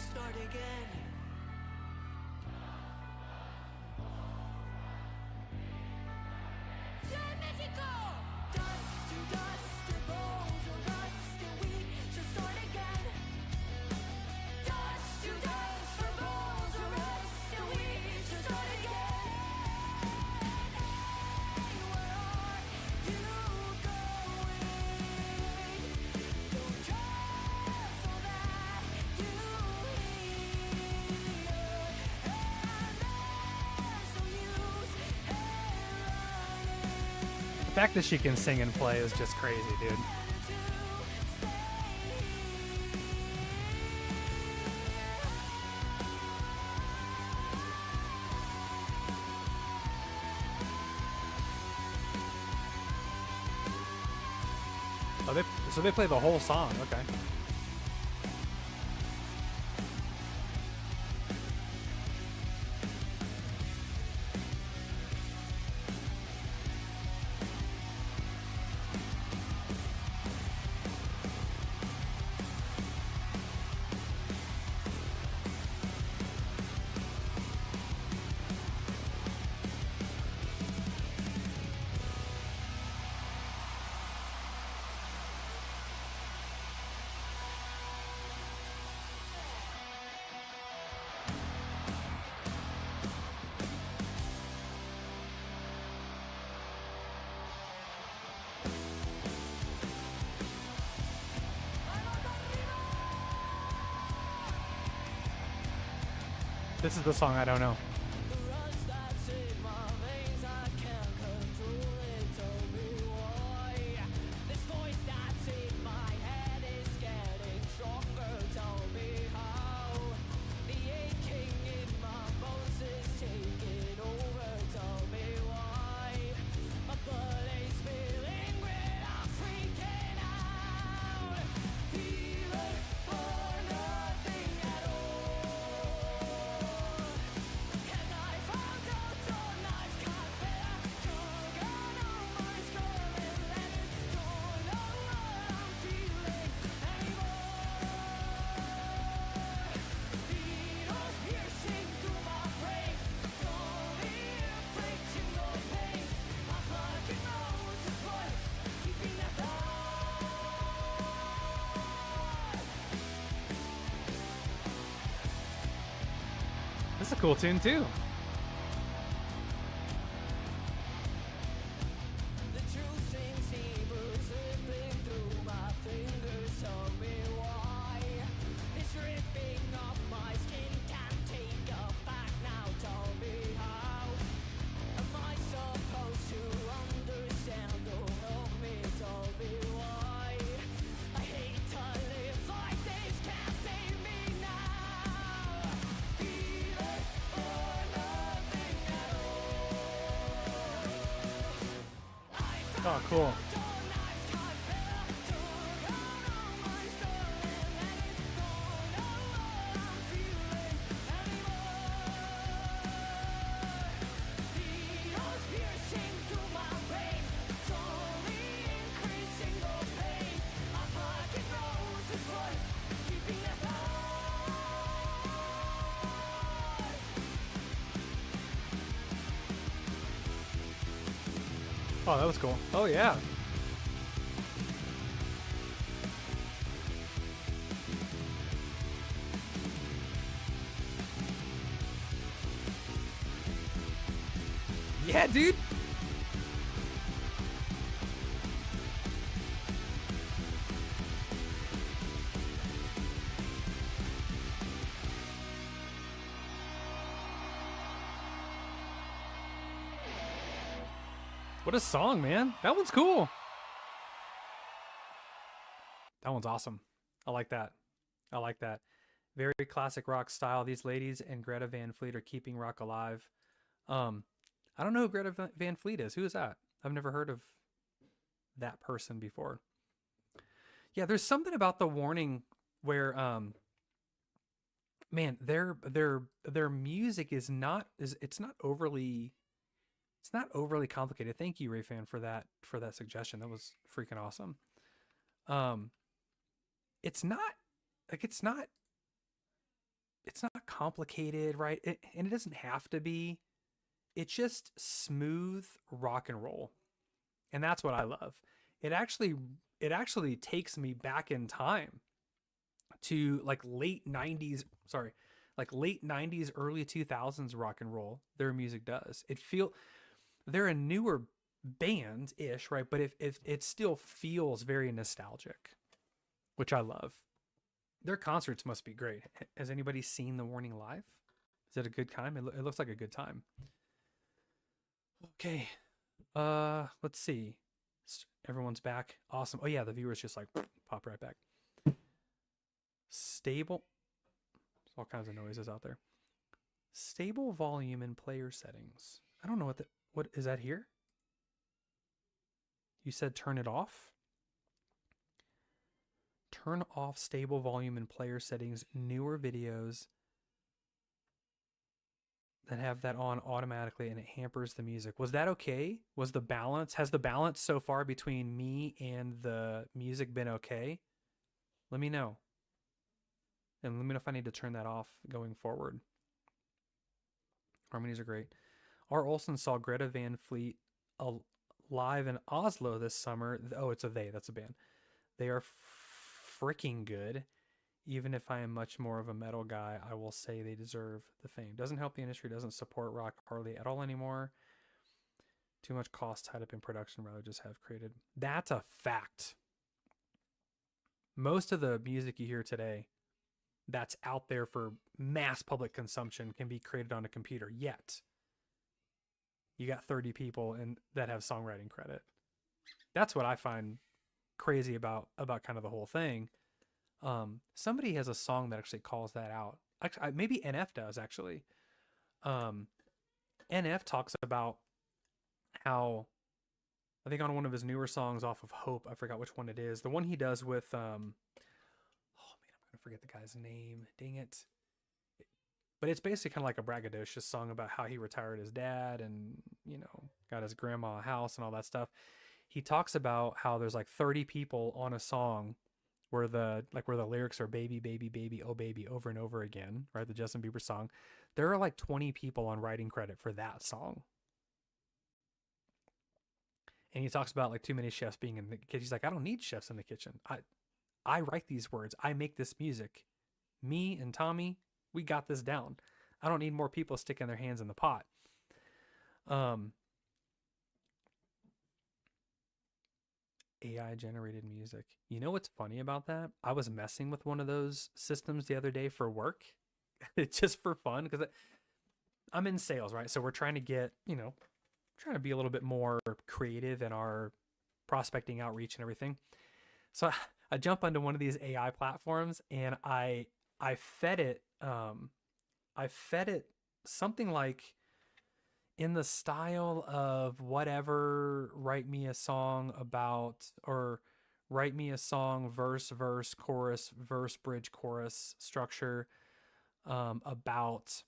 fact that she can sing and play is just crazy, dude. Oh, so they play the whole song. Okay. This is the song I don't know. This is a cool tune too. Oh, cool. Oh, that was cool. Oh, yeah. Yeah, dude. What a song, man. That one's cool. That one's awesome. I like that. I like that. Very classic rock style. These ladies and Greta Van Fleet are keeping rock alive. I don't know who Greta Van Fleet is. Who is that? I've never heard of that person before. Yeah, there's something about The Warning where man, their music is not it's not overly complicated. Thank you, Rayfan, for that suggestion. That was freaking awesome. It's not complicated, right? And it doesn't have to be. It's just smooth rock and roll. And that's what I love. It actually takes me back in time to like late 90s, early 2000s rock and roll. Their music does. They're a newer band-ish, right? But if it still feels very nostalgic, which I love. Their concerts must be great. Has anybody seen The Warning live? Is it a good time? It looks like a good time. Okay. Let's see. Everyone's back. Awesome. Oh yeah, the viewers just like pop right back. Stable. There's all kinds of noises out there. Stable volume in player settings. I don't know what is that here? You said turn it off? Turn off stable volume in player settings, newer videos that have that on automatically and it hampers the music. Was that okay? Has the balance so far between me and the music been okay? Let me know. And let me know if I need to turn that off going forward. Harmonies are great. R. Olson saw Greta Van Fleet live in Oslo this summer. Oh, it's a they. That's a band. They are freaking good. Even if I am much more of a metal guy, I will say they deserve the fame. Doesn't help the industry, doesn't support rock hardly at all anymore. Too much cost tied up in production, rather just have created. That's a fact. Most of the music you hear today that's out there for mass public consumption can be created on a computer. Yet, you got 30 people that have songwriting credit. That's what I find crazy about kind of the whole thing. Somebody has a song that actually calls that out. Actually, maybe NF does actually. NF talks about how, I think on one of his newer songs off of Hope, I forgot which one it is. The one he does with, oh man, I'm gonna forget the guy's name. Dang it. But it's basically kind of like a braggadocious song about how he retired his dad and, you know, got his grandma a house and all that stuff. He talks about how there's like 30 people on a song where the lyrics are baby, baby, baby, oh baby over and over again, right? The Justin Bieber song. There are like 20 people on writing credit for that song. And he talks about like too many chefs being in the kitchen. He's like, I don't need chefs in the kitchen. I write these words. I make this music. Me and Tommy, we got this down. I don't need more people sticking their hands in the pot. AI generated music. You know what's funny about that? I was messing with one of those systems the other day for work. It's just for fun because I'm in sales, right? So we're trying to get, trying to be a little bit more creative in our prospecting outreach and everything. So I jump onto one of these AI platforms and I fed it something like in the style of whatever, write me a song about, or write me a song, verse, chorus, verse, bridge, chorus structure, about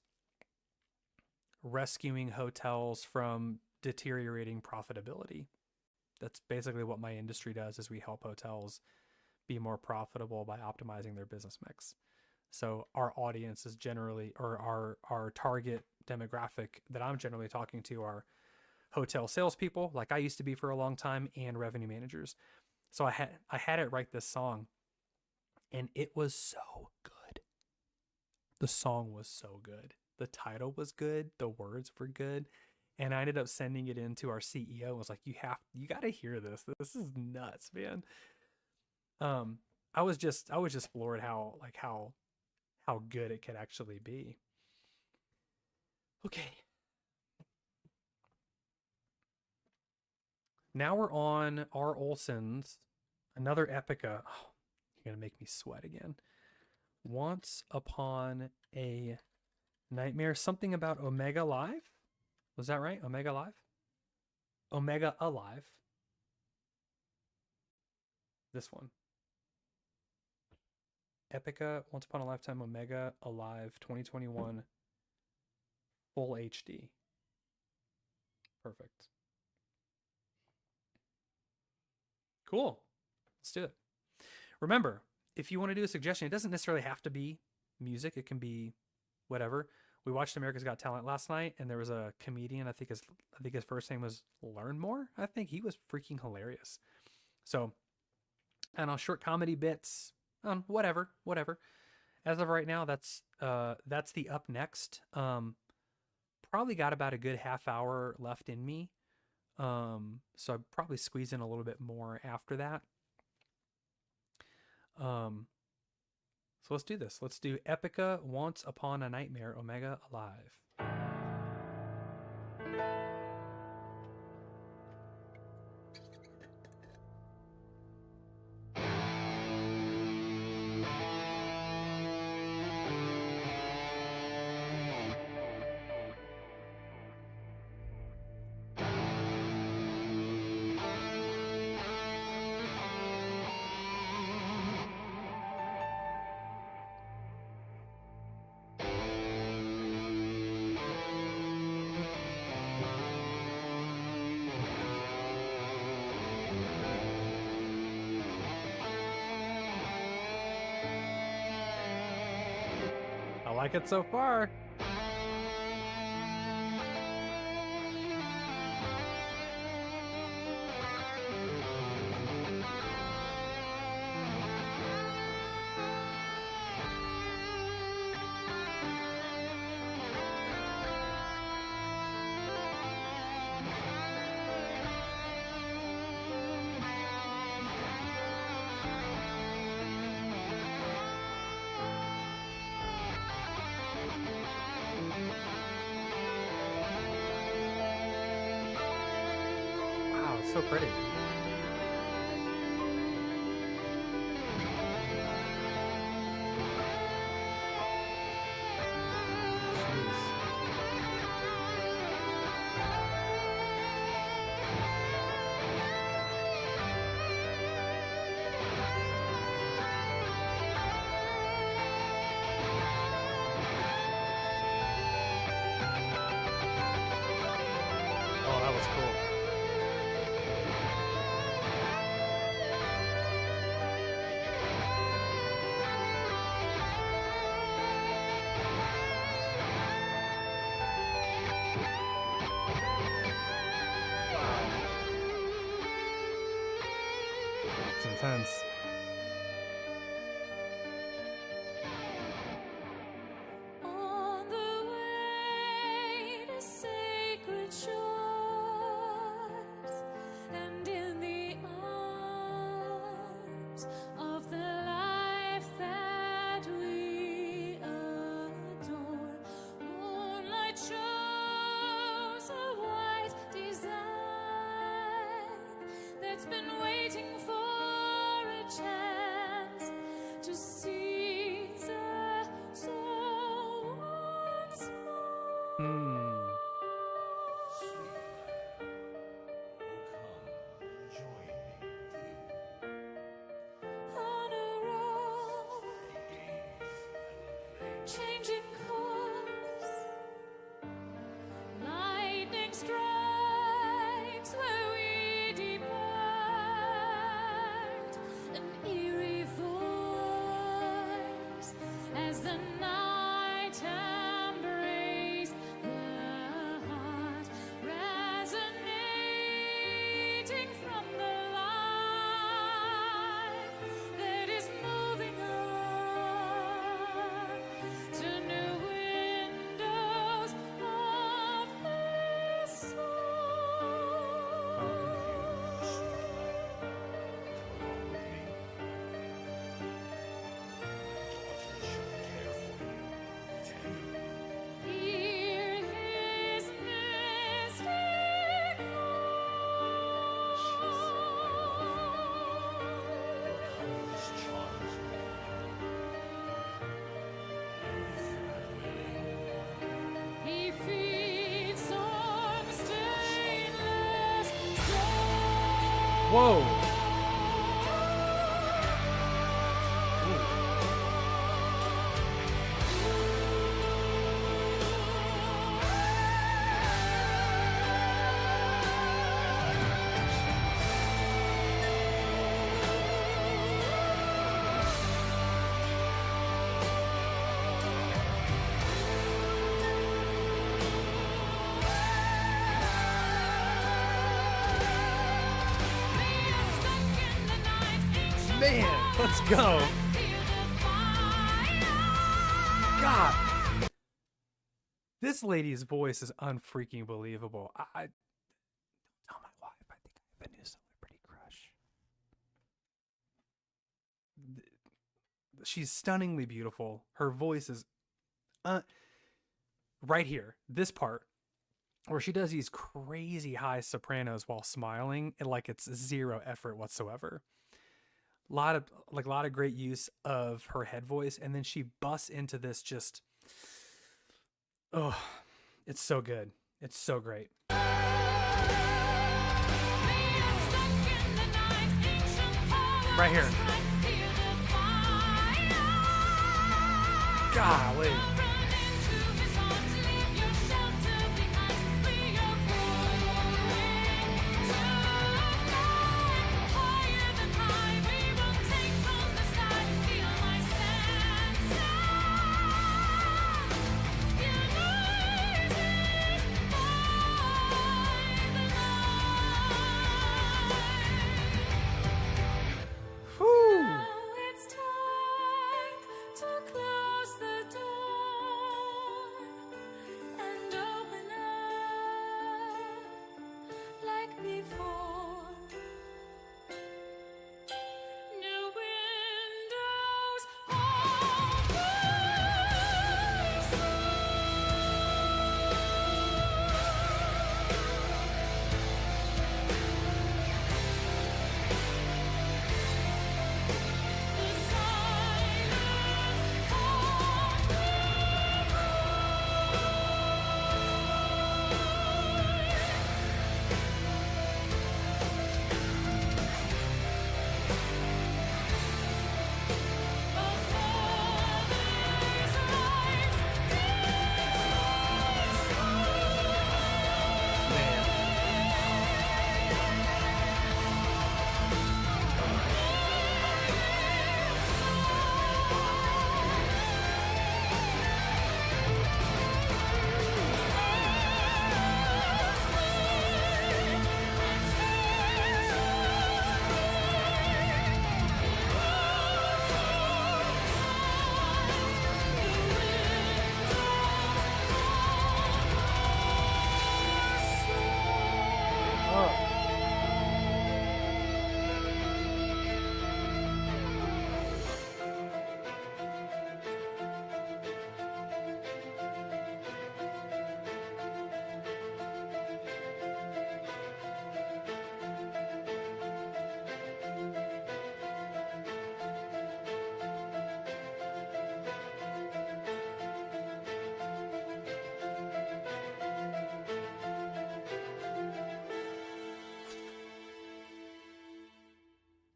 rescuing hotels from deteriorating profitability. That's basically what my industry does, is we help hotels be more profitable by optimizing their business mix. So our audience is generally, or our target demographic that I'm generally talking to are hotel salespeople, like I used to be for a long time, and revenue managers. So I had it write this song, and it was so good. The song was so good. The title was good. The words were good. And I ended up sending it in to our CEO. I was like, you got to hear this. This is nuts, man. I was just floored how good it could actually be. Okay. Now we're on R. Olson's, another Epica. Oh, you're going to make me sweat again. Once Upon a Nightmare, something about Omega Live? Was that right? Omega Live? Omega Alive. This one. Epica, Once Upon a Lifetime, Omega Alive, 2021, full HD. Perfect. Cool. Let's do it. Remember, if you want to do a suggestion, it doesn't necessarily have to be music. It can be whatever. We watched America's Got Talent last night, and there was a comedian. I think his first name was Learn More. I think he was freaking hilarious. So, I don't know, short comedy bits, whatever. As of right now, that's the up next. Probably got about a good half hour left in me. So I'd probably squeeze in a little bit more after that. So let's do this. Let's do Epica, Once Upon a Nightmare, Omega Alive. like it so far. Wow, it's so pretty. Jeez. Oh, that was cool. It's intense. On the way to sacred shores, and in the arms of the life that we adore, moonlight shows a white design that's been waiting for a chance to seize us all once more. On a road, changing course, lightning strikes where we depart, an eerie voice as the night embraced the heart, resonating from the life that is moving on to new windows of this soul. Hear his mystic voice. He feeds on stainless soul. Whoa. Man, let's go. God. This lady's voice is unfreaking believable. I don't tell my wife, I think I have a new celebrity crush. She's stunningly beautiful. Her voice is right here, this part where she does these crazy high sopranos while smiling, and like it's zero effort whatsoever. Lot of great use of her head voice, and then she busts into this just, oh, it's so good. It's so great. Right here. Golly. before. New windows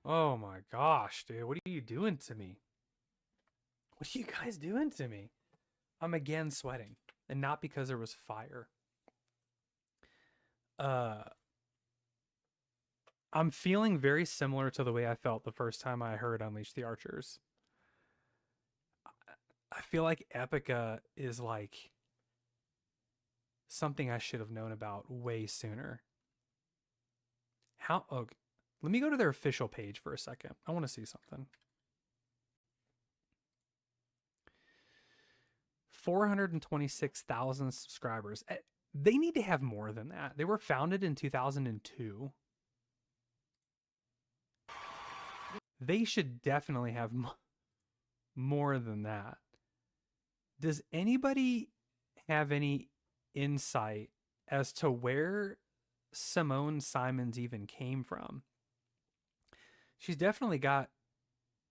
Oh my gosh, dude. What are you doing to me? What are you guys doing to me? I'm again sweating. And not because there was fire. I'm feeling very similar to the way I felt the first time I heard Unleash the Archers. I feel like Epica is like something I should have known about way sooner. How? Oh, let me go to their official page for a second. I want to see something. 426,000 subscribers. They need to have more than that. They were founded in 2002. They should definitely have more than that. Does anybody have any insight as to where Simone Simons even came from? She's definitely got,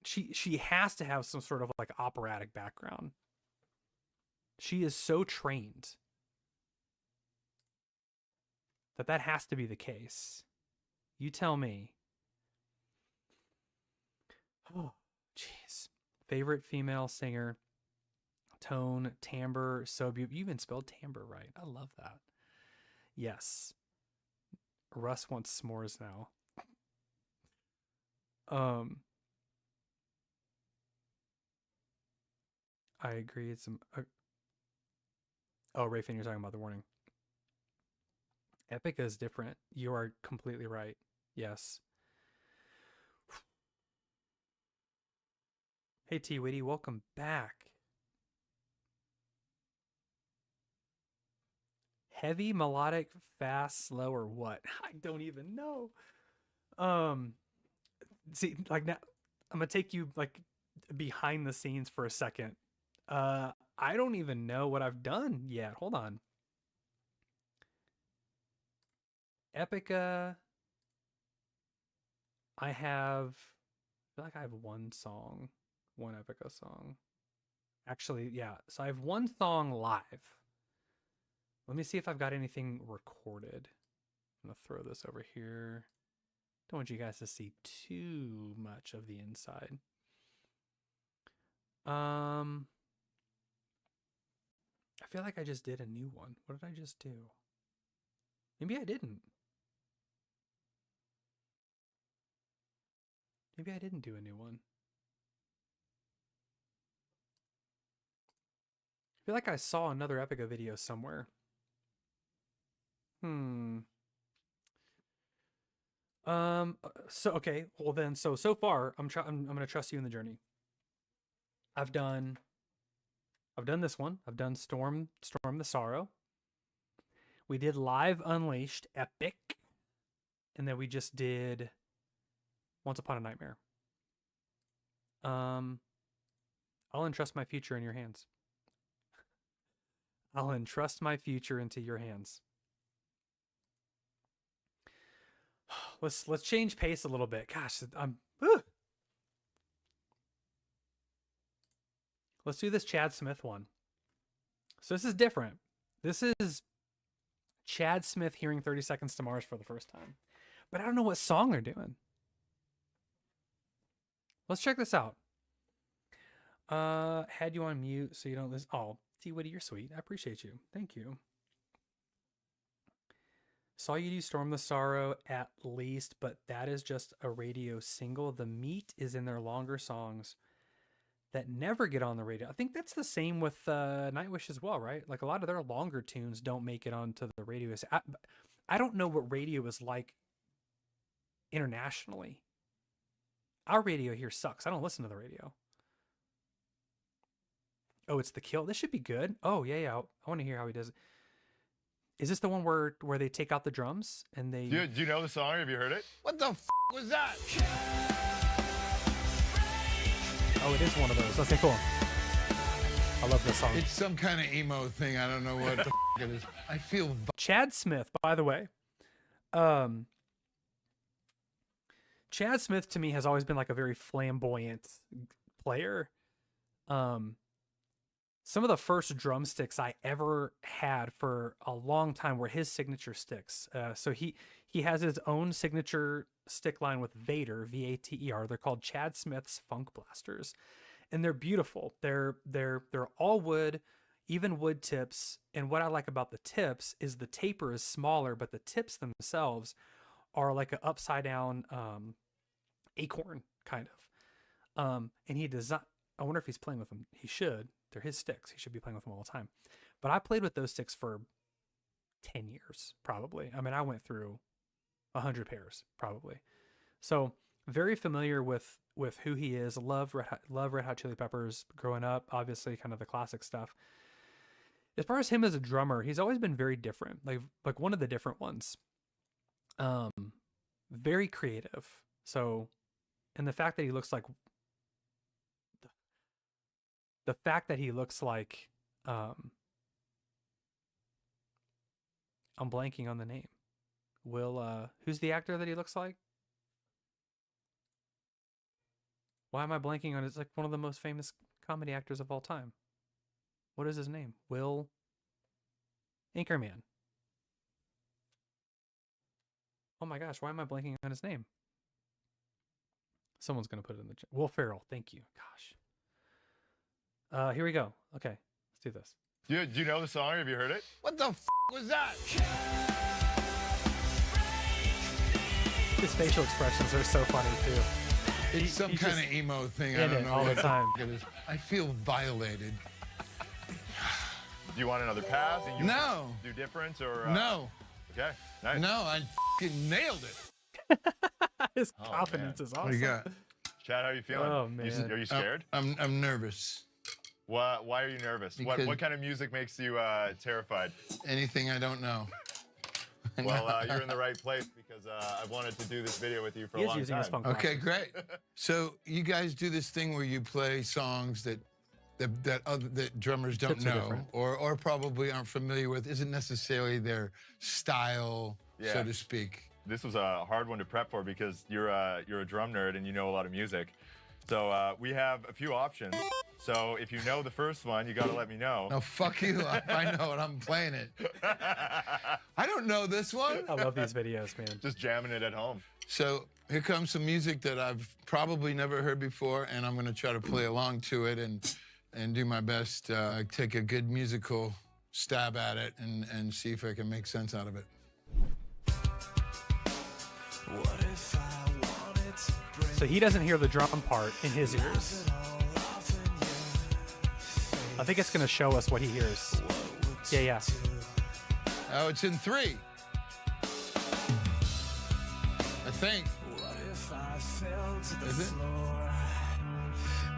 she has to have some sort of like operatic background. She is so trained that has to be the case. You tell me. Oh, jeez. Favorite female singer, tone, timbre, so beautiful. You even spelled timbre right. I love that. Yes. Russ wants s'mores now. I agree. It's oh, Rayfin, you're talking about the warning. Epica is different. You are completely right. Yes. Hey T Witty, welcome back. Heavy, melodic, fast, slow, or what? I don't even know. See, like now I'm gonna take you like behind the scenes for a second. I don't even know what I've done yet. Hold on. Epica. I feel like I have one song, one Epica song. Actually, yeah. So I have one song live. Let me see if I've got anything recorded. I'm gonna throw this over here. Don't want you guys to see too much of the inside. I feel like I just did a new one. What did I just do? Maybe I didn't. Maybe I didn't do a new one. I feel like I saw another Epica video somewhere. So okay, well then, so far I'm gonna trust you in the journey. I've done this one. I've done Storm the Sorrow. We did Live Unleashed, epic. and then we just did Once Upon a Nightmare. I'll entrust my future in your hands. I'll entrust my future into your hands. Let's change pace a little bit. Gosh, let's do this Chad Smith one. So this is different. This is Chad Smith hearing 30 Seconds to Mars for the first time. But I don't know what song they're doing. Let's check this out. Had you on mute so you don't listen. Oh, T. Woody, you're sweet. I appreciate you. Thank you. Saw you do Storm the Sorrow at least, but that is just a radio single. The meat is in their longer songs that never get on the radio. I think that's the same with Nightwish as well, right? Like a lot of their longer tunes don't make it onto the radio. I don't know what radio is like internationally. Our radio here sucks. I don't listen to the radio. Oh, it's The Kill. This should be good. Oh, yeah. I want to hear how he does it. Is this the one where they take out the drums and they... Do you know the song? Have you heard it? What the f*** was that? Oh, it is one of those. Okay, cool. I love this song. It's some kind of emo thing. I don't know what the f*** it is. I feel... Chad Smith, by the way. Chad Smith, to me, has always been like a very flamboyant player. Some of the first drumsticks I ever had for a long time were his signature sticks. So he has his own signature stick line with Vater, V-A-T-E-R. They're called Chad Smith's Funk Blasters, and they're beautiful. They're all wood, even wood tips. And what I like about the tips is the taper is smaller, but the tips themselves are like an upside down acorn kind of. And he designed. I wonder if he's playing with them. He should. They're his sticks. He should be playing with them all the time. But I played with those sticks for 10 years, probably. I mean, I went through 100 pairs, probably. So very familiar with who he is. Love Red Hot Chili Peppers growing up. Obviously, kind of the classic stuff. As far as him as a drummer, he's always been very different. Like one of the different ones. Very creative. So, and the fact that he looks like I'm blanking on the name. Who's the actor that he looks like? Why am I blanking on it? It's like one of the most famous comedy actors of all time. What is his name? Will Anchorman. Oh my gosh, why am I blanking on his name? Someone's going to put it in the chat. Will Ferrell, thank you. Gosh. Here we go. Okay, let's do this. Do you know the song? Have you heard it? What the f*** was that? His facial expressions are so funny too. It's some kind of emo thing. I in don't it know all what the time. It is. I feel violated. Do you want another pass? And you No. Do different or? No. Okay, nice. No, I f***ing nailed it. His confidence is awesome. What do you got? Chad, how are you feeling? Oh, man. Are you scared? I'm nervous. Why are you nervous? Because- What kind of music makes you terrified? Anything I don't know. Well, you're in the right place because I've wanted to do this video with you for He a is long using time. his funk Okay, blasters. great. So you guys do this thing where you play songs that drummers don't Tips are know different. or probably aren't familiar with, isn't necessarily their style, Yeah. so to speak. This was a hard one to prep for because you're a drum nerd and you know a lot of music. So we have a few options. So if you know the first one, you got to let me know. No, fuck you. I know it. I'm playing it. I don't know this one. I love these videos, man. Just jamming it at home. So here comes some music that I've probably never heard before, and I'm going to try to play along to it and do my best, take a good musical stab at it and see if I can make sense out of it. What if I wanted to bring So he doesn't hear the drum part in his ears. it all off in your face? I think it's going to show us what he hears. What would you Yeah. do? Oh, it's in 3. I think. What if I fell to the Is it? floor?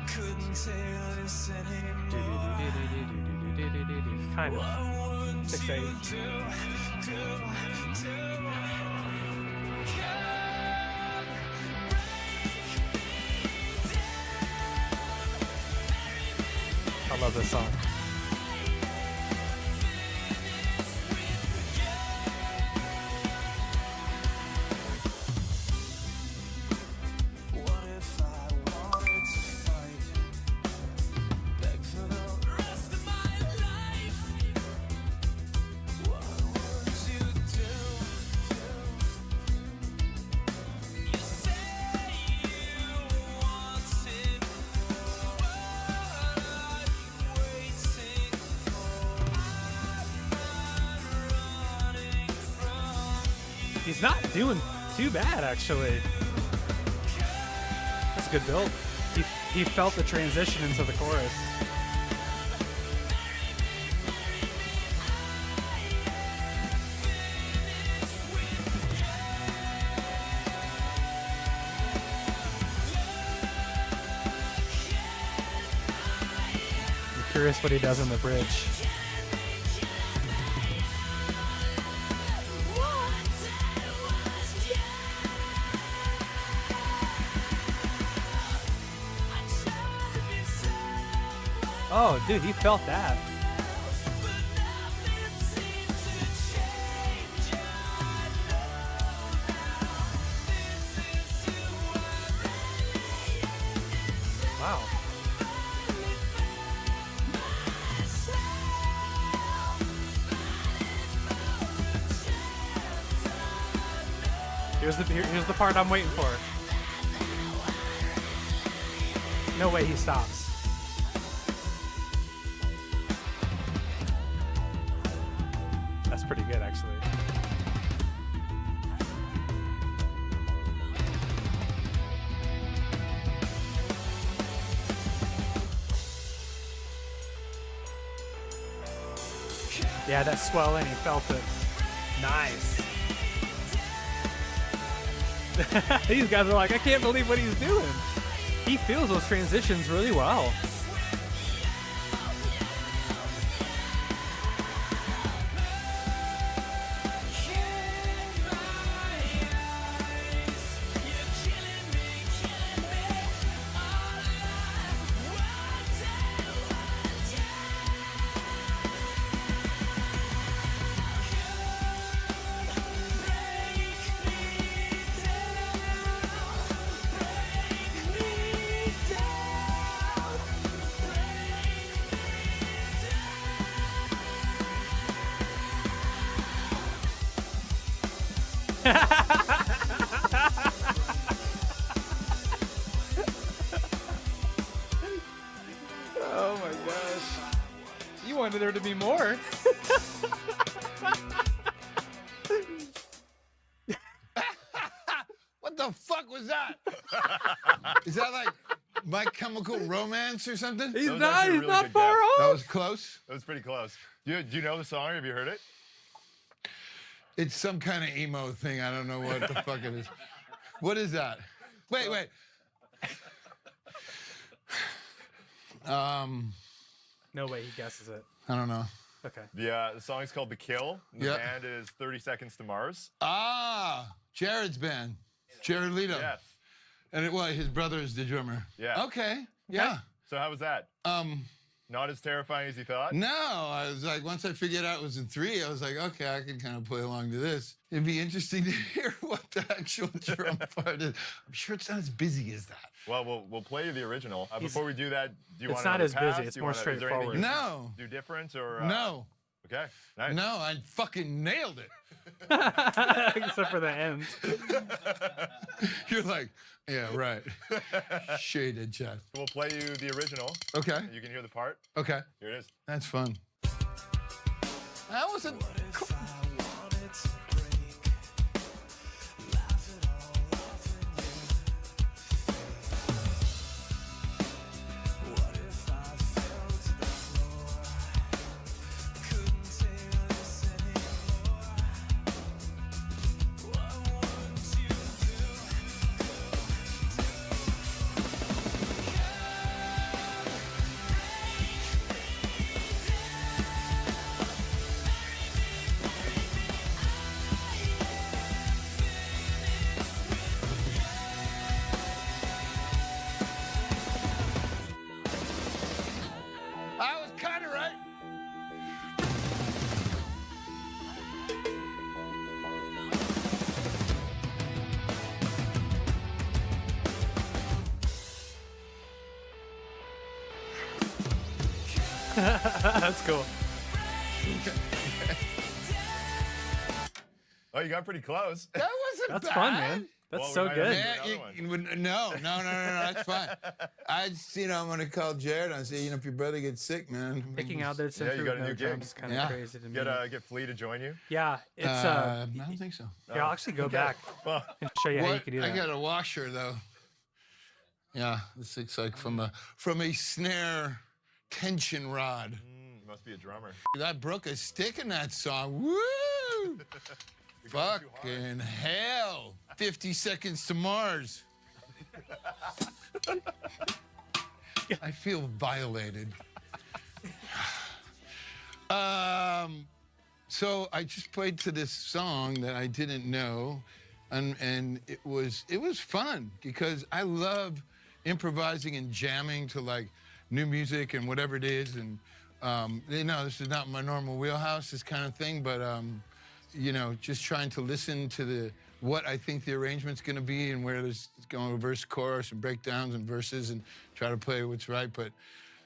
Couldn't take this anymore. Kind of. What would 6/8. you do? love this song. What if I wanted to fight? Beg for the rest of my life. What would you do? You say you wanted more. What are you waiting for? I'm not running from you. He's not doing too bad, actually. That's a good build. He felt the transition into the chorus. I'm curious what he does in the bridge. Oh, dude, he felt that. Wow. Here's the part I'm waiting for. No way he stops. That's pretty good, actually. Yeah, that swelling, he felt it. Nice. These guys are like, I can't believe what he's doing. He feels those transitions really well. Oh my gosh. You wanted there to be more. What the fuck was that? Is that like My Chemical Romance or something? He's was not, actually a he's really not good far guess. That off. was close. That was pretty close. Do you know the song? Have you heard it? It's some kind of emo thing. I don't know what the fuck it is. What is that? Wait. No way he guesses it. I don't know. Okay. The song is called The Kill. The Yeah. band is 30 Seconds to Mars. Jared's band. Jared Leto. Yes. And his brother is the drummer. Yeah. Okay. Yeah. So how was that? Not as terrifying as you thought? No, I was like, once I figured out it was in 3, I was like, okay, I can kind of play along to this. It'd be interesting to hear what the actual drum part is. I'm sure it's not as busy as that. Well, we'll play you the original. Before we do that, do you It's want not to as pass? busy, it's Do you more wanna- is there anything straightforward. you No. do different or No. Okay. Nice. No, I fucking nailed it. Except for the end. You're like, yeah, right. Shaded chest. We'll play you the original. Okay. You can hear the part. Okay. Here it is. That's fun. That wasn't. If I wanted to break, laugh it all off in your face. What if I fell to the floor? Couldn't take this anymore. What would you do? That's cool. Oh, you got pretty close. That wasn't That's bad. fun, man. That's Well, we so might good. have Yeah, Another no, that's fine. I just, I'm gonna call Jared and say, if your brother gets sick, man. Picking out their you Symphony got a with no new gig. drums is kind of Yeah. crazy to me. Get Flea to join you. Yeah, it's I don't think so. yeah, I'll actually go back Well, and show you how you What? can do I that. got a washer though. Yeah, this looks like from a snare tension rod. must be a drummer. That broke a stick in that song. Woo! Fucking hell. 50 Seconds to Mars. I feel violated. So I just played to this song that I didn't know, and it was fun because I love improvising and jamming to like new music and whatever it is, and this is not my normal wheelhouse, this kind of thing, but just trying to listen to what I think the arrangement's going to be and where there's going verse, chorus, and breakdowns and verses, and try to play what's right. But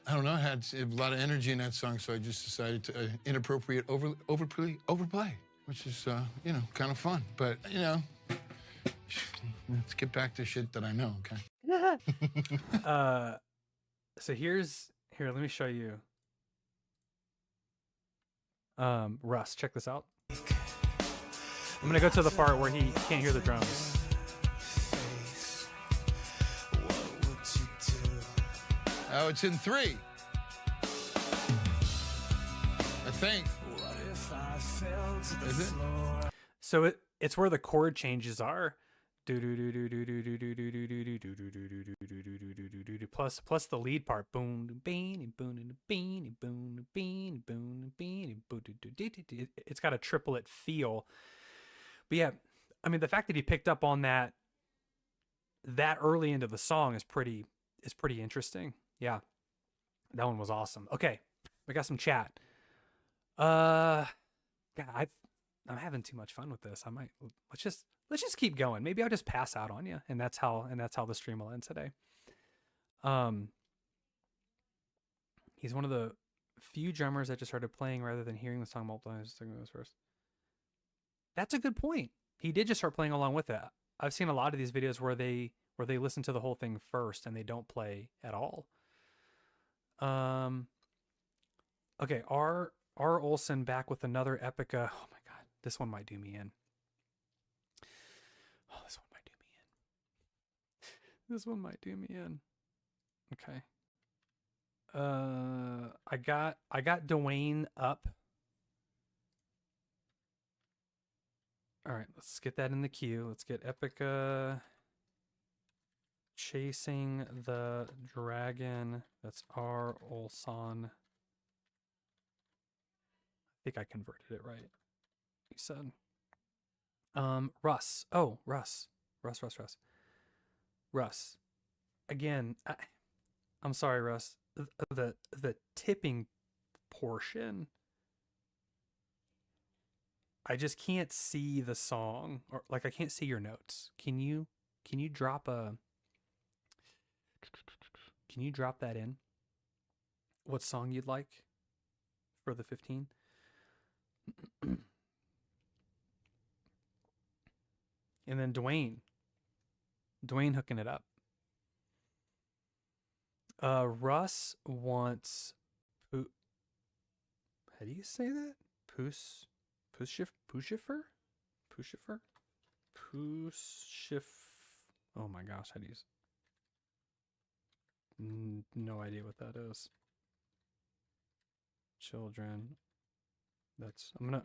I don't know, it had a lot of energy in that song, so I just decided to inappropriate overplay, which is kind of fun. But let's get back to shit that I know. Okay. So here, let me show you. Russ, check this out. I'm gonna go to the part where he can't hear the drums. Oh, it's in 3. I think. Is it? So it's where the chord changes are. Plus the lead part. Boom, bean, boom, bean, boom, bean, boom, bean, boom. It's got a triplet feel. But yeah, I mean, the fact that he picked up on that early into the song is pretty interesting. Yeah, that one was awesome. Okay, we got some chat. God, I'm having too much fun with this. I might let's just keep going. Maybe I'll just pass out on you, and that's how the stream will end today. He's one of the few drummers that just started playing rather than hearing the song multiple times. First. That's a good point. He did just start playing along with it. I've seen a lot of these videos where they listen to the whole thing first and they don't play at all. Okay, R. Olson back with another Epica. Oh my God, this one might do me in. Oh, this one might do me in. This one might do me in. Okay. I got Dwayne up. All right, let's get that in the queue. Let's get Epica Chasing the Dragon. That's R. Olson. I think I converted it right. He said. Russ. Oh, Russ. Russ. Again, I'm sorry, Russ. The tipping portion, I just can't see the song, or like I can't see your notes. Can you drop that in? What song you'd like for the 15? And then Dwayne hooking it up. Russ wants how do you say that? Pushifer? Oh my gosh, how do you no idea what that is. Children. I'm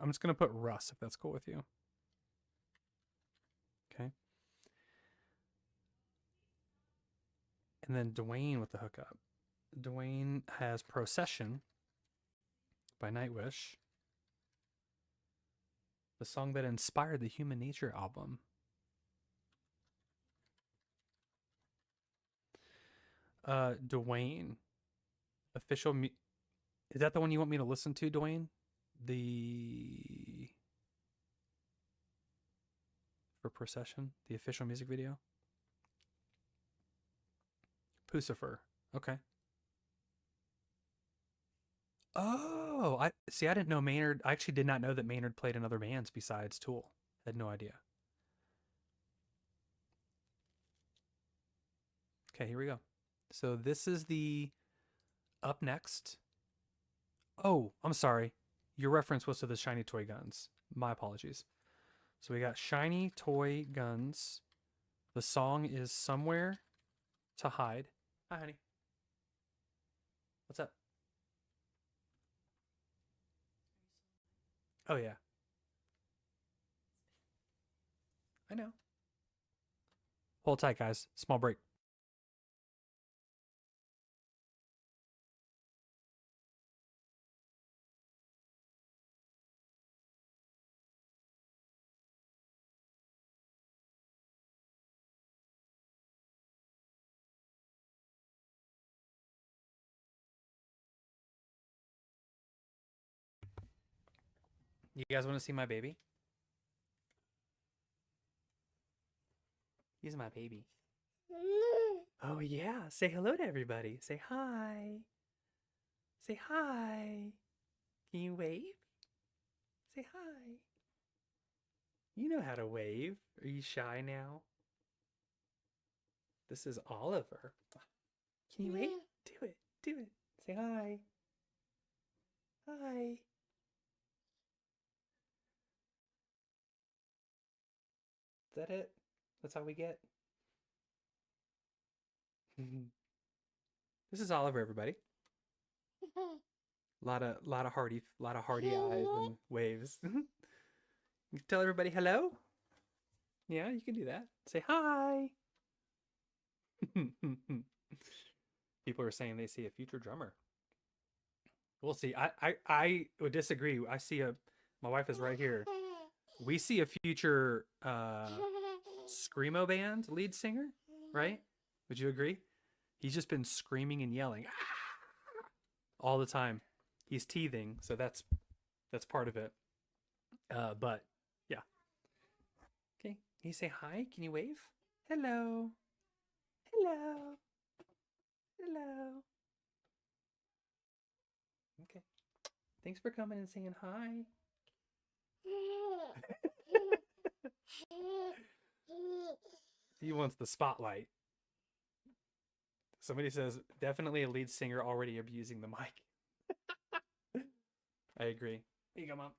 just gonna put Russ if that's cool with you. Okay. And then Dwayne with the hookup. Dwayne has Procession by Nightwish, the song that inspired the Human Nature album. Dwayne, official. Is that the one you want me to listen to, Dwayne? For Procession, the official music video. Pucifer. Okay. Oh, I see. I didn't know Maynard. I actually did not know that Maynard played in other bands besides Tool. I had no idea. Okay, here we go. So this is the up next. Oh, I'm sorry. Your reference was to the shiny toy guns. My apologies. So we got shiny toy guns. The song is Somewhere to Hide. Hi, honey. What's up? Oh, yeah. I know. Hold tight, guys. Small break. You guys want to see my baby? He's my baby. Oh, yeah. Say hello to everybody. Say hi. Say hi. Can you wave? Say hi. You know how to wave. Are you shy now? This is Oliver. Can you wave? Do it. Do it. Say hi. Hi. Is that it? That's all we get? This is Oliver, everybody. Lot of hearty eyes and waves. You tell everybody hello? Yeah, you can do that. Say hi. People are saying they see a future drummer. We'll see. I would disagree. I see my wife is right here. We see a future screamo band lead singer, right? Would you agree? He's just been screaming and yelling all the time. He's teething, so that's part of it. But yeah. Okay. Can you say hi? Can you wave? Hello. Hello. Hello. Okay. Thanks for coming and saying hi. He wants the spotlight. Somebody says, definitely a lead singer already abusing the mic. I agree. Here you go, Mom.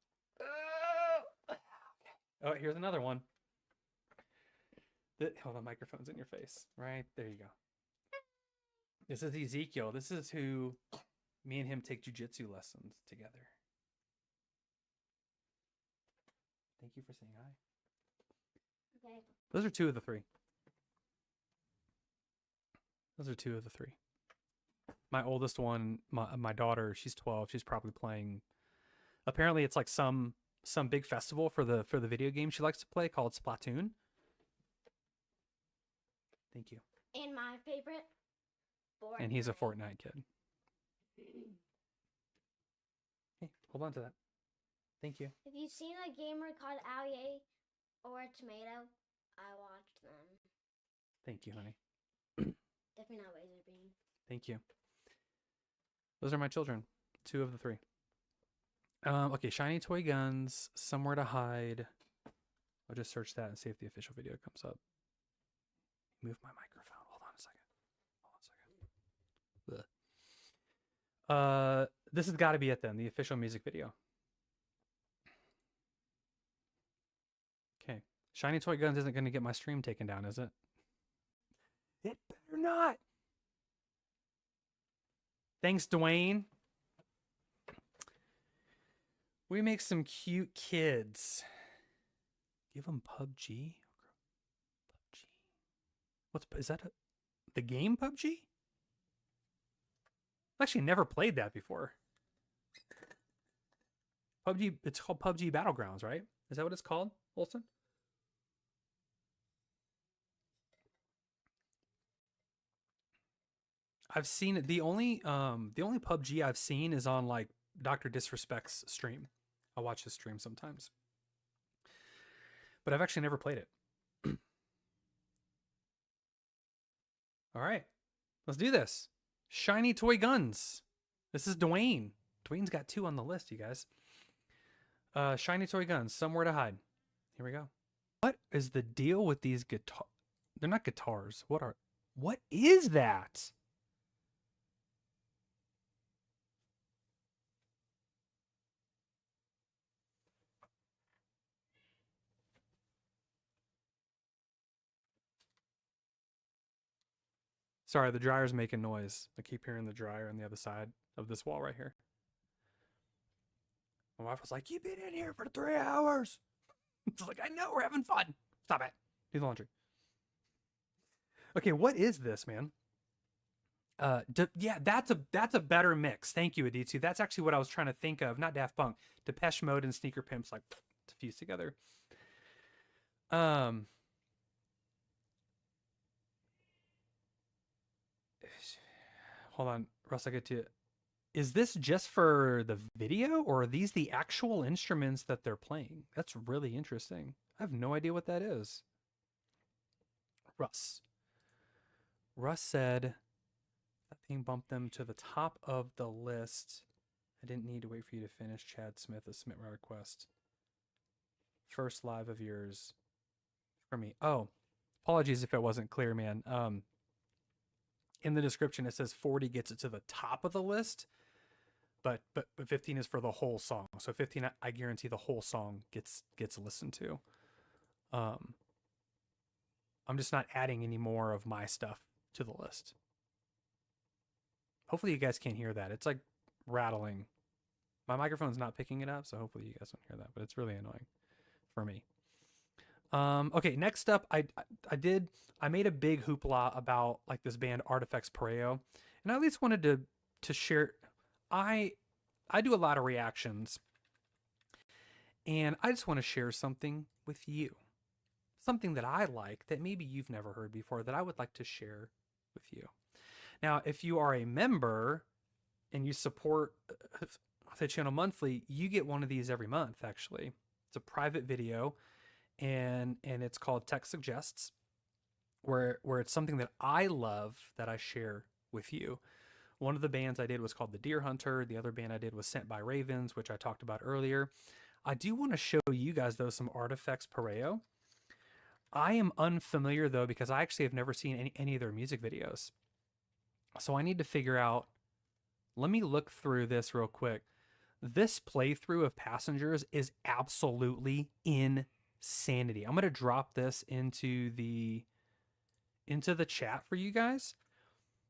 Oh, here's another one. Hold on, microphone's in your face. Right, there you go. This is Ezekiel. This is who me and him take jujitsu lessons together. Thank you for saying hi. Okay. Those are two of the three. Those are two of the three. My oldest one, my daughter, she's 12. She's probably playing. Apparently, it's like some big festival for the video game she likes to play called Splatoon. Thank you. And my favorite, Fortnite. And he's a Fortnite kid. Hey, hold on to that. Thank you. If you've seen a gamer called Allier or Tomato, I watched them. Thank you, honey. Definitely not Laser Beam. Thank you. Those are my children. Two of the three. Okay, shiny toy guns, somewhere to hide. I'll just search that and see if the official video comes up. Move my microphone. Hold on a second. Ugh. This has got to be it then, the official music video. Okay. Shiny toy guns isn't going to get my stream taken down, is it? It better not. Thanks, Dwayne. We make some cute kids. Give them PUBG. PUBG. Is that the game PUBG? I've actually never played that before. PUBG, it's called PUBG Battlegrounds, right? Is that what it's called, Olson? I've seen it. The only PUBG I've seen is on like Dr. Disrespect's stream. I watch his stream sometimes. But I've actually never played it. All right. Let's do this. Shiny toy guns. This is Dwayne. Dwayne's got 2 on the list, you guys. Shiny Toy Guns, Somewhere to Hide. Here we go. What is the deal with these guitar? They're not guitars. What is that? Sorry, the dryer's making noise. I keep hearing the dryer on the other side of this wall right here. My wife was like, "You've been in here for 3 hours." It's like, I know, we're having fun. Stop it. Do the laundry. Okay, what is this, man? Yeah, that's a better mix. Thank you, Aditsu. That's actually what I was trying to think of. Not Daft Punk. Depeche Mode and Sneaker Pimps, like, to fuse together. Hold on, Russ, I get to it. Is this just for the video, or are these the actual instruments that they're playing? That's really interesting. I have no idea what that is. Russ said that thing bumped them to the top of the list. I didn't need to wait for you to finish. Chad Smith has submit my request. First live of yours for me. Oh, apologies if it wasn't clear, man. In the description, it says 40 gets it to the top of the list, but 15 is for the whole song. So 15, I guarantee the whole song gets listened to. I'm just not adding any more of my stuff to the list. Hopefully you guys can't hear that. It's like rattling. My microphone's not picking it up, so hopefully you guys don't hear that, but it's really annoying for me. Okay, next up, I made a big hoopla about like this band Artifacts Pareo, and I at least wanted to share. I do a lot of reactions, and I just want to share something with you, something that I like that maybe you've never heard before that I would like to share with you. Now, if you are a member and you support the channel monthly, you get one of these every month. Actually, it's a private video. And it's called Tech Suggests, where it's something that I love that I share with you. One of the bands I did was called The Deer Hunter. The other band I did was Sent by Ravens, which I talked about earlier. I do want to show you guys, though, some Artifacts Pareo. I am unfamiliar, though, because I actually have never seen any of their music videos. So I need to figure out, let me look through this real quick. This playthrough of Passengers is absolutely insanity. I'm going to drop this into the chat for you guys.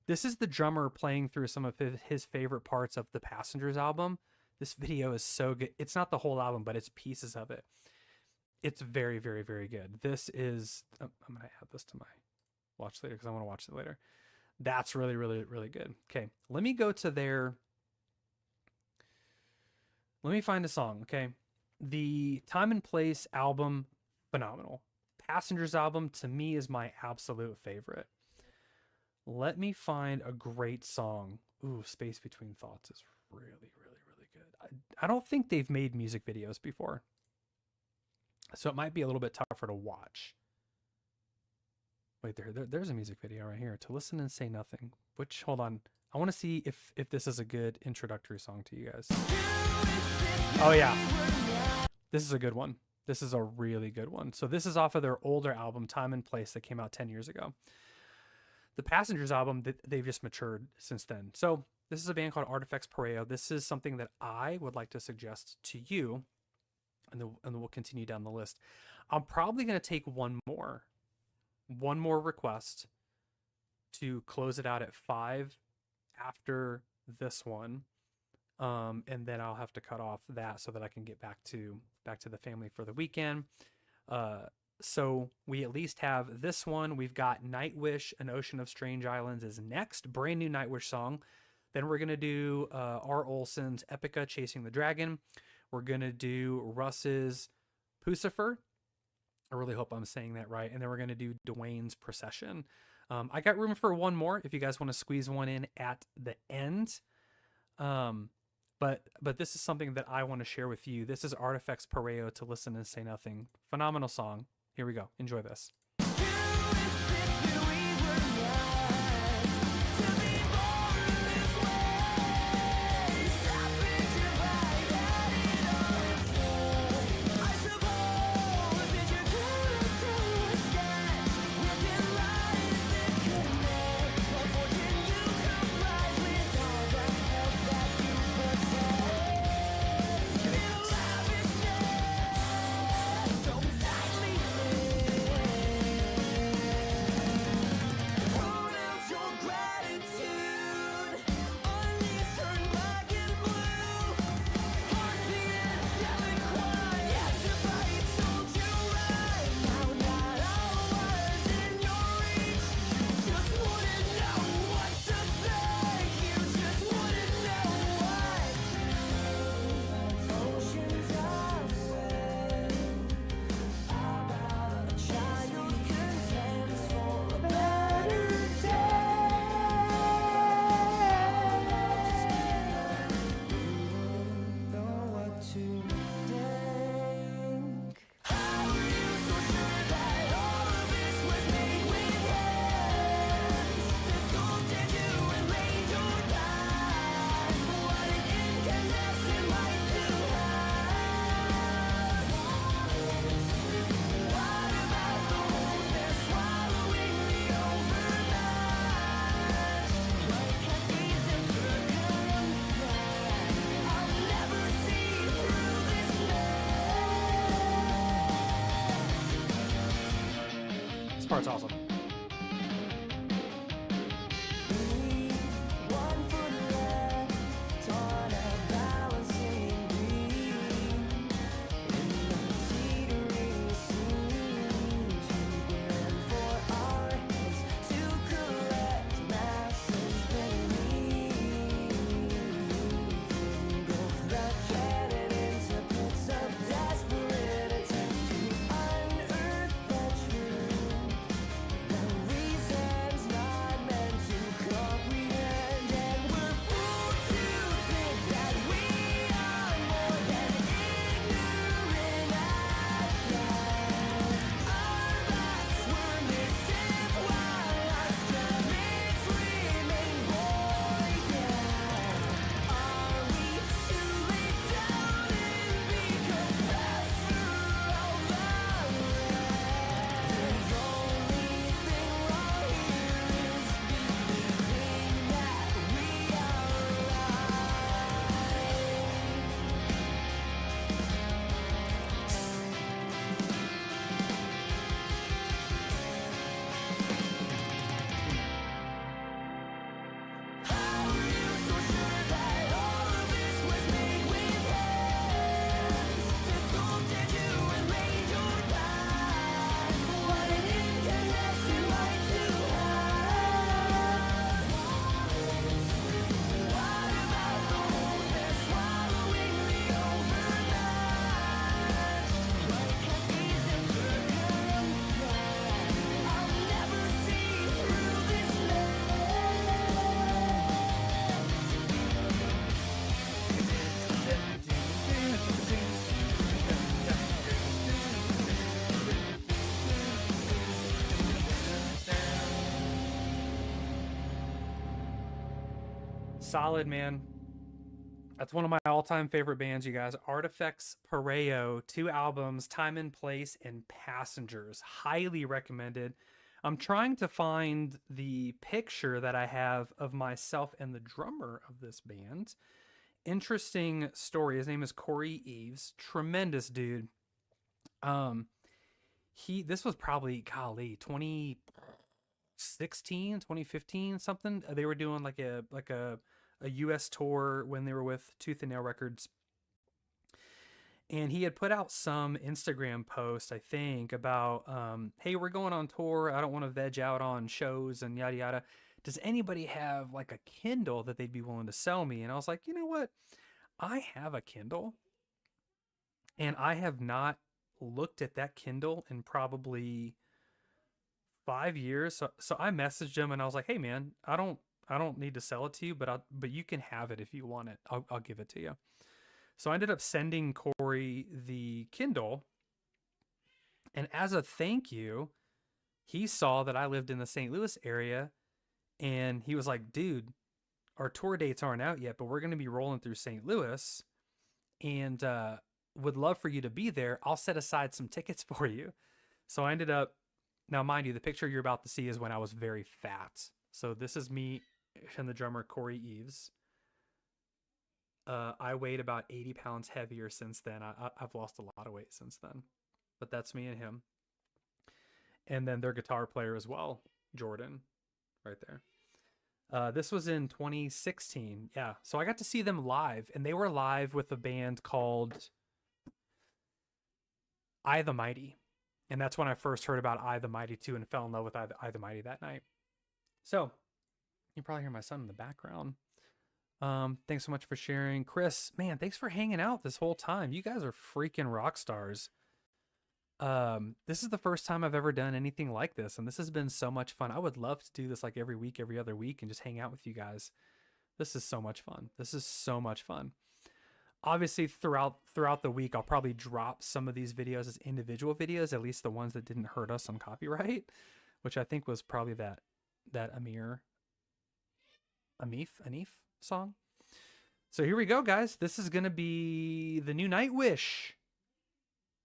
This is the drummer playing through some of his favorite parts of the Passengers album. This video is so good. It's not the whole album, but it's pieces of it. It's very, very, very good. This is, I'm going to add this to my watch later because I want to watch it later. That's really, really, really good. Okay, let me go to their, let me find a song, okay? The Time and Place album, phenomenal. Passengers album, to me, is my absolute favorite. Let me find a great song. Ooh, Space Between Thoughts is really, really, really good. I don't think they've made music videos before, so it might be a little bit tougher to watch. Wait, there's a music video right here. To Listen and Say Nothing. Which, hold on. I want to see if this is a good introductory song to you guys. Oh, yeah. This is a good one. This is a really good one. So this is off of their older album, Time and Place, that came out 10 years ago. The Passengers album, they've just matured since then. So this is a band called Artifacts Pareo. This is something that I would like to suggest to you, and then we'll continue down the list. I'm probably going to take one more request to close it out at 5 after this one. And then I'll have to cut off that so that I can get back to the family for the weekend. So we at least have this one. We've got Nightwish, An Ocean of Strange Islands is next, brand new Nightwish song. Then we're gonna do R. Olson's Epica, Chasing the Dragon. We're gonna do Russ's Pucifer. I really hope I'm saying that right. And then we're gonna do Dwayne's Procession. I got room for one more if you guys want to squeeze one in at the end. But this is something that I want to share with you. This is Artifacts Pareo, To Listen and Say Nothing. Phenomenal song. Here we go. Enjoy this. To be born this way, stop it. That's awesome. One foot left on a balancing beam. In the teetering seam, too grand for our heads to collect masses beneath. Engulf the cannon into pits of desperate attempts to unearth the truth. The reason's not meant to comprehend, and we're fooled to think that we are more than ignorant at that. Our backs were mistiff while our stomachs remain buoyant. Are we too late down and become past for all the rest? There's only thing wrong here is believing that we are How are you so sure that all of this was made with hands that sculpted you and laid your path? What an incandescent light to have. What about the holes they're swallowing the overmatched? What has these come from? I'll never see through this lens. Solid, man. That's one of my all-time favorite bands, you guys. Artifacts Pareo, 2 albums, Time and Place, and Passengers. Highly recommended. I'm trying to find the picture that I have of myself and the drummer of this band. Interesting story. His name is Corey Eves. Tremendous dude. This was probably, golly, 2016, 2015, something. They were doing like a US tour when they were with Tooth and Nail Records. And he had put out some Instagram post, I think, about, hey, we're going on tour. I don't want to veg out on shows and yada yada. Does anybody have like a Kindle that they'd be willing to sell me? And I was like, you know what? I have a Kindle, and I have not looked at that Kindle in probably 5 years. So I messaged him and I was like, hey man, I don't need to sell it to you, but you can have it if you want it. I'll give it to you. So I ended up sending Corey the Kindle, and as a thank you, he saw that I lived in the St. Louis area, and he was like, dude, our tour dates aren't out yet, but we're going to be rolling through St. Louis, and would love for you to be there. I'll set aside some tickets for you. So I ended up, now mind you, the picture you're about to see is when I was very fat. So this is me and the drummer Corey Eves. I weighed about 80 pounds heavier since then. I've lost a lot of weight since then, but that's me and him. And then their guitar player as well, Jordan, right there. This was in 2016. Yeah. So I got to see them live, and they were live with a band called I the Mighty. And that's when I first heard about I the Mighty too, and fell in love with I the Mighty that night. So you probably hear my son in the background. Thanks so much for sharing. Chris, man, thanks for hanging out this whole time. You guys are freaking rock stars. This is the first time I've ever done anything like this, and this has been so much fun. I would love to do this like every week, every other week, and just hang out with you guys. This is so much fun. This is so much fun. Obviously, throughout the week, I'll probably drop some of these videos as individual videos, at least the ones that didn't hurt us on copyright, which I think was probably that Anif song. So here we go, guys. This is gonna be the new Nightwish.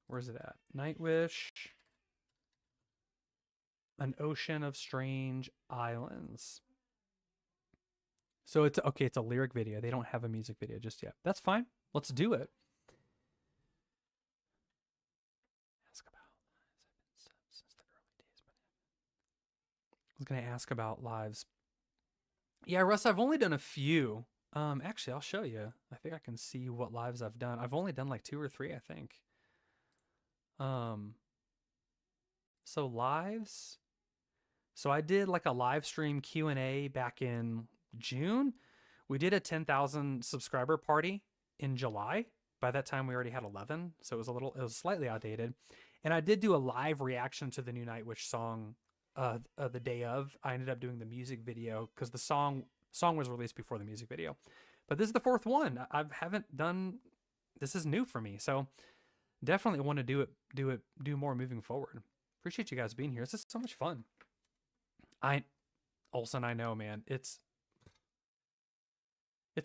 Where's it at? Nightwish. An Ocean of Strange Islands. So it's okay, it's a lyric video. They don't have a music video just yet. That's fine. Let's do it. Ask about since the early days, but was gonna ask about lives. Yeah, Russ, I've only done a few. Actually, I'll show you. I think I can see what lives I've done. I've only done like 2 or 3, I think. So lives. So I did like a live stream Q&A back in June. We did a 10,000 subscriber party in July. By that time, we already had 11, so it was slightly outdated. And I did do a live reaction to the new Nightwish song the day of. I ended up doing the music video because the song was released before the music video. But this is the 4th one. I haven't done. This is new for me, so definitely want to do more moving forward. Appreciate you guys being here. This is so much fun. Olsen, I know, man. It's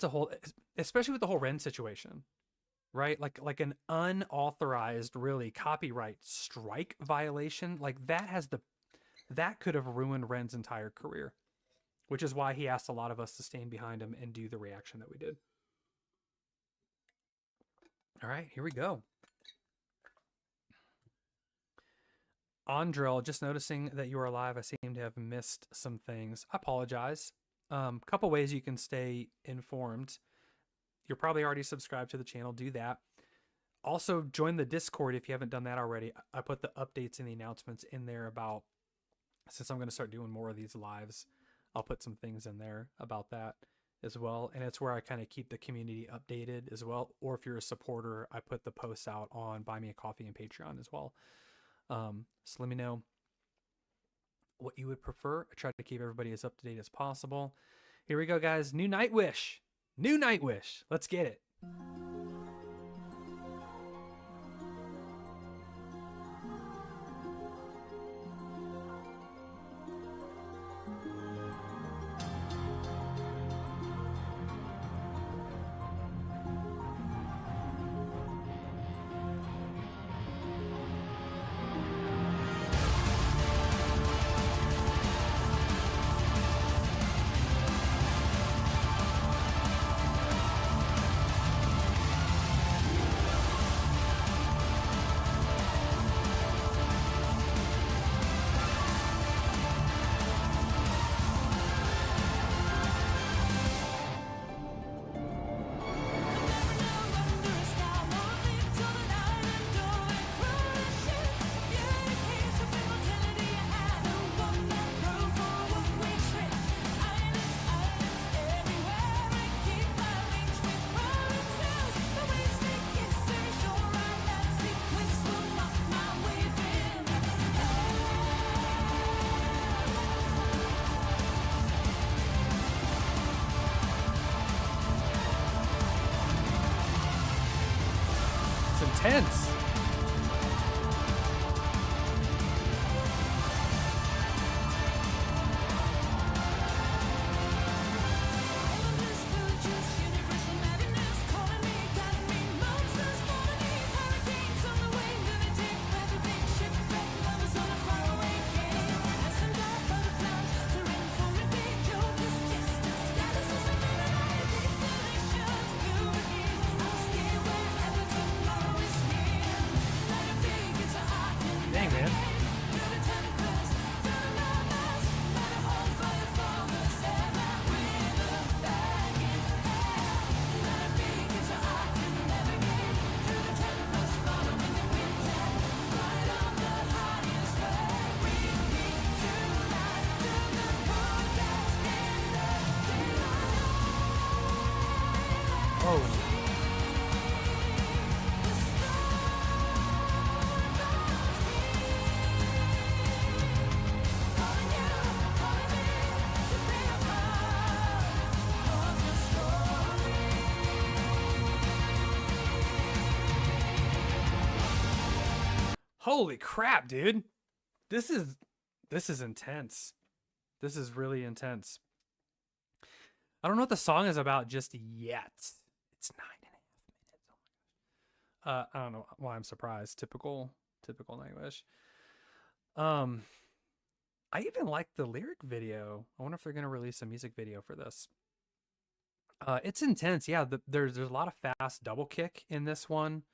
a whole, especially with the whole Ren situation, right? Like an unauthorized, really copyright strike violation. Like that could have ruined Ren's entire career, which is why he asked a lot of us to stand behind him and do the reaction that we did. All right, here we go. Andrel, just noticing that you are alive. I seem to have missed some things. I apologize. Couple ways you can stay informed. You're probably already subscribed to the channel. Do that. Also, join the Discord if you haven't done that already. I put the updates and the announcements in there about, since I'm going to start doing more of these lives, I'll put some things in there about that as well. And it's where I kind of keep the community updated as well. Or if you're a supporter, I put the posts out on Buy Me a Coffee and Patreon as well. So let me know what you would prefer. I try to keep everybody as up to date as possible. Here we go, guys. New Nightwish. New Nightwish. Let's get it. Intense. Dang, man. Oh. Holy crap, dude. This is intense. This is really intense. I don't know what the song is about just yet. It's 9.5 minutes. I don't know why I'm surprised. Typical Nightwish. I even like the lyric video. I wonder if they're gonna release a music video for this. It's intense. Yeah, there's a lot of fast double kick in this one.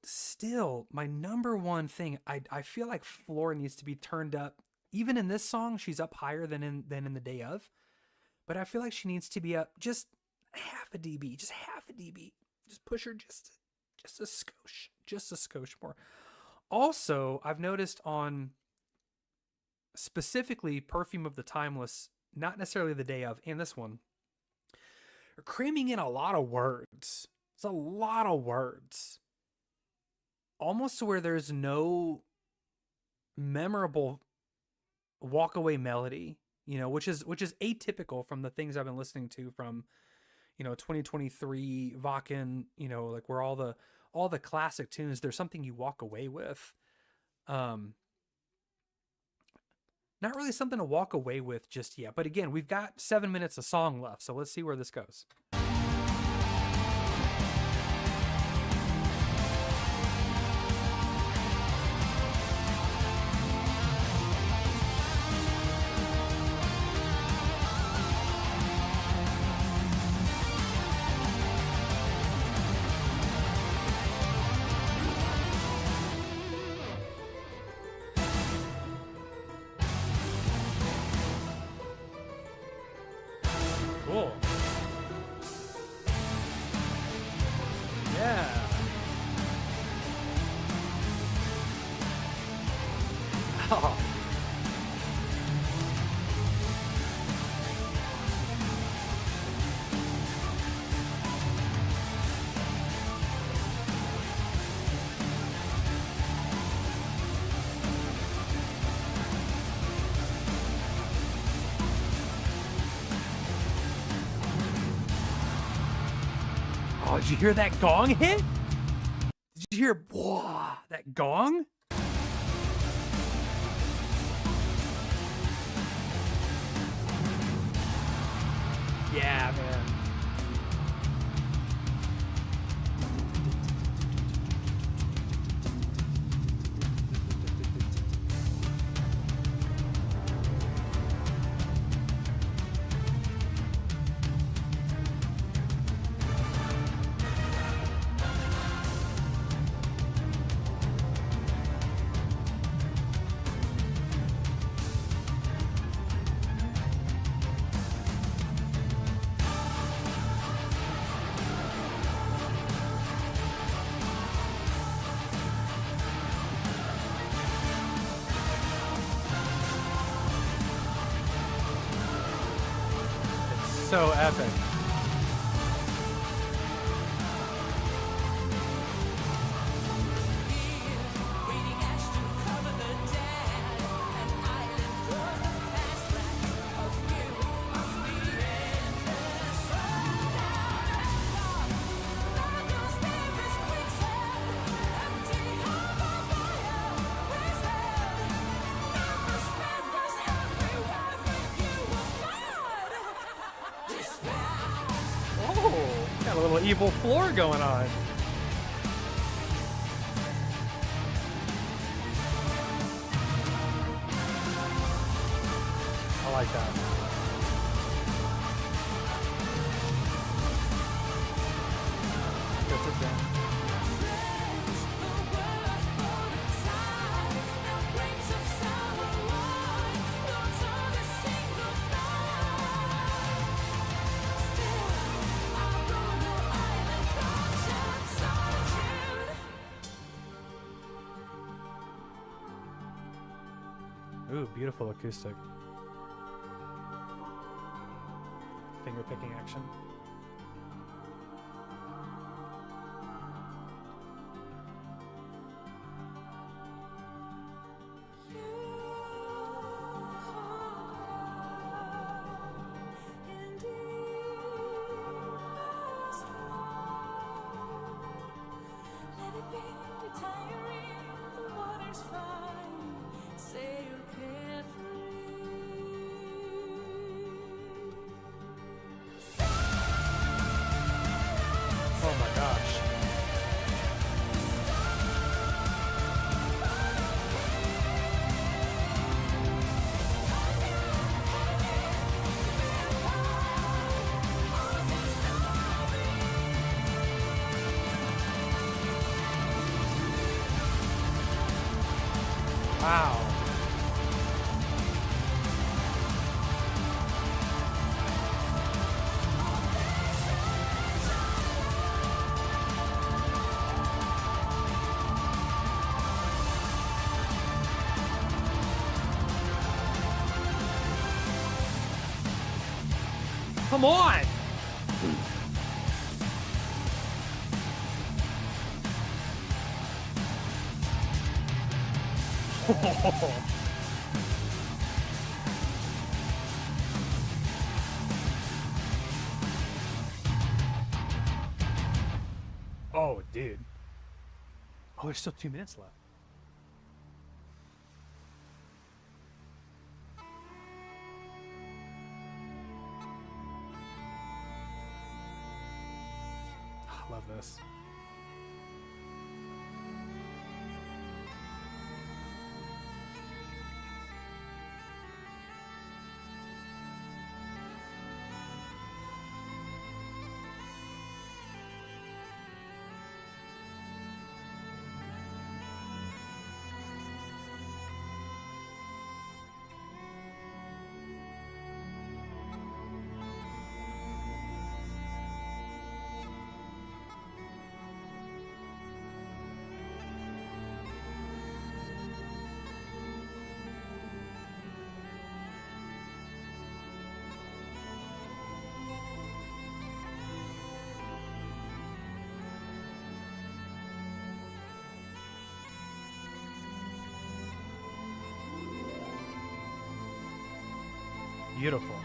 Still, my number one thing, I feel like floor needs to be turned up even in this song, she's up higher than in the day of. But I feel like she needs to be up just half a dB, just half a dB. Just push her just a skosh more. Also, I've noticed on specifically Perfume of the Timeless, not necessarily the day of, and this one, are cramming in a lot of words. It's a lot of words. Almost to where there's no memorable walk away melody, you know, which is atypical from the things I've been listening to from, you know, 2023 Vakken, you know, like where all the classic tunes, there's something you walk away with. Not really something to walk away with just yet. But again, we've got 7 minutes of song left, so let's see where this goes. Cool. Yeah. Oh. Oh, did you hear that gong hit? Did you hear that gong? Yeah, man. So epic. Got a little evil floor going on. I like that. Gets it down. Ooh, beautiful acoustic. Finger picking action. Come on. Oh, dude. Oh, there's still 2 minutes left. I love this. Beautiful.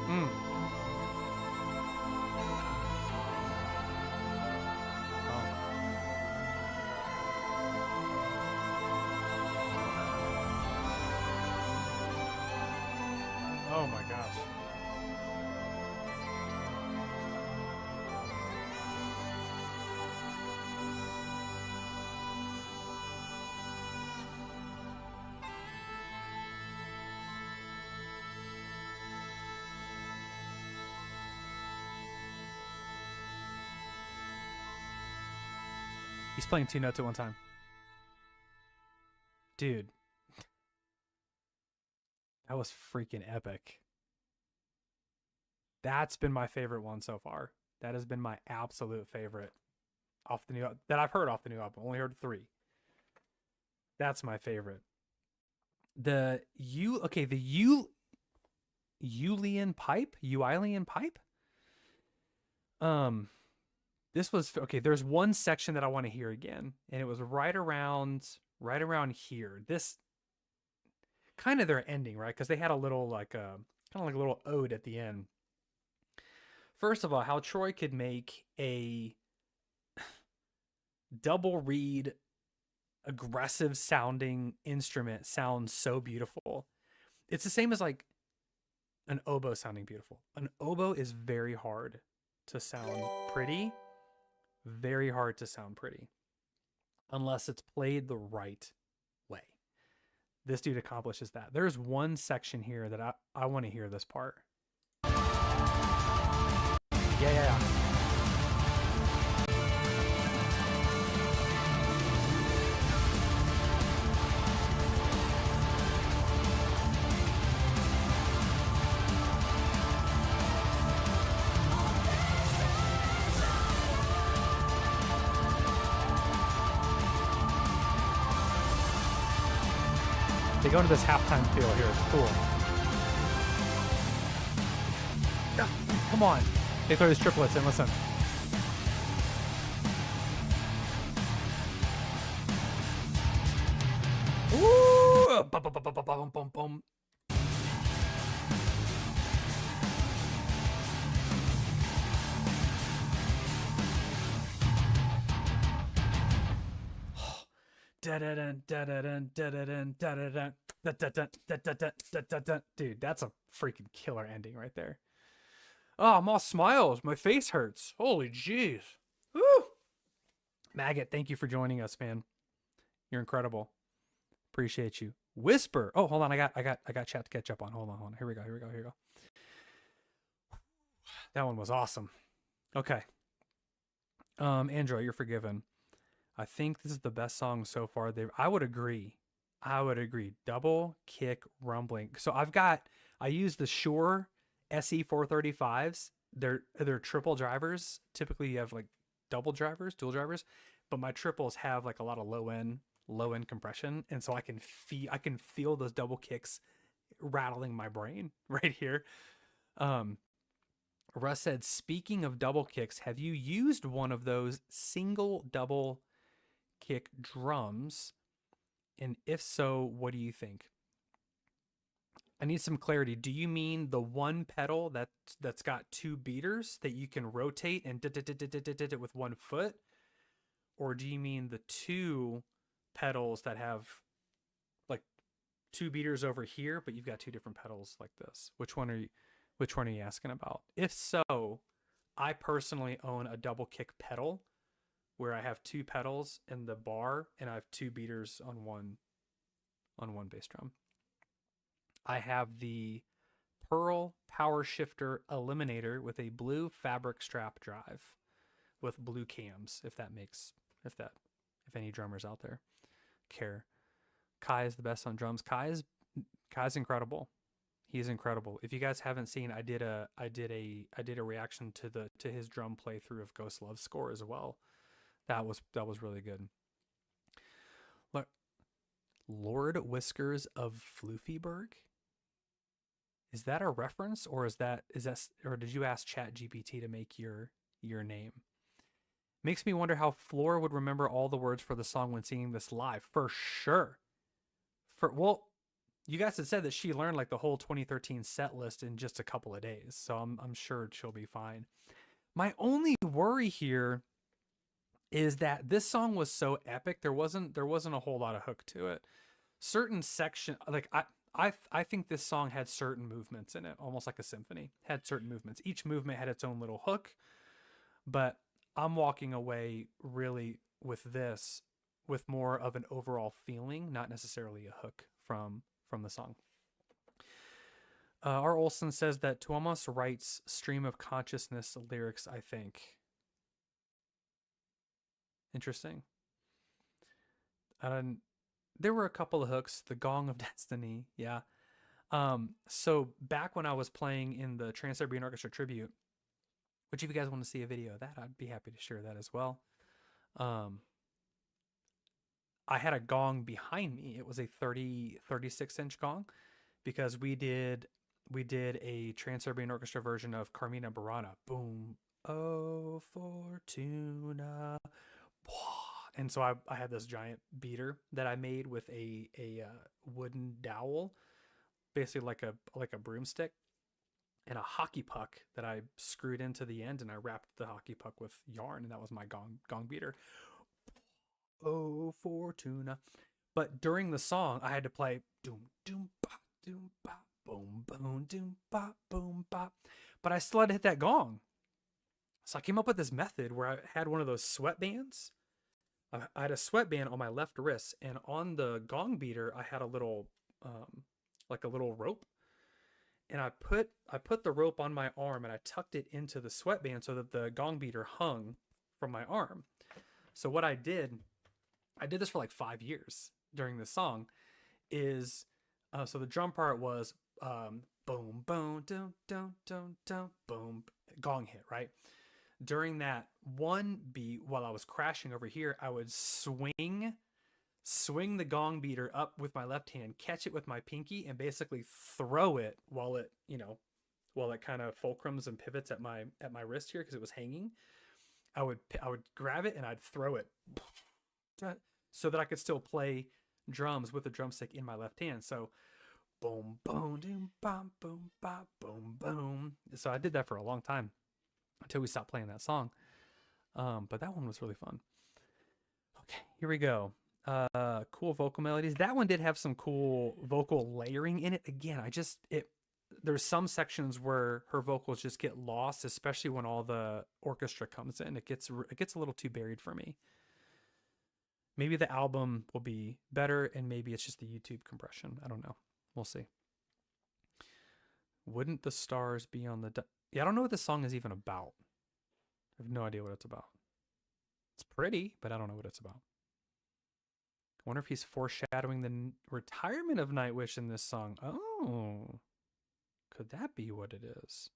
Mm. Oh my gosh. He's playing 2 notes at one time. Dude. That was freaking epic. That's been my favorite one so far. That has been my absolute favorite off the new that I've heard off the new album. Only heard 3. That's my favorite. The Uillean pipe? This was okay, there's one section that I want to hear again, and it was right around here. This kind of their ending, right? Because they had a little kind of like a little ode at the end. First of all, how Troy could make a double reed aggressive sounding instrument sound so beautiful. It's the same as like an oboe sounding beautiful. An oboe is very hard to sound pretty. Very hard to sound pretty. Unless it's played the right way. This dude accomplishes that. There's one section here that I want to hear this part. Yeah. They go into this halftime feel here. It's cool. Oh, come on. They throw these triplets in. Listen. Ooh! Bum, bum, bum, bum, bum, bum, bum. Dude, that's a freaking killer ending right there. Oh, I'm all smiles. My face hurts. Holy jeez. Woo! Maggot, thank you for joining us, man. You're incredible. Appreciate you. Whisper. Oh, hold on. I got chat to catch up on. Hold on. Here we go. That one was awesome. Okay. Android, you're forgiven. I think this is the best song so far. I would agree. I would agree. Double kick rumbling. So I use the Shure SE 435s. They're triple drivers. Typically you have like double drivers, dual drivers, but my triples have like a lot of low end compression, and so I can feel those double kicks rattling my brain right here. Russ said, speaking of double kicks, have you used one of those single double kick drums? And if so, what do you think? I need some clarity. Do you mean the one pedal that's got two beaters that you can rotate and with one foot? Or do you mean the two pedals that have like two beaters over here, but you've got two different pedals like this? Which one are you asking about? If so, I personally own a double kick pedal where I have two pedals in the bar and I have two beaters on one bass drum. I have the Pearl Power Shifter Eliminator with a blue fabric strap drive with blue cams, if any drummers out there care. Kai is the best on drums. Kai's incredible. He's incredible. If you guys haven't seen, I did a reaction to his drum playthrough of Ghost Love Score as well. That was really good. Look, Lord Whiskers of Floofyburg. Is that a reference, or or did you ask ChatGPT to make your name? Makes me wonder how Floor would remember all the words for the song when singing this live. For sure. Well, you guys had said that she learned like the whole 2013 set list in just a couple of days, so I'm sure she'll be fine. My only worry here is that this song was so epic, there wasn't a whole lot of hook to it. Certain section, like I think this song had certain movements in it, almost like a symphony. Had certain movements. Each movement had its own little hook, but I'm walking away really with this with more of an overall feeling, not necessarily a hook from the song. R. Olson says that Tuomas writes stream of consciousness lyrics, I think. Interesting. There were a couple of hooks. The Gong of Destiny, yeah. So back when I was playing in the Trans-Siberian Orchestra tribute, which if you guys want to see a video of that, I'd be happy to share that as well. I had a gong behind me. It was a 36-inch gong because we did a Trans-Siberian Orchestra version of Carmina Burana. Boom, oh Fortuna. And so I had this giant beater that I made with a wooden dowel, basically like a broomstick, and a hockey puck that I screwed into the end, and I wrapped the hockey puck with yarn, and that was my gong beater. Oh Fortuna. But during the song, I had to play doom doom bop doom bop boom boom doom bop boom bop, but I still had to hit that gong. So I came up with this method where I had one of those sweatbands. I had a sweatband on my left wrist, and on the gong beater, I had a little, like a little rope, and I put the rope on my arm, and I tucked it into the sweatband so that the gong beater hung from my arm. So what I did this for like 5 years during the song, is so the drum part was boom boom dum dum dum dum boom, gong hit, right? During that one beat, while I was crashing over here, I would swing the gong beater up with my left hand, catch it with my pinky, and basically throw it while it kind of fulcrums and pivots at my wrist here because it was hanging. I would grab it and I'd throw it so that I could still play drums with the drumstick in my left hand. So boom boom doom bop boom bop boom boom. So I did that for a long time until we stopped playing that song. But that one was really fun. Okay, here we go. Cool vocal melodies. That one did have some cool vocal layering in it. Again, there's some sections where her vocals just get lost, especially when all the orchestra comes in. It gets a little too buried for me. Maybe the album will be better, and maybe it's just the YouTube compression. I don't know. We'll see. Wouldn't the stars be on the... Yeah, I don't know what this song is even about. I have no idea what it's about. It's pretty, but I don't know what it's about. I wonder if he's foreshadowing the retirement of Nightwish in this song. Oh, could that be what it is?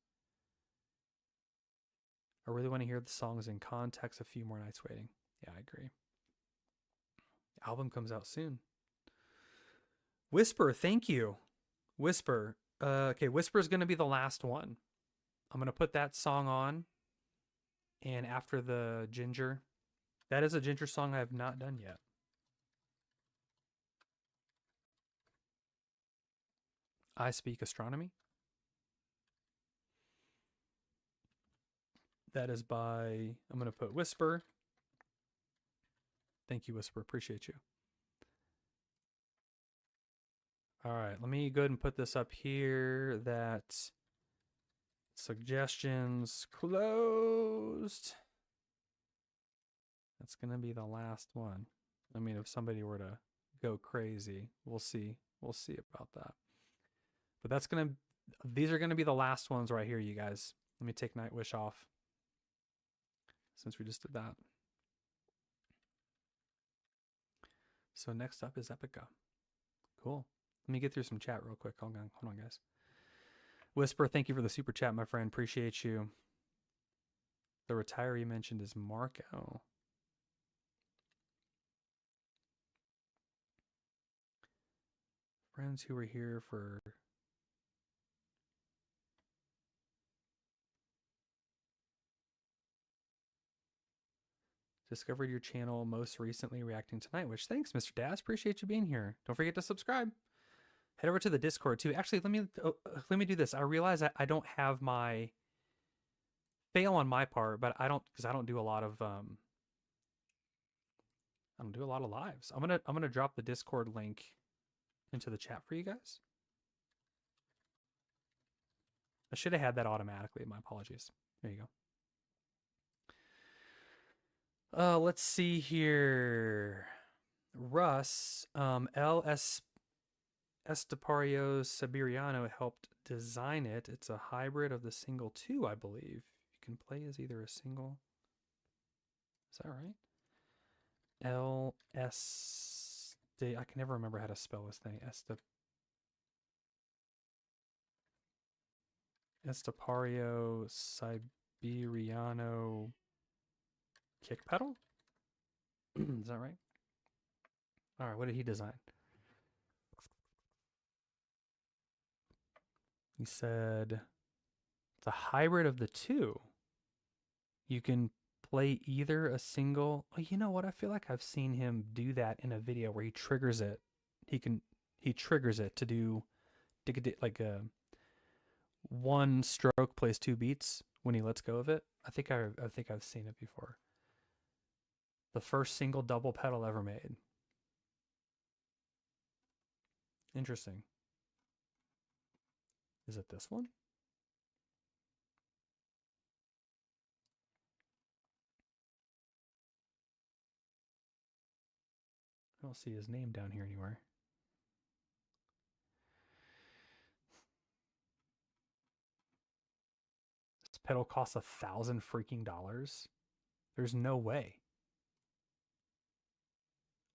I really want to hear the songs in context. A few more nights waiting. Yeah, I agree. Album comes out soon. Whisper, thank you. Whisper. Okay, Whisper is going to be the last one. I'm going to put that song on. And after the Ginger, that is a Ginger song I have not done yet. I Speak Astronomy. That is by, I'm going to put Whisper. Thank you, Whisper. Appreciate you. All right, let me go ahead and put this up here. That suggestions closed. That's going to be the last one. I mean, if somebody were to go crazy, we'll see. We'll see about that. But that's going to, these are going to be the last ones right here, you guys. Let me take Nightwish off since we just did that. So next up is Epica. Cool. Let me get through some chat real quick. Hold on, guys. Whisper, thank you for the super chat, my friend. Appreciate you. The retiree mentioned is Marco. Friends who were here for discovered your channel most recently reacting to Nightwish. Thanks, Mr. Daz. Appreciate you being here. Don't forget to subscribe. Head over to the Discord too. Actually, let me do this. I realize I don't have my fail on my part, but I don't, because I don't do a lot of lives. I'm gonna drop the Discord link into the chat for you guys. I should have had that automatically. My apologies. There you go. Let's see here. Russ, L.S. Estepario Siberiano helped design it. It's a hybrid of the single 2, I believe. You can play as either a single. Is that right? L.S. I can never remember how to spell this thing. Estepario Siberiano kick pedal? Is that right? All right, what did he design? He said it's a hybrid of the 2. You can play either a single. Oh, you know what? I feel like I've seen him do that in a video where he triggers it. He triggers it to do like a one stroke plays 2 beats when he lets go of it. I think I've seen it before. The first single double pedal ever made. Interesting. Is it this one? I don't see his name down here anywhere. This pedal costs $1,000 freaking dollars. There's no way.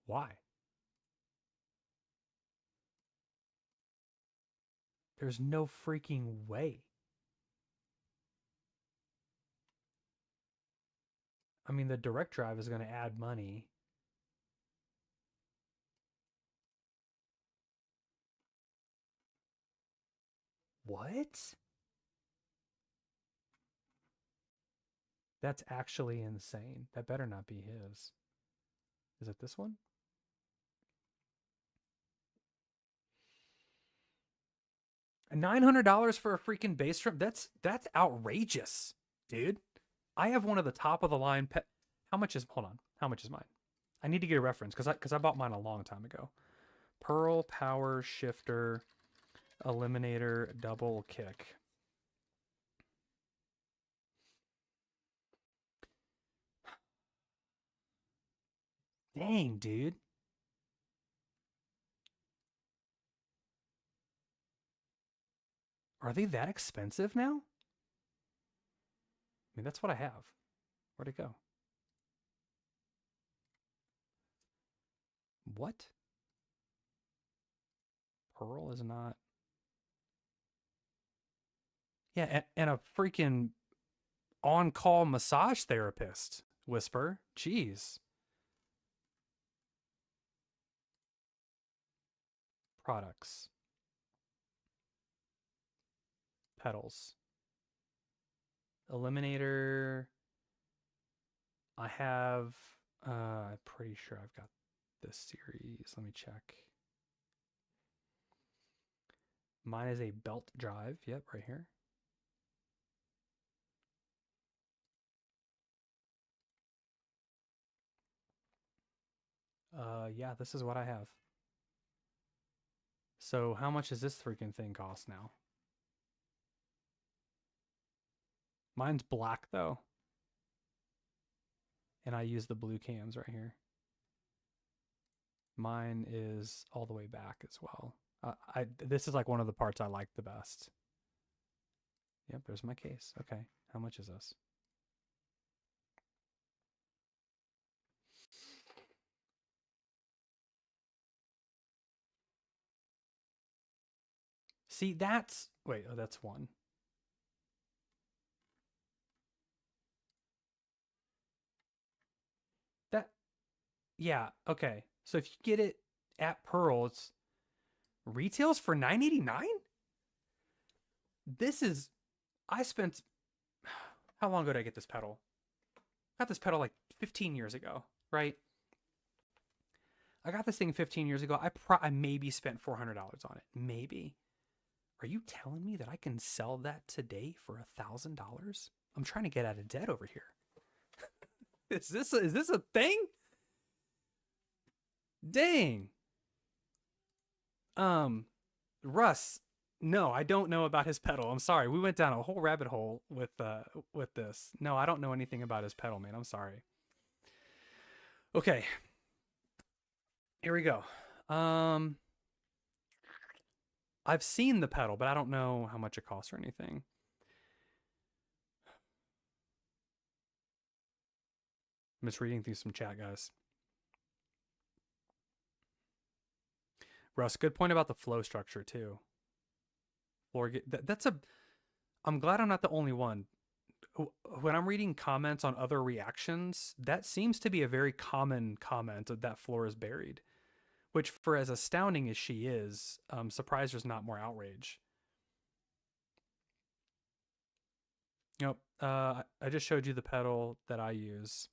Why? There's no freaking way. I mean, the direct drive is going to add money. What? That's actually insane. That better not be his. Is it this one? $900 for a freaking bass drum? That's outrageous, dude. I have one of the top of the line. How much is? Hold on. How much is mine? I need to get a reference because I bought mine a long time ago. Pearl Power Shifter Eliminator Double Kick. Dang, dude. Are they that expensive now? I mean, that's what I have. Where'd it go? What? Pearl is not. Yeah, and a freaking on-call massage therapist. Whisper. Jeez. Products. Pedals. Eliminator. I have, I'm pretty sure I've got this series. Let me check. Mine is a belt drive. Yep, right here. Yeah, this is what I have. So how much does this freaking thing cost now? Mine's black though. And I use the blue cams right here. Mine is all the way back as well. This is like one of the parts I like the best. Yep, there's my case. Okay, how much is this? See, that's, wait, oh, that's one. That, yeah, okay. So if you get it at Pearl, it's retails for $9.89? This is, I spent, how long ago did I get this pedal? I got this pedal like 15 years ago, right? I got this thing 15 years ago. I maybe spent $400 on it. Maybe. Are you telling me that I can sell that today for $1,000? I'm trying to get out of debt over here. Is this a thing? Dang. Russ, no, I don't know about his pedal. I'm sorry. We went down a whole rabbit hole with this. No, I don't know anything about his pedal, man. I'm sorry. Okay. Here we go. I've seen the pedal, but I don't know how much it costs or anything. I'm just reading through some chat, guys. Russ, good point about the flow structure too. I'm glad I'm not the only one. When I'm reading comments on other reactions, that seems to be a very common comment that floor is buried. Which, for as astounding as she is, surprised there's not more outrage. Nope. I just showed you the pedal that I use.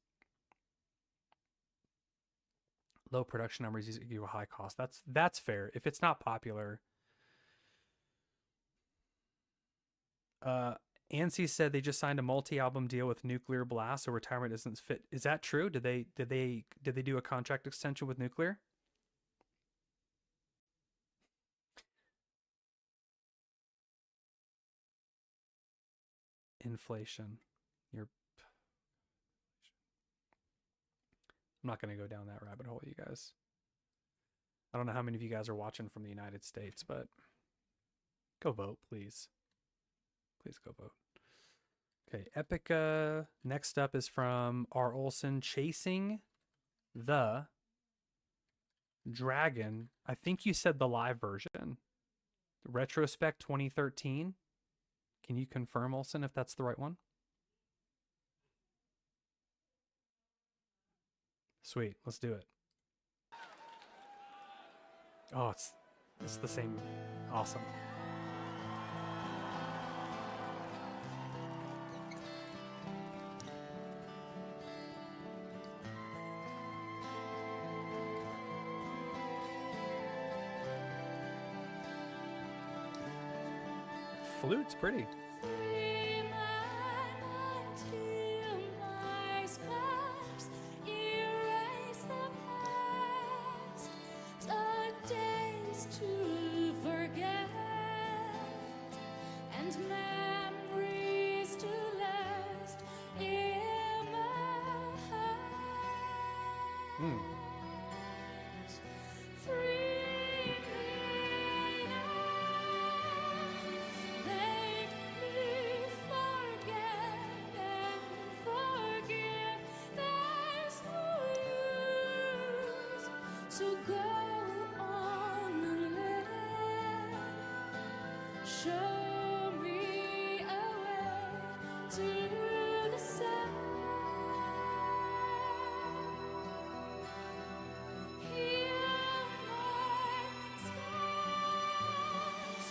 Low production numbers give you a high cost. That's fair. If it's not popular. ANSI said they just signed a multi-album deal with Nuclear Blast, so retirement isn't fit. Is that true? Did they do a contract extension with Nuclear? Inflation. I'm not going to go down that rabbit hole, you guys. I don't know how many of you guys are watching from the United States, but go vote, please. Please go vote. Okay, Epica. Next up is from R. Olson, Chasing the Dragon. I think you said the live version. Retrospect 2013. Can you confirm, Olson, if that's the right one? Sweet, let's do it. Oh, it's the same. Awesome. Flute's pretty. Free my mind, heal my scars, erase the past, the days to forget, and memories to last in my heart. Free me now, make me forget and forgive. There's no use So go on and live. Show me a way to the sun. Heal my scars.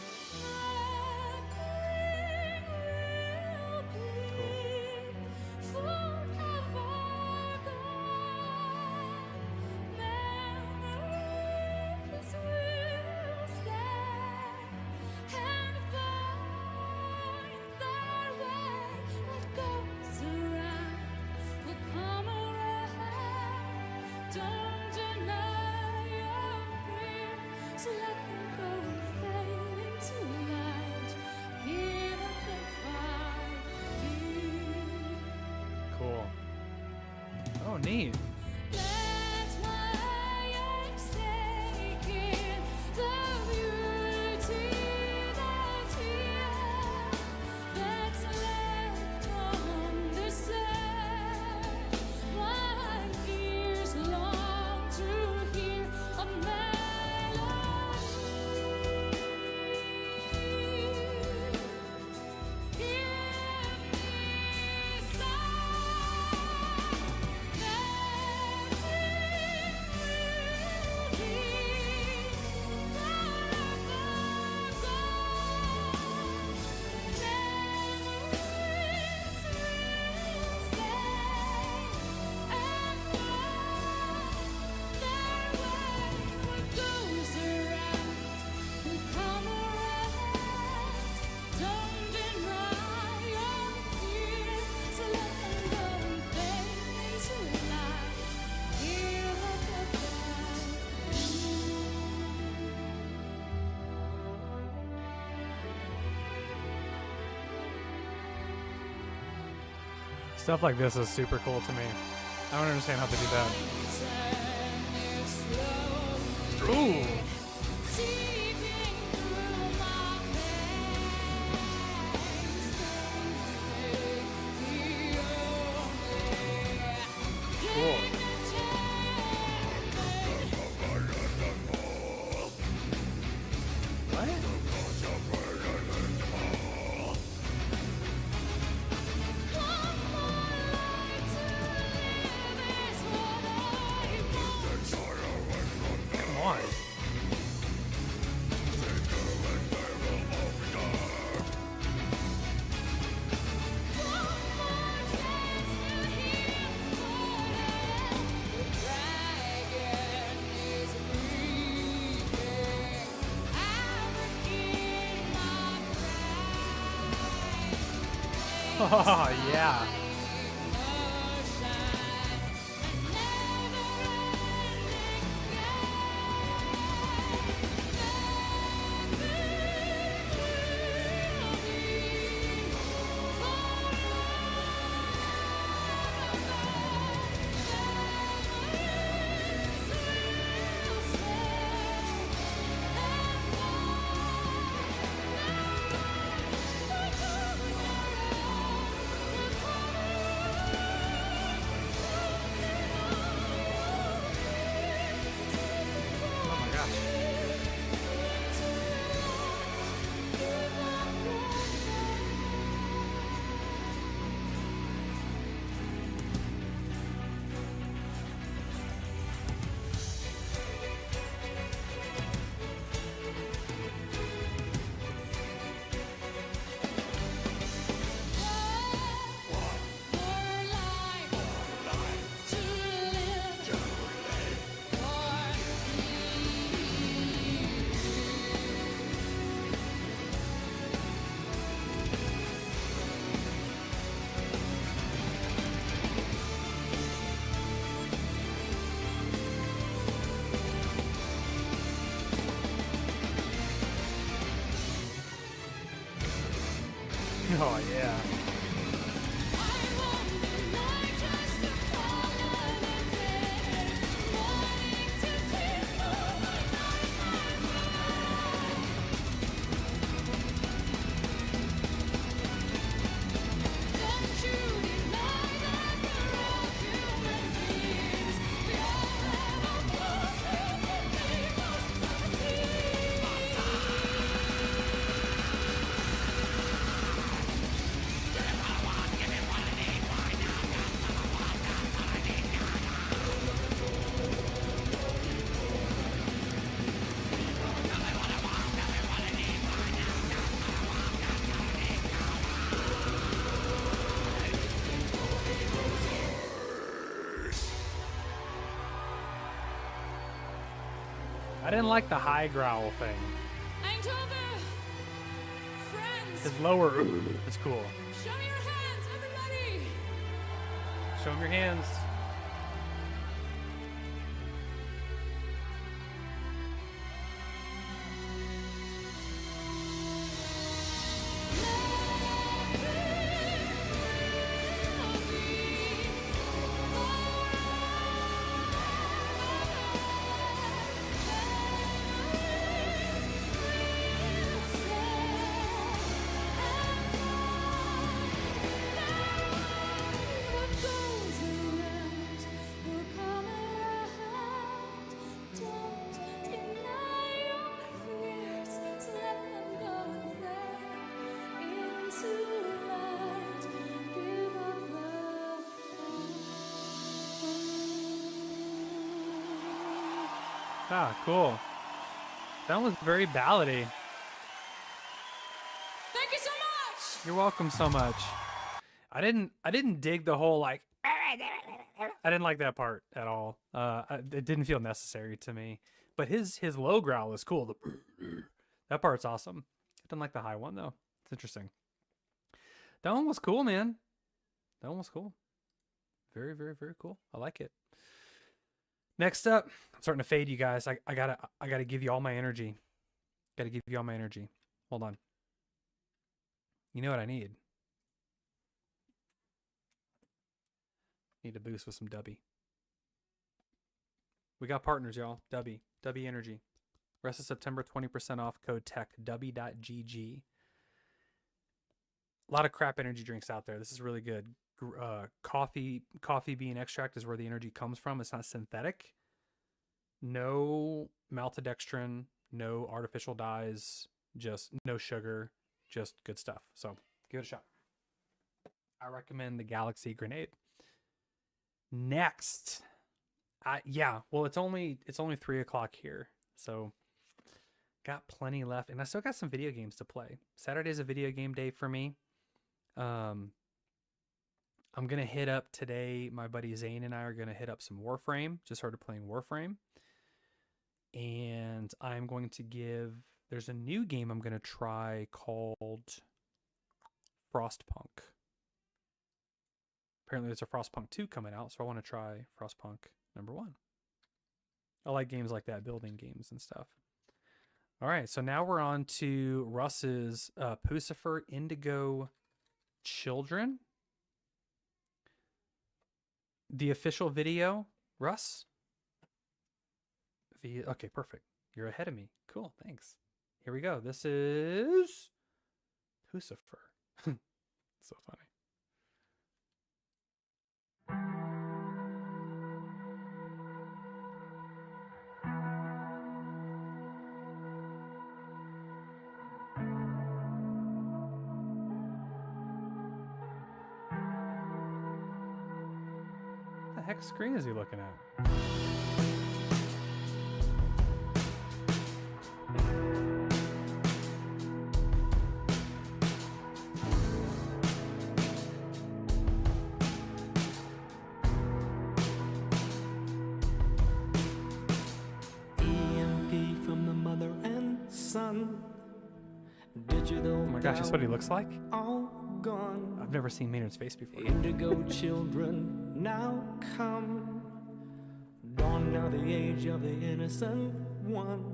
Nothing will be forever gone. Memories will stay and find their way. What goes around will come around. Don't deny your fears, so let them go and fade into light. Here at the fire. Cool. Oh, neat. That's why I'm taking the beauty that's here, that's left on the sand. My ears long to hear a melody. Give me Don't deny your fears, so let them go and fade into light. Here at the fire. Stuff like this is super cool to me. I don't understand how to do that. Ooh. Seeping through my veins, Cool. What? Come on. Oh, yeah. Oh my gosh. Oh yeah. I didn't like the high growl thing. Eindhoven! Friends! His lower, it's cool. Show me your hands, everybody! Show him your hands. Ah, cool. That one was very ballady. Thank you so much! You're welcome so much. I didn't dig the whole like I didn't like that part at all. It didn't feel necessary to me. But his low growl is cool. That part's awesome. I didn't like the high one though. It's interesting. That one was cool, man. That one was cool. Very, very, very cool. I like it. Next up, I'm starting to fade, you guys. I gotta give you all my energy. Gotta give you all my energy. Hold on. You know what I need? Need a boost with some Dubby. We got partners, y'all. Dubby Energy. Rest of September, 20% off. Code TECH. Dubby.gg. A lot of crap energy drinks out there. This is really good. Coffee bean extract is where the energy comes from. It's not synthetic. No maltodextrin, no artificial dyes, just no sugar, just good stuff. So give it a shot. I recommend the Galaxy Grenade. Next, well, it's only 3 o'clock here, so got plenty left, and I still got some video games to play. Saturday's a video game day for me. I'm going to hit up today, my buddy Zane and I are going to hit up some Warframe. Just started playing Warframe. And I'm going to there's a new game I'm going to try called Frostpunk. Apparently there's a Frostpunk 2 coming out, so I want to try Frostpunk number 1. I like games like that, building games and stuff. All right, so now we're on to Russ's Pucifer Indigo Children. The official video, Russ? Okay, perfect. You're ahead of me. Cool, thanks. Here we go. This is Pucifer. So funny. What the heck screen is he looking at? EMP from the mother and son. Digital. Oh my gosh, that's what he looks like? All gone. I've never seen Maynard's face before. Indigo children now come. Dawn now the age of the innocent one.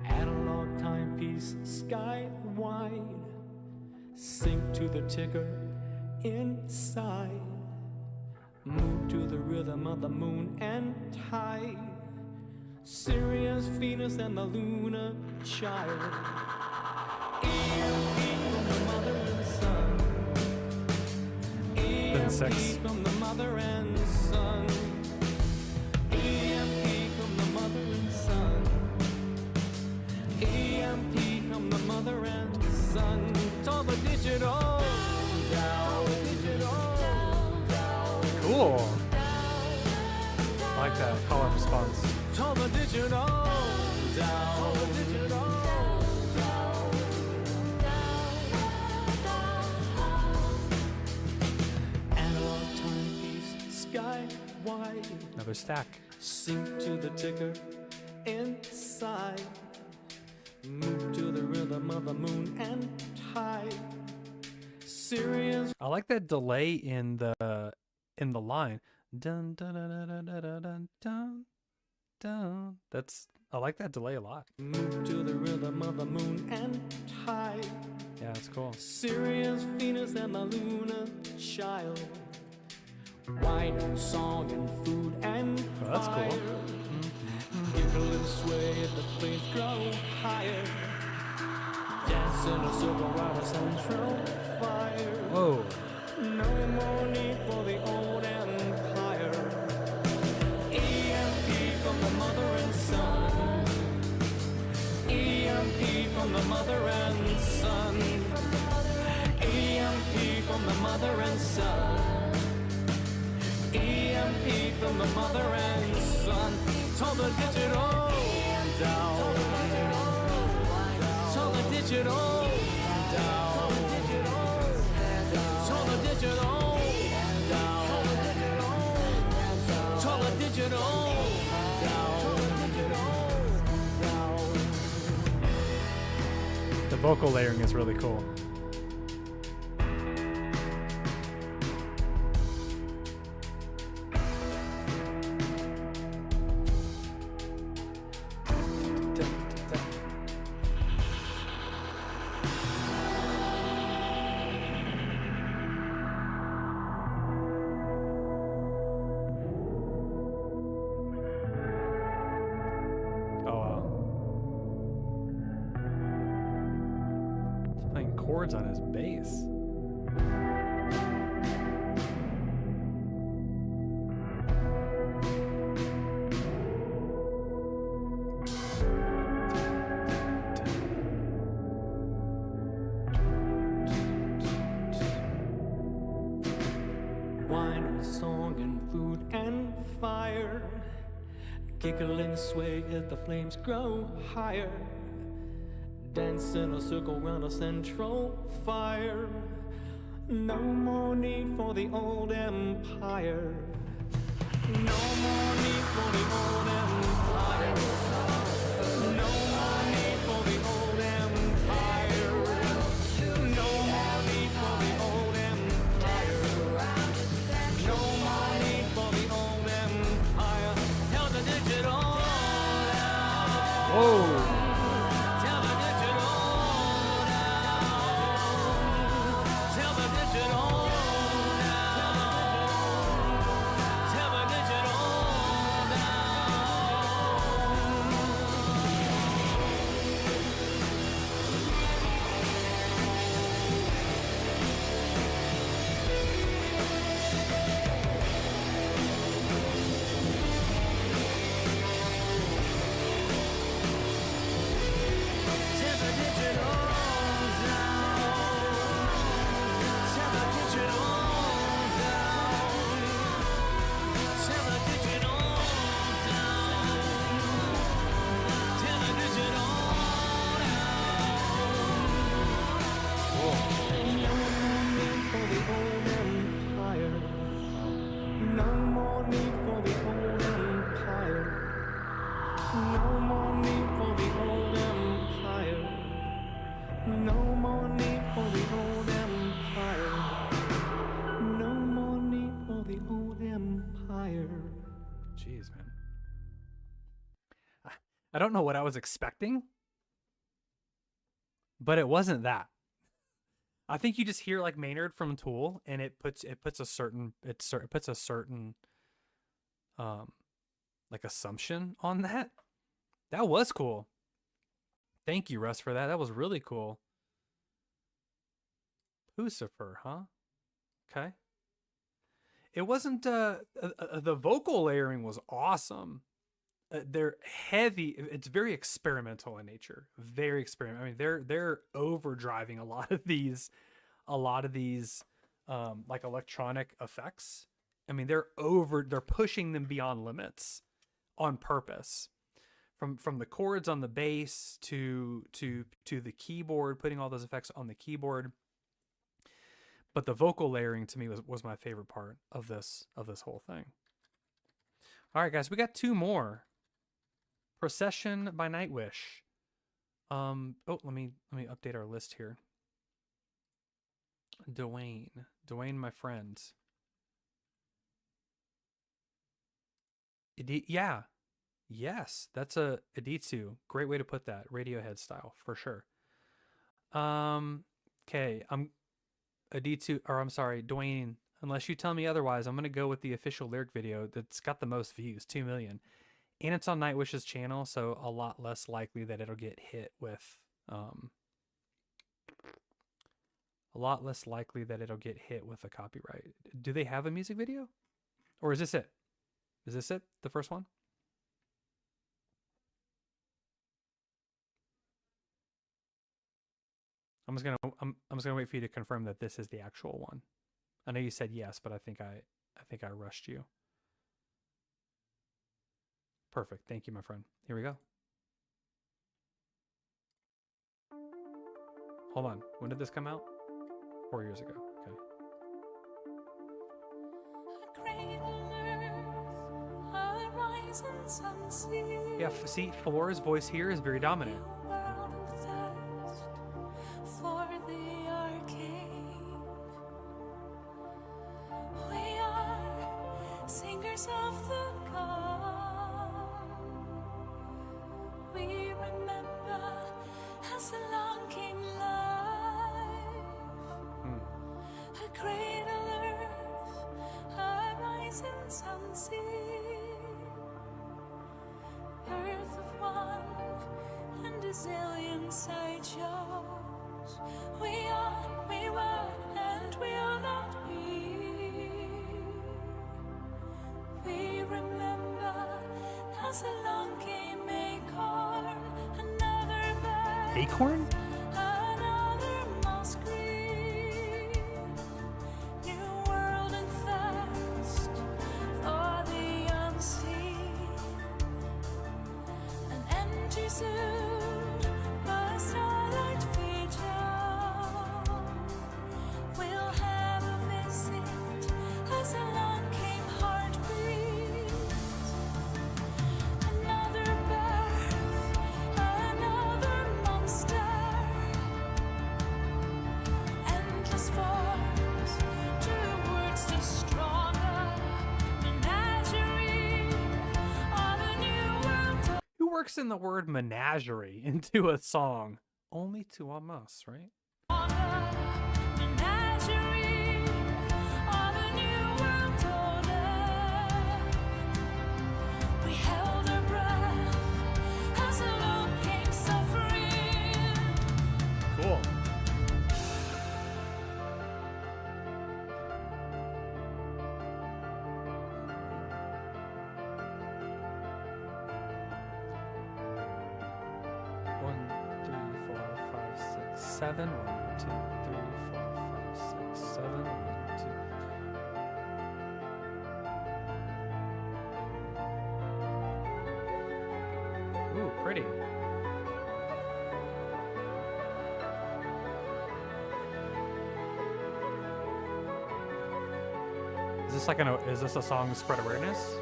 Analog timepiece sky wide. Sync to the ticker inside. Move to the rhythm of the moon and tide. Sirius, Venus, and the lunar child. EMP from the mother and son. Six. EMP from the mother and son. EMP from the mother and son. EMP from the mother and son. All the digital down. Cool. I like that color response. All the digital down. Analog timepiece sky wide. Another stack. Sink to the ticker inside. Move to the rhythm of the moon and tide. Serious. I like that delay in the line. Dun dun dun dun dun dun dun dun dun. I like that delay a lot. Move to the rhythm of the moon and tide. Yeah, that's cool. Sirius, Venus, and the lunar child. Wine and song and food and Oh, that's cool. fire. Giggle and sway as the flames grow higher. Dance in a circle around a central fire. Whoa. No more need for the old empire. EMP from the mother and son. EMP from the mother and son. EMP from the mother and son. EMP from the mother and son. Turn the digital down. Turn the digital down. Turn the digital down. Turn the digital down. The vocal layering is really cool. Chords on his bass. Wine and song and food and fire. Giggle and sway as the flames grow higher. Dance in a circle round a central fire. No more need for the old empire. No more need for the old empire. No more need for the old empire. No more need for the old empire. No more need for the old empire. Tell the digital now. Whoa. Tell the digital now. Tell the digital now. Tell the digital Jeez, man. I don't know what I was expecting, but it wasn't that. I think you just hear like Maynard from Tool, and it puts a certain like assumption on that. That was cool. Thank you, Russ, for that. That was really cool. Pucifer, huh? Okay. It wasn't the vocal layering was awesome. They're heavy. It's very experimental in nature. Very experimental. I mean, they're overdriving a lot of these like electronic effects. I mean, they're pushing them beyond limits on purpose. From the chords on the bass to the keyboard, putting all those effects on the keyboard. But the vocal layering to me was my favorite part of this whole thing. All right, guys, we got 2 more. Procession by Nightwish. Oh, let me update our list here. Dwayne, my friend. Yeah. Yes, that's a Aditsu. Great way to put that. Radiohead style, for sure. Okay, Dwayne, unless you tell me otherwise, I'm going to go with the official lyric video that's got the most views, 2 million. And it's on Nightwish's channel, so a lot less likely that it'll get hit with a copyright. Do they have a music video? Or is this it? Is this it? The first one? I'm just gonna wait for you to confirm that this is the actual one. I know you said yes, but I think I rushed you. Perfect. Thank you, my friend. Here we go. Hold on. When did this come out? 4 years ago. Okay. Yeah, see, Flora's voice here is very dominant. Acorn? In the word menagerie into a song. Only two on us, right? We held our breath as alone came suffering. Cool. Seven. 1, 2, 3, 4, 5, 6, 7. 1, 2. Ooh, pretty. Is this like is this a song to spread awareness?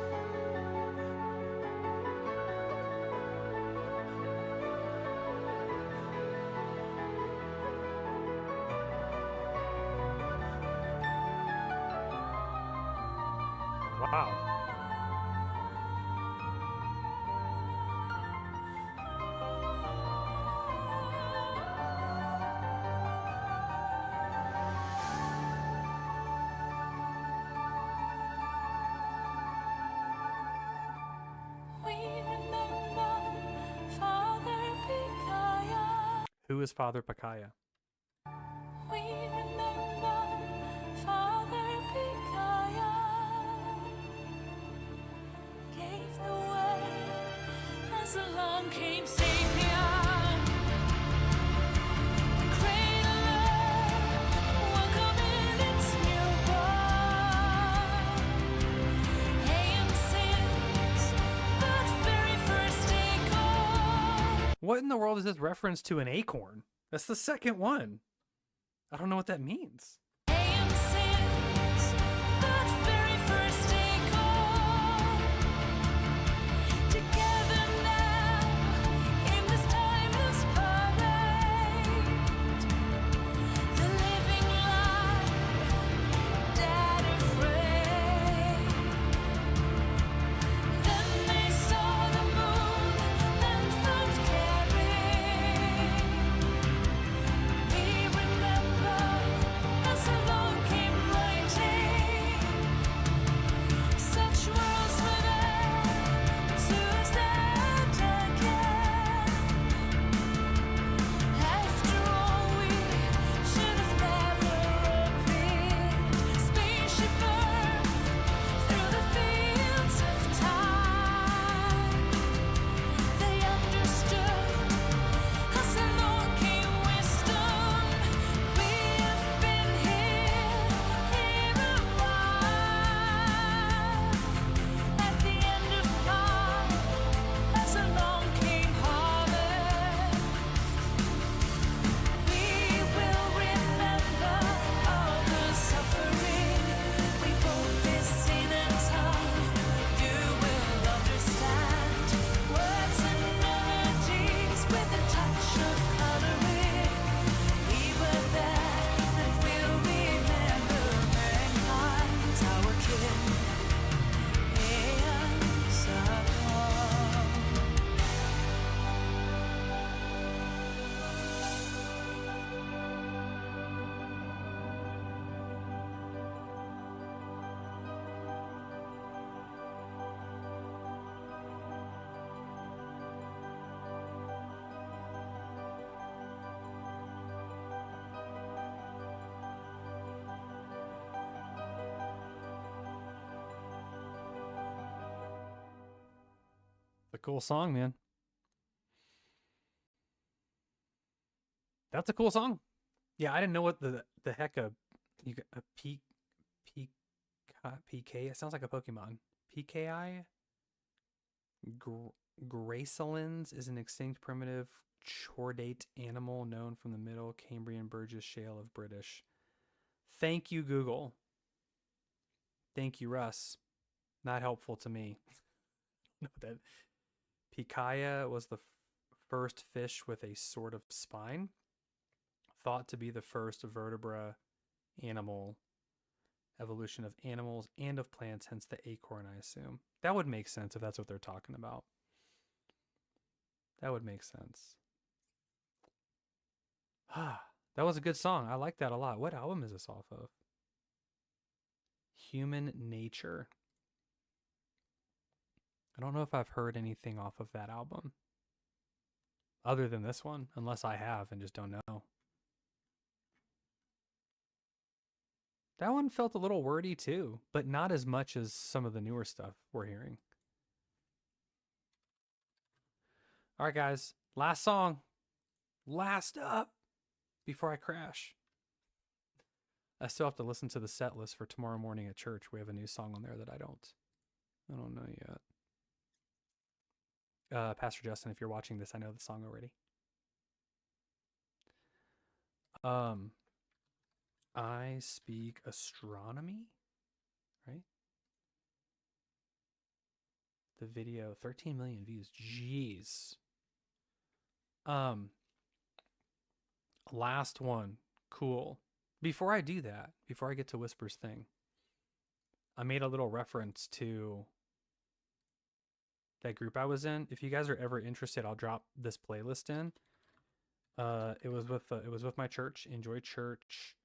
Wow. We remember Father Picaya. Who is Father Picaya? We remember Father Picaya. Gave the way as along came Sapien. The cradle welcome in its newborn. AMC's that very first acorn. What in the world is this reference to an acorn? That's the second one. I don't know what that means. AMC's a cool song, man. That's a cool song. Yeah, I didn't know what the heck a PK. It sounds like a Pokemon. PKI. Gracelins is an extinct primitive chordate animal known from the Middle Cambrian Burgess Shale of British. Thank you, Google. Thank you, Russ. Not helpful to me. No, that Pikaia was the first fish with a sort of spine, thought to be the first vertebra animal evolution of animals and of plants, hence the acorn, I assume. That would make sense if that's what they're talking about. That would make sense. That was a good song. I like that a lot. What album is this off of? Human Nature. I don't know if I've heard anything off of that album other than this one, unless I have and just don't know. That one felt a little wordy too, but not as much as some of the newer stuff we're hearing. All right, guys, last song. Last up before I crash. I still have to listen to the set list for tomorrow morning at church. We have a new song on there that I don't know yet. Pastor Justin, if you're watching this, I know the song already. I Speak Astronomy, right? The video, 13 million views. Jeez. Last one. Cool. Before I do that, before I get to Whisper's thing, I made a little reference to that group I was in. If you guys are ever interested, I'll drop this playlist in. It was with my church, Enjoy Church,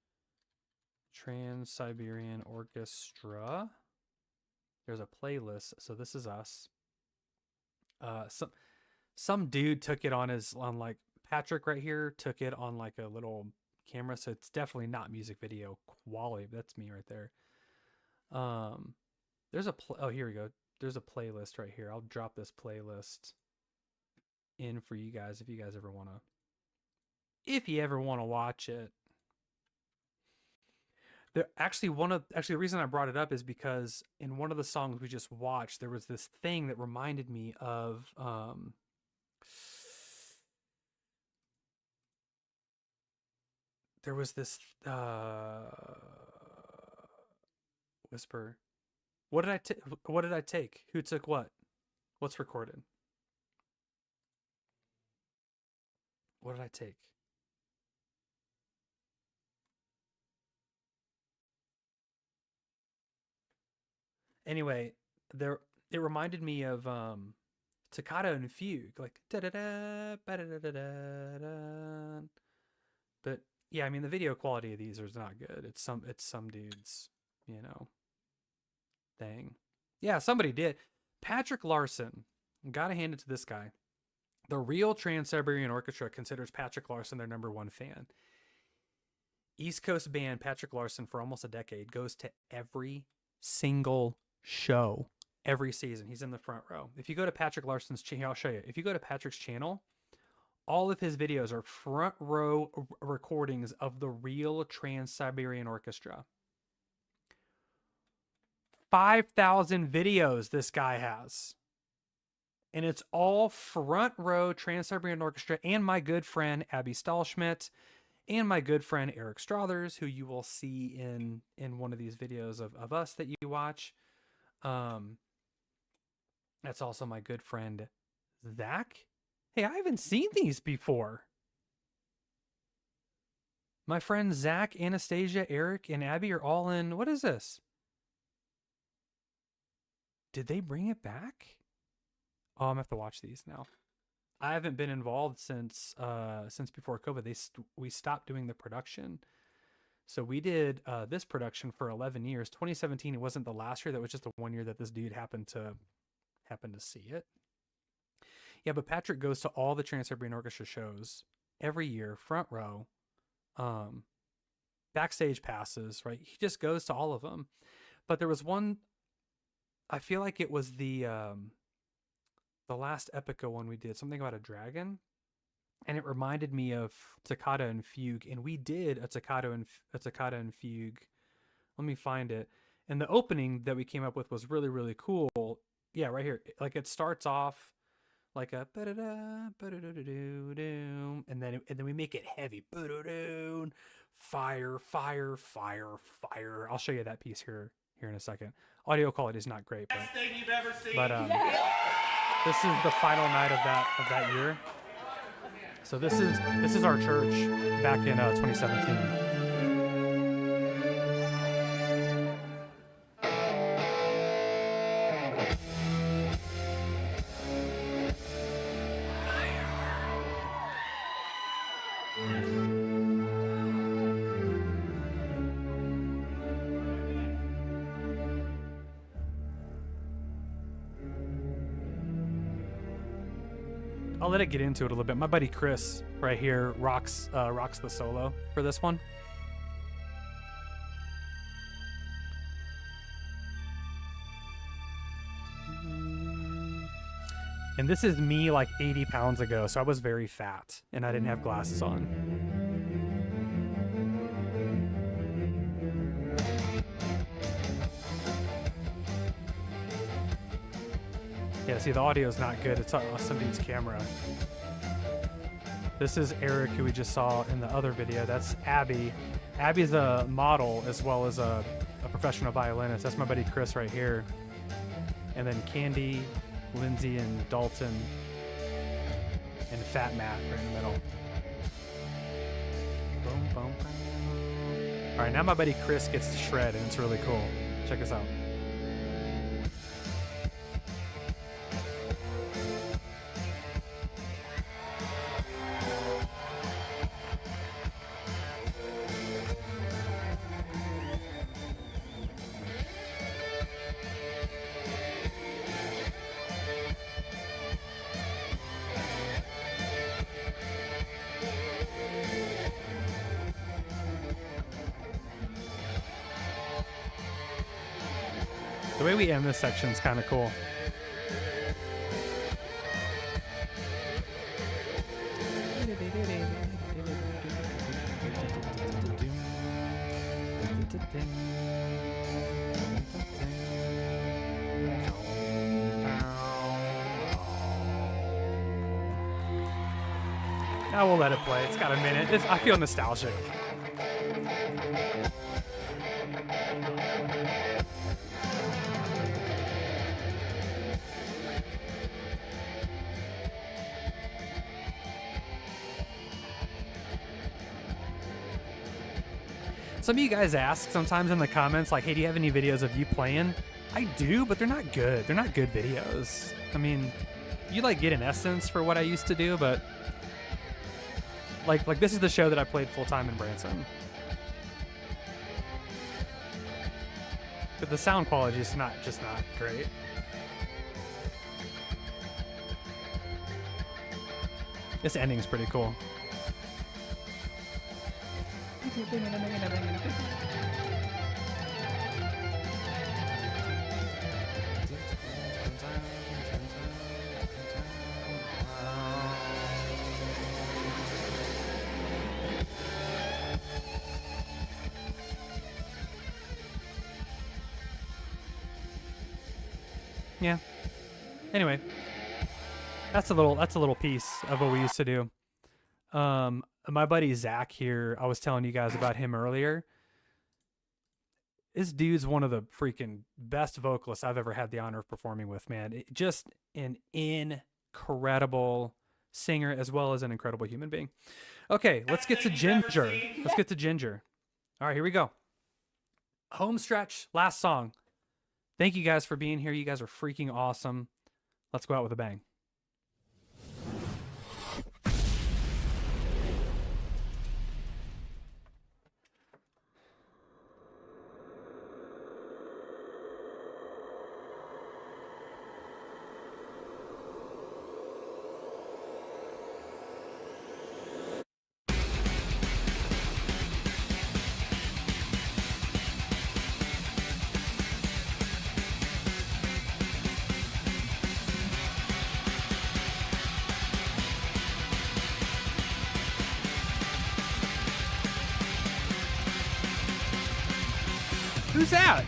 Trans-Siberian Orchestra. There's a playlist. So this is us. Some dude took it on like Patrick right here took it on like a little camera, so it's definitely not music video quality. That's me right there. There's a oh, here we go. There's a playlist right here. I'll drop this playlist in for you guys if you guys ever want to watch it. The reason I brought it up is because in one of the songs we just watched, there was this thing that reminded me of there was this Whisper. What did I take? Who took what? What's recorded? What did I take? Anyway, it reminded me of Toccata and Fugue, like da da da da da da da. But yeah, I mean the video quality of these is not good. It's some dude's, thing. Yeah, somebody did. Patrick Larson, gotta hand it to this guy. The real Trans-Siberian Orchestra considers Patrick Larson their #1 fan. East Coast band Patrick Larson for almost a decade goes to every single show every season. He's in the front row. If you go to Patrick Larson's channel, I'll show you. If you go to Patrick's channel, all of his videos are front row recordings of the real Trans-Siberian Orchestra. 5,000 videos this guy has. And it's all front row Trans-Siberian Orchestra and my good friend Abby Stahlschmidt and my good friend Eric Strothers, who you will see in one of these videos of us that you watch. That's also my good friend Zach. Hey, I haven't seen these before. My friends Zach, Anastasia, Eric, and Abby are all in. What is this? Did they bring it back? Oh, I'm gonna have to watch these now. I haven't been involved since before COVID. We stopped doing the production. So we did this production for 11 years. 2017, it wasn't the last year. That was just the 1 year that this dude happened to see it. Yeah, but Patrick goes to all the Trans-Siberian Orchestra shows every year, front row, backstage passes, right? He just goes to all of them. But there was one, I feel like it was the the last Epica one we did, something about a dragon, and it reminded me of Toccata and Fugue, and we did a Toccata and Fugue. Let me find it. And the opening that we came up with was really, really cool. Yeah, right here. Like it starts off like a and then we make it heavy. Fire, fire, fire, fire. I'll show you that piece here in a second. Audio quality is not great, but this is the final night of that year. So this is our church back in 2017. I'll let it get into it a little bit. My buddy Chris right here rocks the solo for this one. And this is me like 80 pounds ago, so I was very fat and I didn't have glasses on. Yeah, see, the audio is not good. It's on some dude's camera. This is Eric, who we just saw in the other video. That's Abby. Abby's a model as well as a professional violinist. That's my buddy Chris right here. And then Candy, Lindsay, and Dalton, and Fat Matt right in the middle. Boom, boom, boom. All right, now my buddy Chris gets to shred, and it's really cool. Check this out. The way we end this section is kind of cool. Now we'll let it play. It's got a minute. I feel nostalgic. Some of you guys ask sometimes in the comments, like, hey, do you have any videos of you playing? I do, but they're not good. They're not good videos. I mean, you like get an essence for what I used to do, but like this is the show that I played full time in Branson. But the sound quality is just not great. This ending's pretty cool. Yeah. Anyway, that's a little piece of what we used to do. My buddy Zach here, I was telling you guys about him earlier. This dude's one of the freaking best vocalists I've ever had the honor of performing with, man. Just an incredible singer as well as an incredible human being. Okay, let's get to Ginger. Let's get to Ginger. All right, here we go. Home stretch, last song. Thank you guys for being here. You guys are freaking awesome. Let's go out with a bang. Who's that?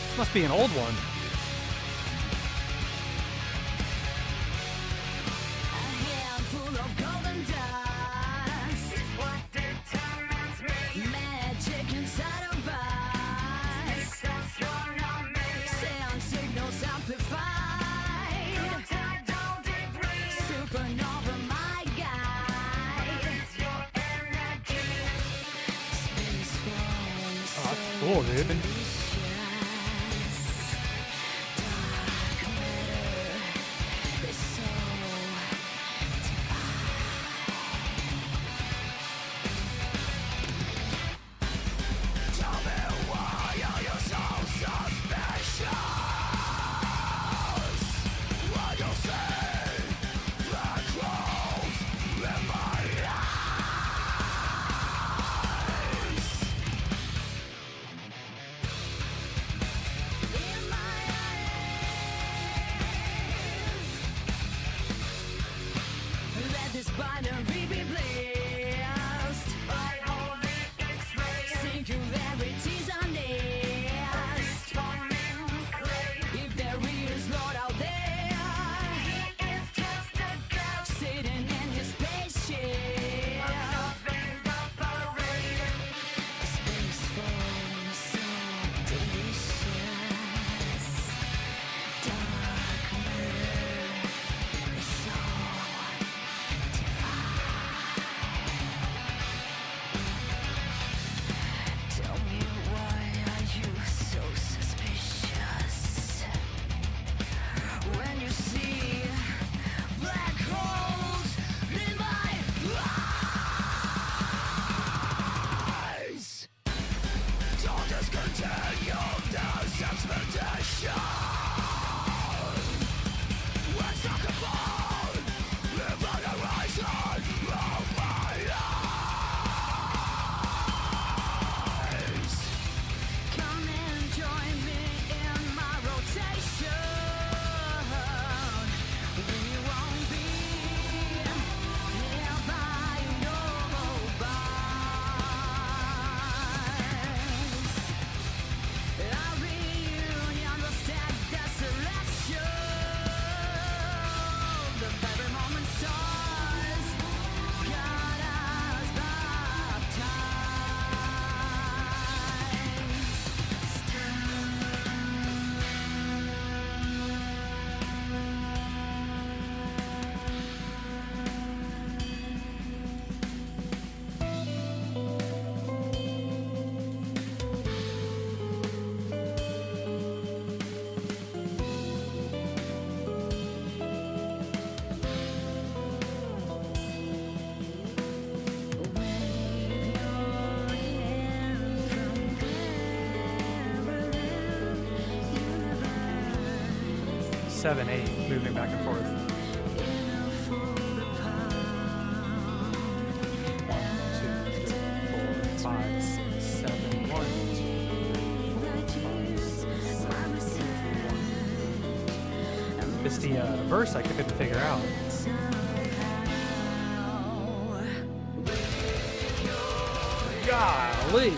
This must be an old one. A handful of golden dust. It's what determines me. Magic inside of us. Sound signals amplified. Supernova, my guide. Space forms. Oh, that's cool, dude. Let this binary be blessed. Singularities are nest. If there is Lord out there, sitting in his spaceship. Space forms so delicious. Dark matter is so Tell me, why are you so suspicious? When you see black holes in my eyes, don't discontinue this expedition. Let's talk about the horizon of my eyes. Come and join me in my rotation. We won't be held by no bars. Our reunion will stand desolation. The very moment stars got us Wave your hand from universe. 7, 8, moving back and forth. 1, 2, 3, 4, 5, 6, 7. 1, 2, 3, 4, 5, 6, 7, 1. It's the verse I couldn't figure out. Golly.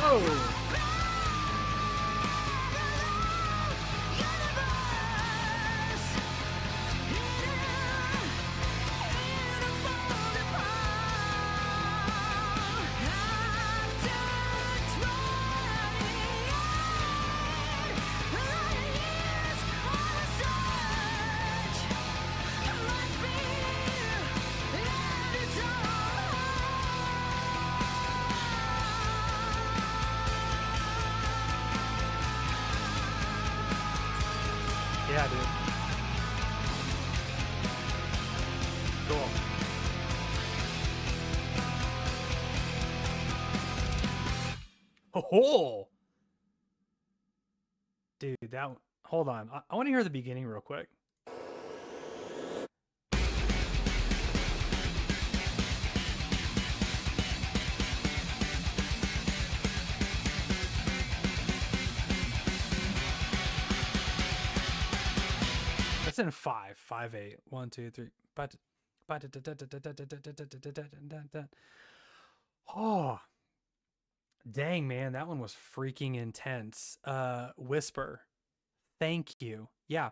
Oh. It's all Yeah, dude. Cool. Oh, dude, hold on. I want to hear the beginning real quick. That's in 5/8. 1, 2, 3. Oh, dang, man, that one was freaking intense. Whisper. Thank you. Yeah.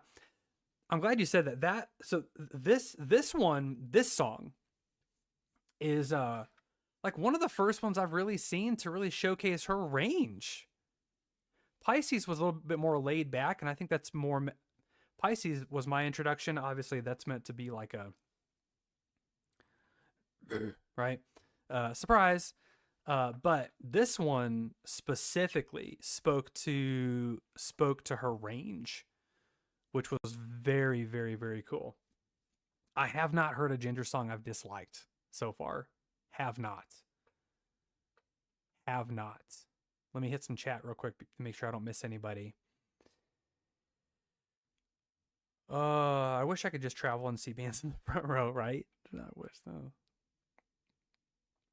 I'm glad you said that. So this song is like one of the first ones I've really seen to really showcase her range. Pisces was a little bit more laid back, and I think that's more Pisces was my introduction. Obviously, that's meant to be like a right surprise. But this one specifically spoke to her range, which was very, very, very cool. I have not heard a Ginger song I've disliked so far. Have not. Let me hit some chat real quick to make sure I don't miss anybody. I wish I could just travel and see bands in the front row, right? I wish though.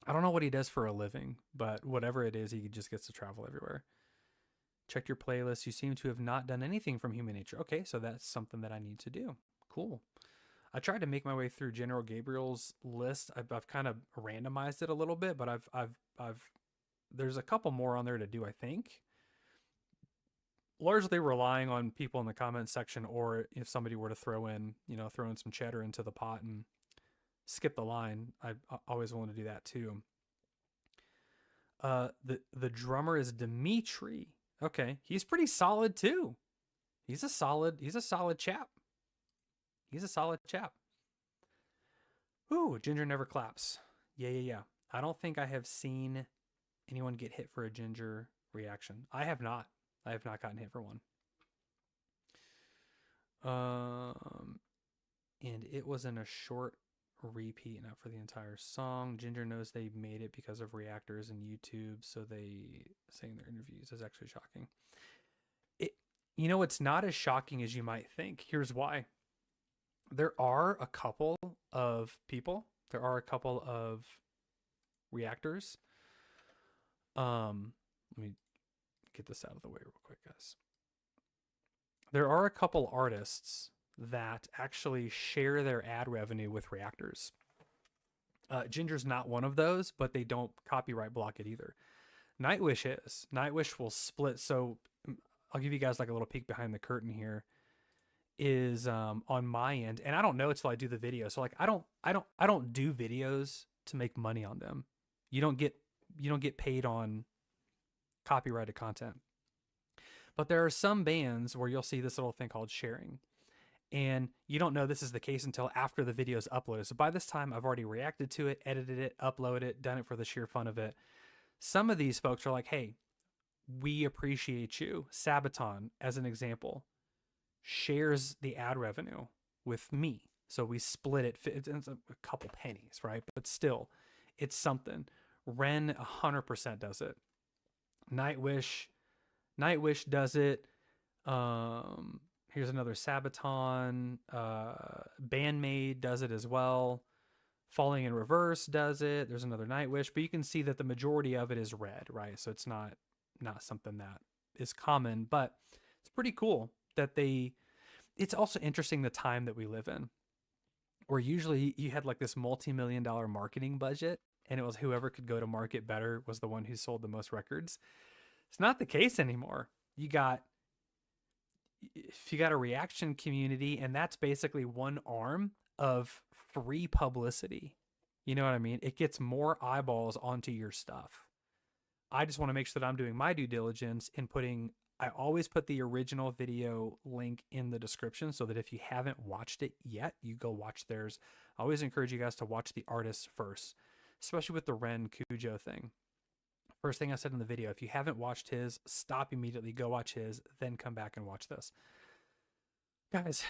I don't know what he does for a living, but whatever it is, he just gets to travel everywhere. Check your playlist. You seem to have not done anything from Human Nature. Okay, so that's something that I need to do. Cool. I tried to make my way through General Gabriel's list. I've kind of randomized it a little bit, but I've there's a couple more on there to do, I think. Largely relying on people in the comments section, or if somebody were to throw in some cheddar into the pot and skip the line, I always want to do that too. The drummer is Dimitri. Okay, he's pretty solid too. He's a solid chap. Ooh, Ginger never claps. Yeah. I don't think I have seen anyone get hit for a Ginger reaction. I have not gotten hit for one. And it was in a short repeat, not for the entire song. Ginger knows they made it because of reactors and YouTube, so they say in their interviews. Is actually shocking. It's not as shocking as you might think. Here's why. There are a couple of reactors. Let me get this out of the way real quick, guys. There are a couple artists that actually share their ad revenue with reactors. Ginger's not one of those, but they don't copyright block it either. Nightwish is. Nightwish will split. So I'll give you guys like a little peek behind the curtain here. Is on my end, and I don't know until I do the video. So like I don't do videos to make money on them. You don't get paid on copyrighted content. But there are some bands where you'll see this little thing called sharing. And you don't know this is the case until after the video is uploaded. So by this time, I've already reacted to it, edited it, uploaded it, done it for the sheer fun of it. Some of these folks are like, hey, we appreciate you. Sabaton, as an example, shares the ad revenue with me. So we split it. It's a couple pennies, right? But still, it's something. Ren 100% does it. Nightwish does it. Here's another Sabaton. Bandmade does it as well. Falling in Reverse does it. There's another Nightwish, but you can see that the majority of it is red, right? So it's not something that is common, but it's pretty cool that it's also interesting the time that we live in, where usually you had like this multi-million-dollar marketing budget, and it was whoever could go to market better was the one who sold the most records. It's not the case anymore. If you got a reaction community, and that's basically one arm of free publicity. You know what I mean? It gets more eyeballs onto your stuff. I just want to make sure that I'm doing my due diligence in I always put the original video link in the description so that if you haven't watched it yet, you go watch theirs. I always encourage you guys to watch the artists first, especially with the Ren Cujo thing. First thing I said in the video, if you haven't watched his, stop immediately, go watch his, then come back and watch this. Guys,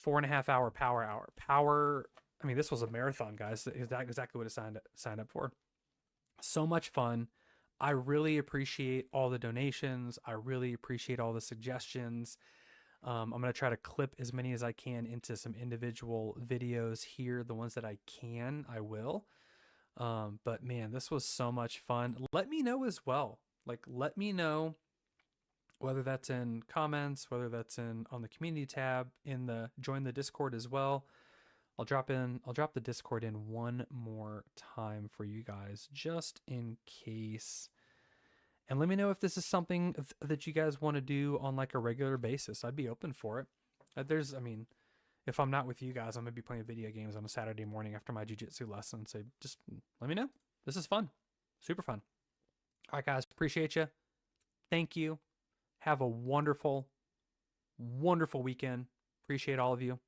4.5 hour power hour. Power. I mean, this was a marathon, guys. Exactly what I signed up for. So much fun. I really appreciate all the donations. I really appreciate all the suggestions. I'm going to try to clip as many as I can into some individual videos here. The ones that I can, I will. But man, this was so much fun. Let me know as well. Like, let me know whether that's in comments, whether that's on the community tab, in the join the Discord as well. I'll drop the Discord in one more time for you guys, just in case. And let me know if this is something that you guys want to do on like a regular basis. I'd be open for it. I mean, if I'm not with you guys, I'm going to be playing video games on a Saturday morning after my jiu-jitsu lesson. So just let me know. This is fun. Super fun. All right, guys. Appreciate you. Thank you. Have a wonderful, wonderful weekend. Appreciate all of you.